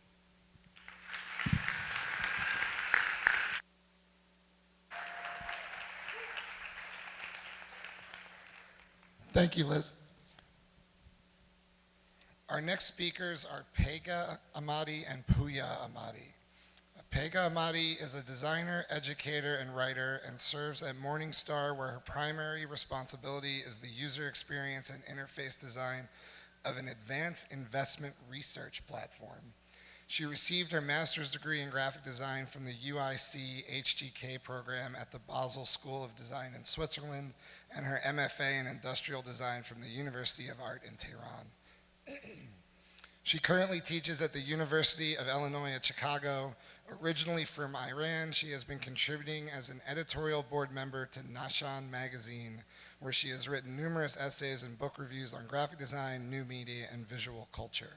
Thank you, Liz. Our next speakers are Pega Amati and Puya Amati. Pega Amati is a designer, educator, and writer, and serves at Morningstar, where her primary responsibility is the user experience and interface design of an advanced investment research platform. She received her master's degree in graphic design from the UIC HGK program at the Basel School of Design in Switzerland, and her MFA in industrial design from the University of Art in Tehran. She currently teaches at the University of Illinois at Chicago. Originally from Iran, she has been contributing as an editorial board member to Nashan magazine, where she has written numerous essays and book reviews on graphic design, new media, and visual culture.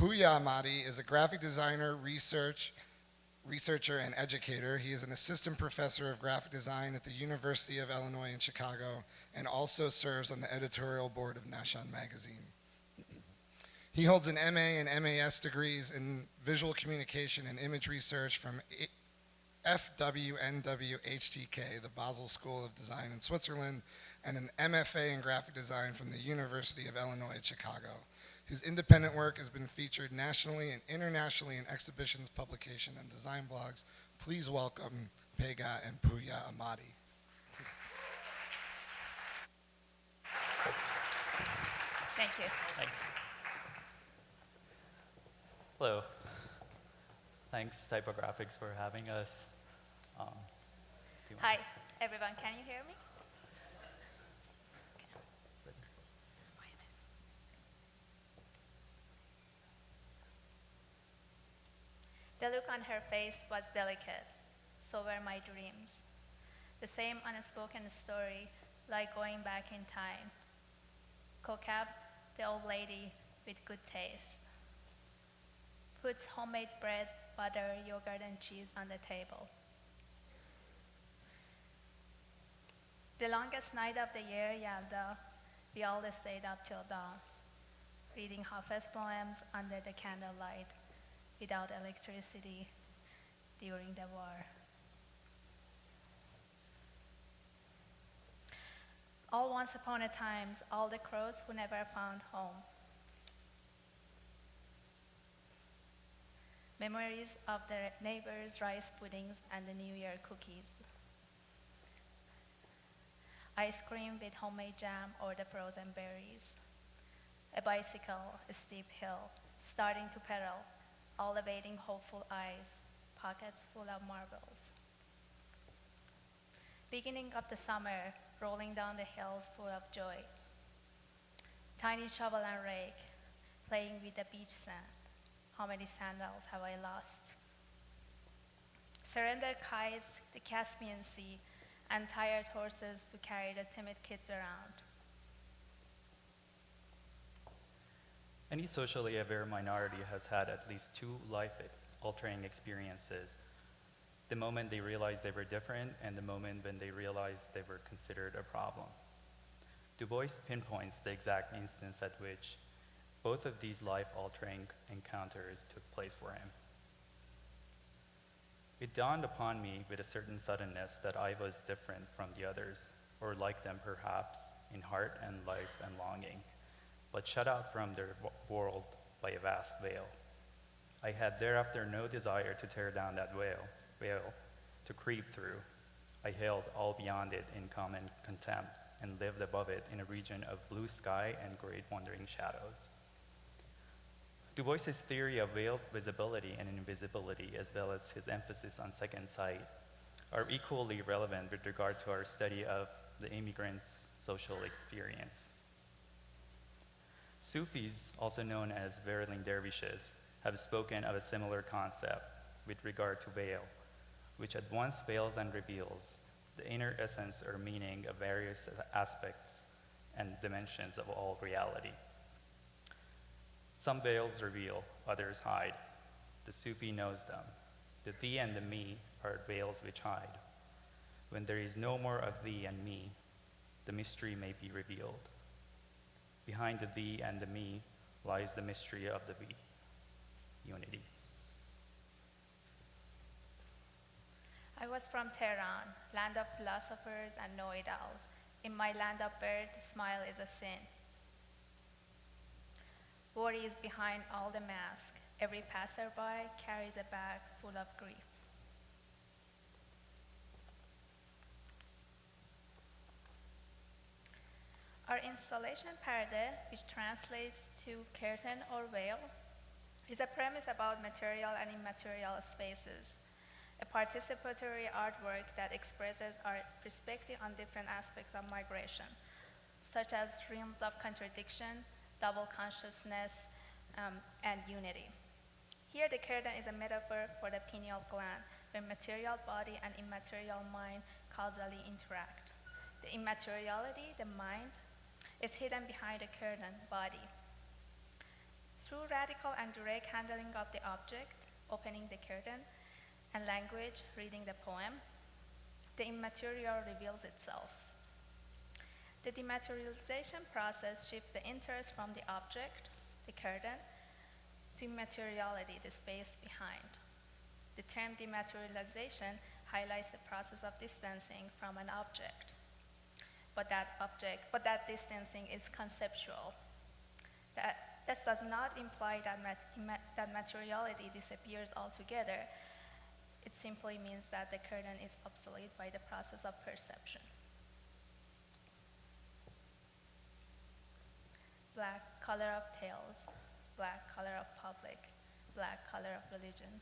Puya Amati is a graphic designer, researcher, and educator. He is an assistant professor of graphic design at the University of Illinois in Chicago, and also serves on the editorial board of Nashan magazine. He holds an MA and MAS degrees in visual communication and image research from FWNW HTK, the Basel School of Design in Switzerland, and an MFA in graphic design from the University of Illinois at Chicago. His independent work has been featured nationally and internationally in exhibitions, publication, and design blogs. Please welcome Pega and Puya Amati. Thank you. Thanks. Hello. Thanks, Typographics, for having us. Hi, everyone. Can you hear me? The look on her face was delicate. So were my dreams. The same unspoken story, like going back in time. Kokab, the old lady with good taste, puts homemade bread, butter, yogurt, and cheese on the table. The longest night of the year, Yalda, we all stayed up till dawn, reading Hafez poems under the candlelight without electricity during the war. All once upon a time, all the crows who never found home. Memories of the neighbors' rice puddings and the New Year cookies. Ice cream with homemade jam or the frozen berries. A bicycle, a steep hill, starting to pedal, all awaiting hopeful eyes, pockets full of marbles. Beginning of the summer, rolling down the hills full of joy. Tiny shovel and rake, playing with the beach sand. How many sandals have I lost? Surrender kites, the Caspian Sea, and tired horses to carry the timid kids around. Any socially aware minority has had at least two life-altering experiences. The moment they realized they were different, and the moment when they realized they were considered a problem. Du Bois pinpoints the exact instance at which both of these life-altering encounters took place for him. It dawned upon me with a certain suddenness that I was different from the others, or like them perhaps, in heart and life and longing, but shut out from their world by a vast veil. I had thereafter no desire to tear down that veil, to creep through. I held all beyond it in common contempt and lived above it in a region of blue sky and great wandering shadows. Du Bois's theory of veiled visibility and invisibility, as well as his emphasis on second sight, are equally relevant with regard to our study of the immigrant's social experience. Sufis, also known as Vereling dervishes, have spoken of a similar concept with regard to veil, which at once veils and reveals the inner essence or meaning of various aspects and dimensions of all reality. Some veils reveal, others hide. The Sufi knows them. The thee and the me are veils which hide. When there is no more of thee and me, the mystery may be revealed. Behind the thee and the me lies the mystery of the we, unity. I was from Tehran, land of philosophers and know-it-alls. In my land of bird, smile is a sin. Worry is behind all the mask. Every passerby carries a bag full of grief. Our installation parade, which translates to curtain or veil, is a premise about material and immaterial spaces, a participatory artwork that expresses our perspective on different aspects of migration, such as realms of contradiction, double consciousness, and unity. Here, the curtain is a metaphor for the pineal gland, where material body and immaterial mind causally interact. The immateriality, the mind, is hidden behind the curtain, body. Through radical and direct handling of the object, opening the curtain, and language, reading the poem, the immaterial reveals itself. The dematerialization process shifts the interest from the object, the curtain, to immateriality, the space behind. The term dematerialization highlights the process of distancing from an object. But that distancing is conceptual. This does not imply that materiality disappears altogether. It simply means that the curtain is obsolete by the process of perception. Black, color of tales. Black, color of public. Black, color of religion.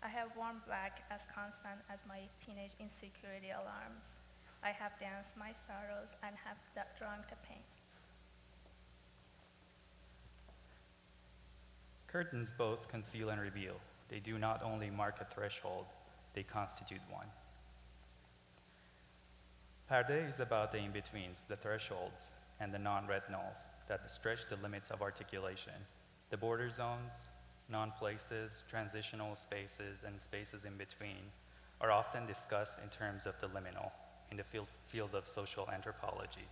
I have worn black as constant as my teenage insecurity alarms. I have danced my sorrows and have drunk the pain. Curtains both conceal and reveal. They do not only mark a threshold, they constitute one. Pardeh is about the in-betweens, the thresholds, and the non-retinals that stretch the limits of articulation. The border zones, non-places, transitional spaces, and spaces in between are often discussed in terms of the liminal in the field of social anthropology.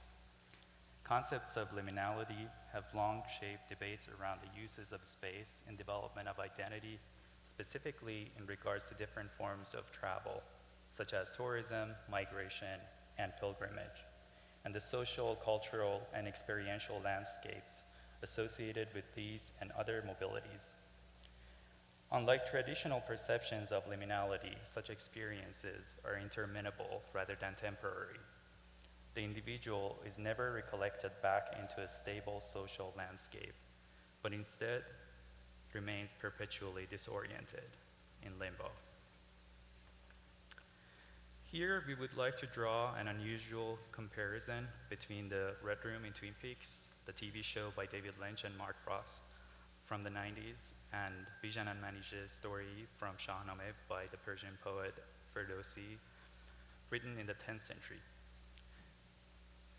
Concepts of liminality have long shaped debates around the uses of space in development of identity, specifically in regards to different forms of travel, such as tourism, migration, and pilgrimage, and the social, cultural, and experiential landscapes associated with these and other mobilities. Unlike traditional perceptions of liminality, such experiences are interminable rather than temporary. The individual is never recollected back into a stable social landscape, but instead remains perpetually disoriented in limbo. Here, we would like to draw an unusual comparison between the Red Room in Twin Peaks, the TV show by David Lynch and Mark Frost from the 90s, and Bijan and Manijeh's story from Shahnameh by the Persian poet Ferdowsi, written in the 10th century.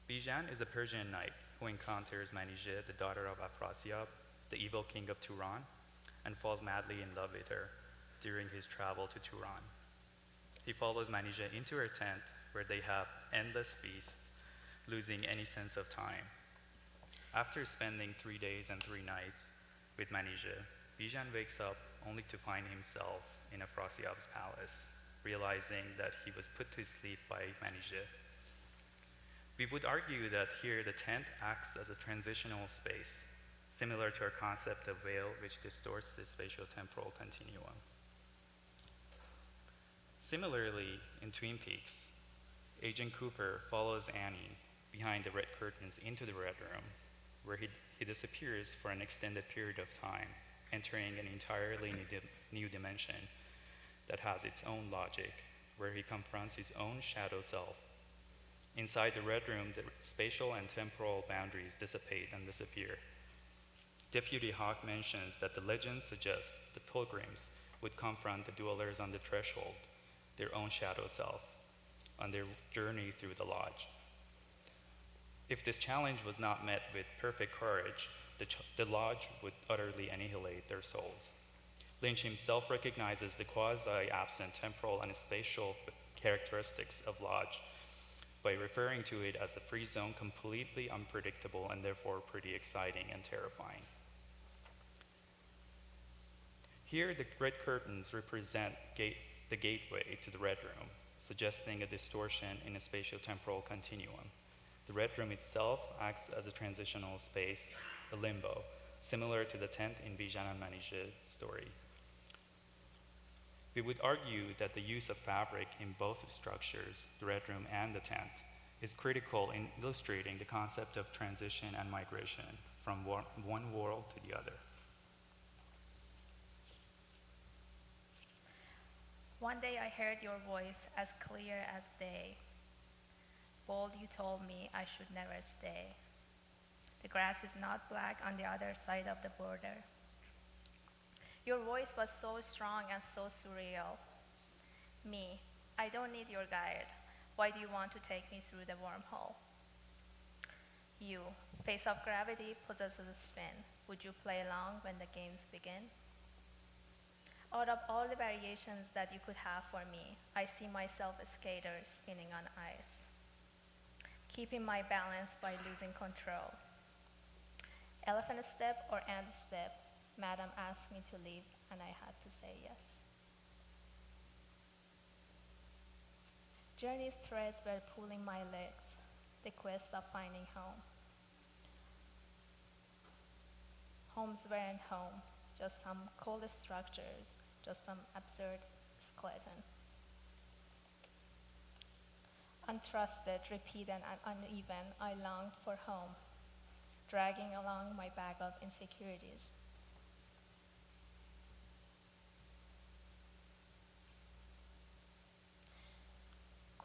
Bijan is a Persian knight who encounters Manijeh, the daughter of Afrasiab, the evil king of Turan, and falls madly in love with her during his travel to Turan. He follows Manijeh into her tent, where they have endless feasts, losing any sense of time. After spending 3 days and 3 nights with Manijeh, Bijan wakes up only to find himself in Afrasiab's palace, realizing that he was put to sleep by Manijeh. We would argue that here the tent acts as a transitional space, similar to our concept of veil, which distorts the spatio-temporal continuum. Similarly, in Twin Peaks, Agent Cooper follows Annie behind the red curtains into the Red Room, where he disappears for an extended period of time, entering an entirely new dimension that has its own logic, where he confronts his own shadow self. Inside the Red Room, the spatial and temporal boundaries dissipate and disappear. Deputy Hawk mentions that the legend suggests the pilgrims would confront the dwellers on the threshold, their own shadow self, on their journey through the lodge. If this challenge was not met with perfect courage, the lodge would utterly annihilate their souls. Lynch himself recognizes the quasi-absent temporal and spatial characteristics of lodge, by referring to it as a free zone completely unpredictable and therefore pretty exciting and terrifying. Here, the red curtains represent the gateway to the Red Room, suggesting a distortion in a spatio-temporal continuum. The Red Room itself acts as a transitional space, a limbo, similar to the tent in Bijan and Manij's story. We would argue that the use of fabric in both structures, the Red Room and the tent, is critical in illustrating the concept of transition and migration from one world to the other. One day I heard your voice as clear as day. Bold, you told me I should never stay. The grass is not black on the other side of the border. Your voice was so strong and so surreal. Me, I don't need your guide. Why do you want to take me through the wormhole? You, face of gravity possesses a spin. Would you play along when the games begin? Out of all the variations that you could have for me, I see myself a skater spinning on ice, keeping my balance by losing control. Elephant step or ant step, Madam asked me to leave and I had to say yes. Journey's threads were pulling my legs, the quest of finding home. Homes weren't home, just some cold structures, just some absurd skeleton. Untrusted, repeated, and uneven, I longed for home, dragging along my bag of insecurities.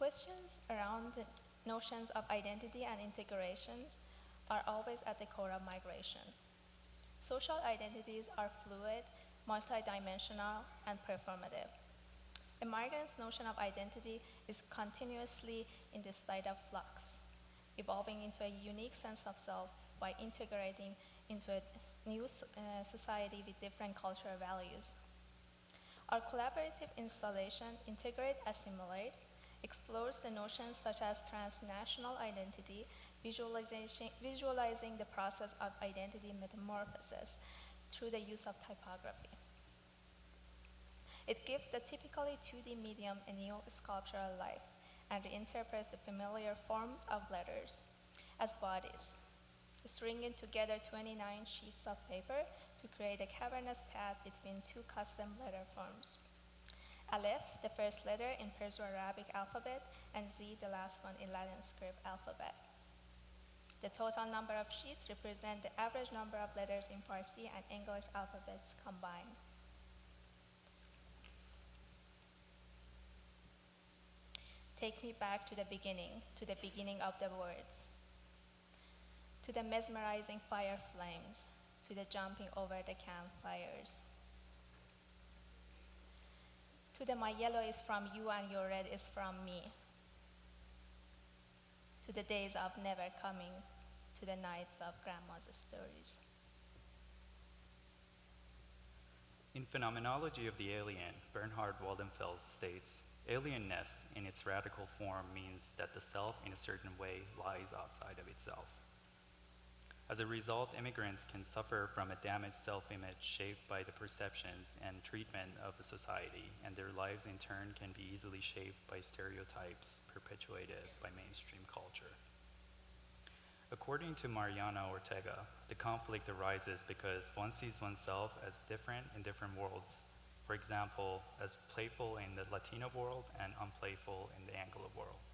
Questions around the notions of identity and integrations are always at the core of migration. Social identities are fluid, multidimensional, and performative. A migrant's notion of identity is continuously in this state of flux, evolving into a unique sense of self by integrating into a new society with different cultural values. Our collaborative installation, Integrate, Assimilate, explores the notions such as transnational identity, visualizing the process of identity metamorphosis through the use of typography. It gives the typically 2D medium a new sculptural life and reinterprets the familiar forms of letters as bodies, stringing together 29 sheets of paper to create a cavernous path between two custom letter forms. Aleph, the first letter in Perso-Arabic alphabet, and Z, the last one in Latin script alphabet. The total number of sheets represent the average number of letters in Farsi and English alphabets combined. Take me back to the beginning of the words, to the mesmerizing fire flames, to the jumping over the campfires, to the my yellow is from you and your red is from me, to the days of never coming, to the nights of grandma's stories. In Phenomenology of the Alien, Bernhard Waldenfels states, alienness in its radical form means that the self in a certain way lies outside of itself. As a result, immigrants can suffer from a damaged self-image shaped by the perceptions and treatment of the society, and their lives in turn can be easily shaped by stereotypes perpetuated by mainstream culture. According to Mariana Ortega, the conflict arises because one sees oneself as different in different worlds. For example, as playful in the Latino world and unplayful in the Anglo world.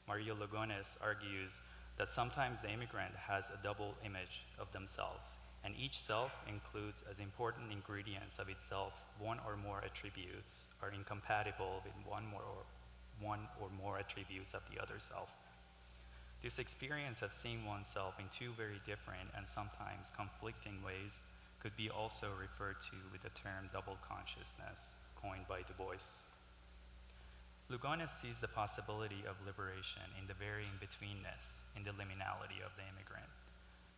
Maria Lugones argues that sometimes the immigrant has a double image of themselves, and each self includes as important ingredients of itself one or more attributes are incompatible with one or more attributes of the other self. This experience of seeing oneself in two very different and sometimes conflicting ways could be also referred to with the term double consciousness, coined by Du Bois. Lugones sees the possibility of liberation in the very in-betweenness, in the liminality of the immigrant.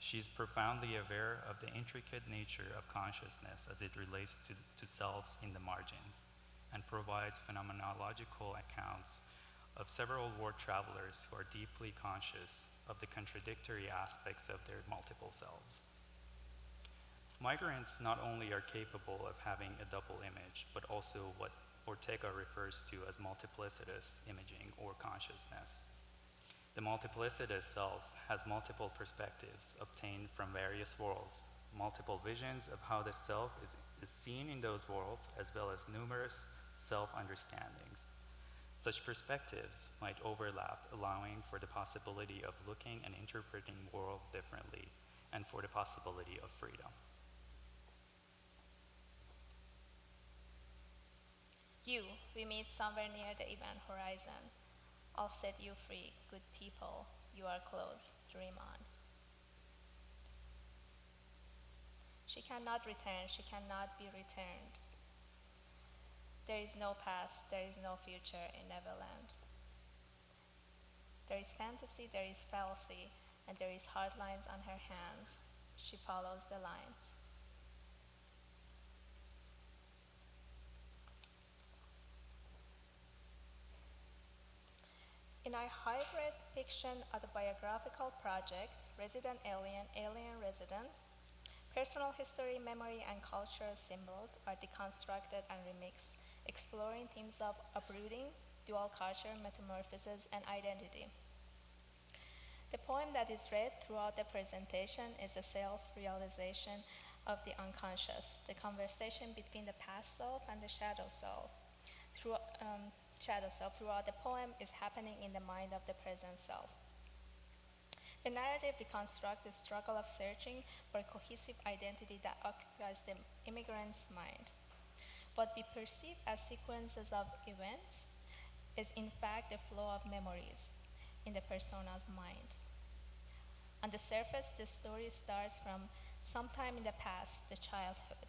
She is profoundly aware of the intricate nature of consciousness as it relates to selves in the margins, and provides phenomenological accounts of several world travelers who are deeply conscious of the contradictory aspects of their multiple selves. Migrants not only are capable of having a double image, but also what Ortega refers to as multiplicitous imaging or consciousness. The multiplicitous self has multiple perspectives obtained from various worlds, multiple visions of how the self is seen in those worlds, as well as numerous self-understandings. Such perspectives might overlap, allowing for the possibility of looking and interpreting the world differently, and for the possibility of freedom. You, we meet somewhere near the event horizon. I'll set you free, good people. You are close, dream on. She cannot return, she cannot be returned. There is no past, there is no future in Neverland. There is fantasy, there is fallacy, and there is hard lines on her hands. She follows the lines. In our hybrid fiction autobiographical project, Resident Alien, Alien Resident, personal history, memory, and cultural symbols are deconstructed and remixed, exploring themes of uprooting, dual culture, metamorphosis, and identity. The poem that is read throughout the presentation is the self-realization of the unconscious, the conversation between the past self and the shadow self. Throughout the poem is happening in the mind of the present self. The narrative reconstructs the struggle of searching for a cohesive identity that occupies the immigrant's mind. What we perceive as sequences of events is in fact the flow of memories in the persona's mind. On the surface, the story starts from sometime in the past, the childhood,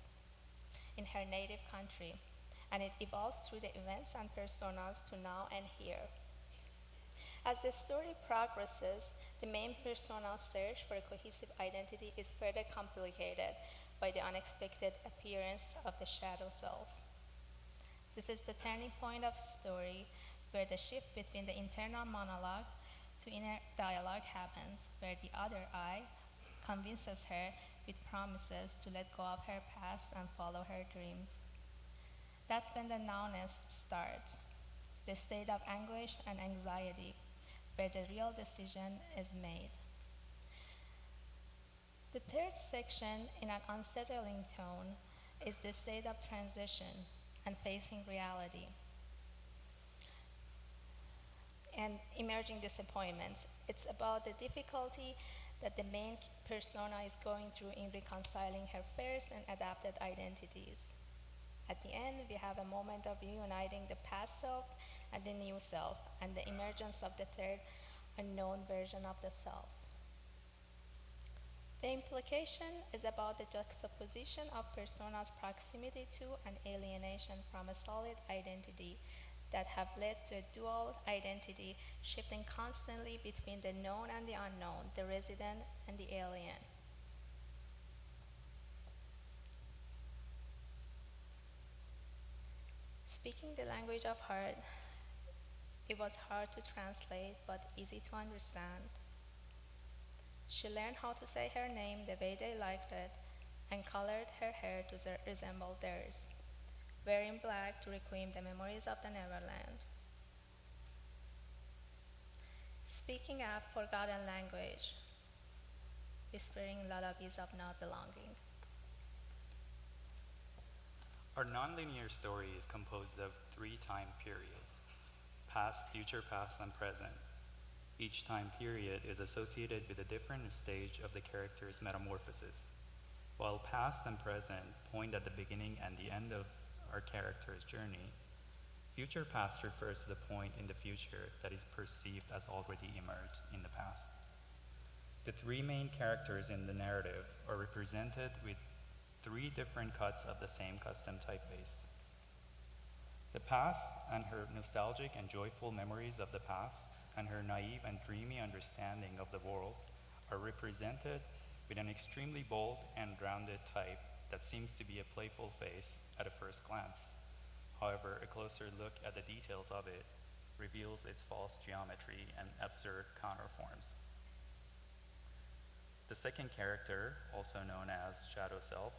in her native country, and it evolves through the events and personas to now and here. As the story progresses, the main persona's search for a cohesive identity is further complicated by the unexpected appearance of the shadow self. This is the turning point of the story, where the shift between the internal monologue to inner dialogue happens, where the other I convinces her with promises to let go of her past and follow her dreams. That's when the nowness starts, the state of anguish and anxiety, where the real decision is made. The third section, in an unsettling tone, is the state of transition and facing reality and emerging disappointments. It's about the difficulty that the main persona is going through in reconciling her first and adapted identities. At the end, we have a moment of reuniting the past self and the new self, and the emergence of the third unknown version of the self. The implication is about the juxtaposition of persona's proximity to and alienation from a solid identity that have led to a dual identity shifting constantly between the known and the unknown, the resident and the alien. Speaking the language of heart, it was hard to translate but easy to understand. She learned how to say her name the way they liked it and colored her hair to resemble theirs, wearing black to requiem the memories of the Neverland. Speaking a forgotten language, whispering lullabies of not belonging. Our nonlinear story is composed of 3 time periods: past, future, past, and present. Each time period is associated with a different stage of the character's metamorphosis. While past and present point at the beginning and the end of our character's journey, future past refers to the point in the future that is perceived as already emerged in the past. The 3 main characters in the narrative are represented with 3 different cuts of the same custom typeface. The past and her nostalgic and joyful memories of the past and her naive and dreamy understanding of the world are represented with an extremely bold and rounded type that seems to be a playful face at a first glance. However, a closer look at the details of it reveals its false geometry and absurd counterforms. The second character, also known as Shadow Self,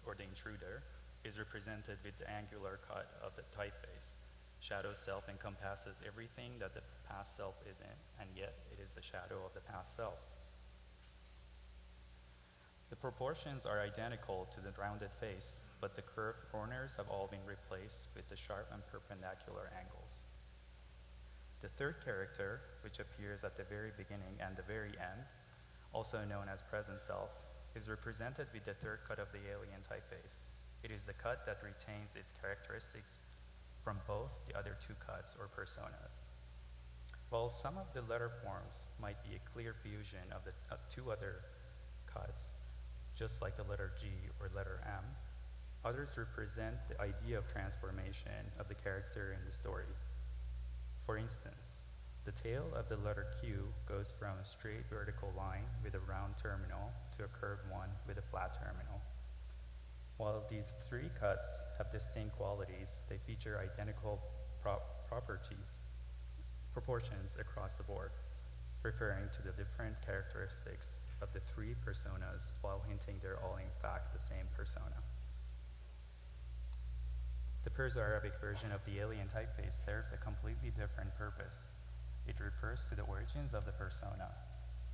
or the intruder, is represented with the angular cut of the typeface. Shadow Self encompasses everything that the past self isn't, and yet it is the shadow of the past self. The proportions are identical to the rounded face, but the curved corners have all been replaced with the sharp and perpendicular angles. The third character, which appears at the very beginning and the very end, also known as Present Self, is represented with the third cut of the alien typeface. It is the cut that retains its characteristics from both the other two cuts or personas. While some of the letter forms might be a clear fusion of the two other cuts, just like the letter G or letter M, others represent the idea of transformation of the character in the story. For instance, the tail of the letter Q goes from a straight vertical line with a round terminal to a curved one with a flat terminal. While these three cuts have distinct qualities, they feature identical proportions across the board, referring to the different characteristics of the three personas while hinting they're all in fact the same persona. The Perso-Arabic version of the alien typeface serves a completely different purpose. It refers to the origins of the persona.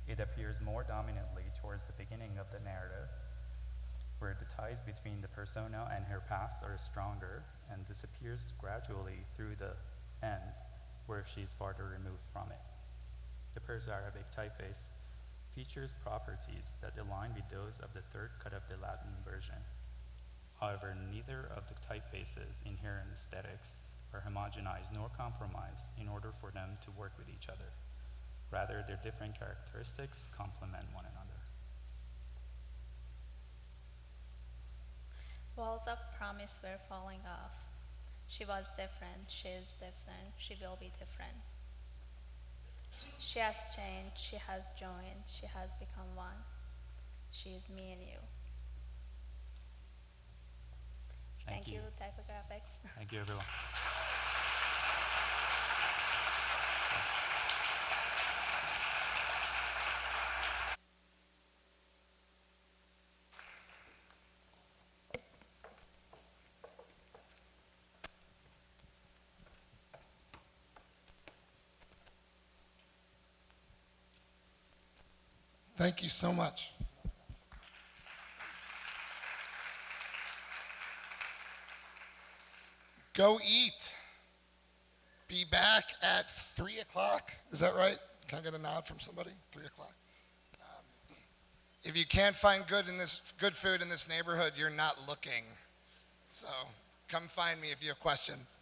It appears more dominantly towards the beginning of the narrative, where the ties between the persona and her past are stronger, and disappears gradually through the end, where she is farther removed from it. The Perso-Arabic typeface features properties that align with those of the third cut of the Latin version. However, neither of the typefaces' inherent aesthetics are homogenized nor compromised in order for them to work with each other. Rather, their different characteristics complement one another. Walls of promise were falling off. She was different, she is different, she will be different. She has changed, she has joined, she has become one. She is me and you. Thank you, Typographics. Thank you, everyone. Thank you so much. Go eat. Be back at 3 o'clock. Is that right? Can I get a nod from somebody? 3 o'clock. If you can't find good food in this neighborhood, you're not looking. So come find me if you have questions.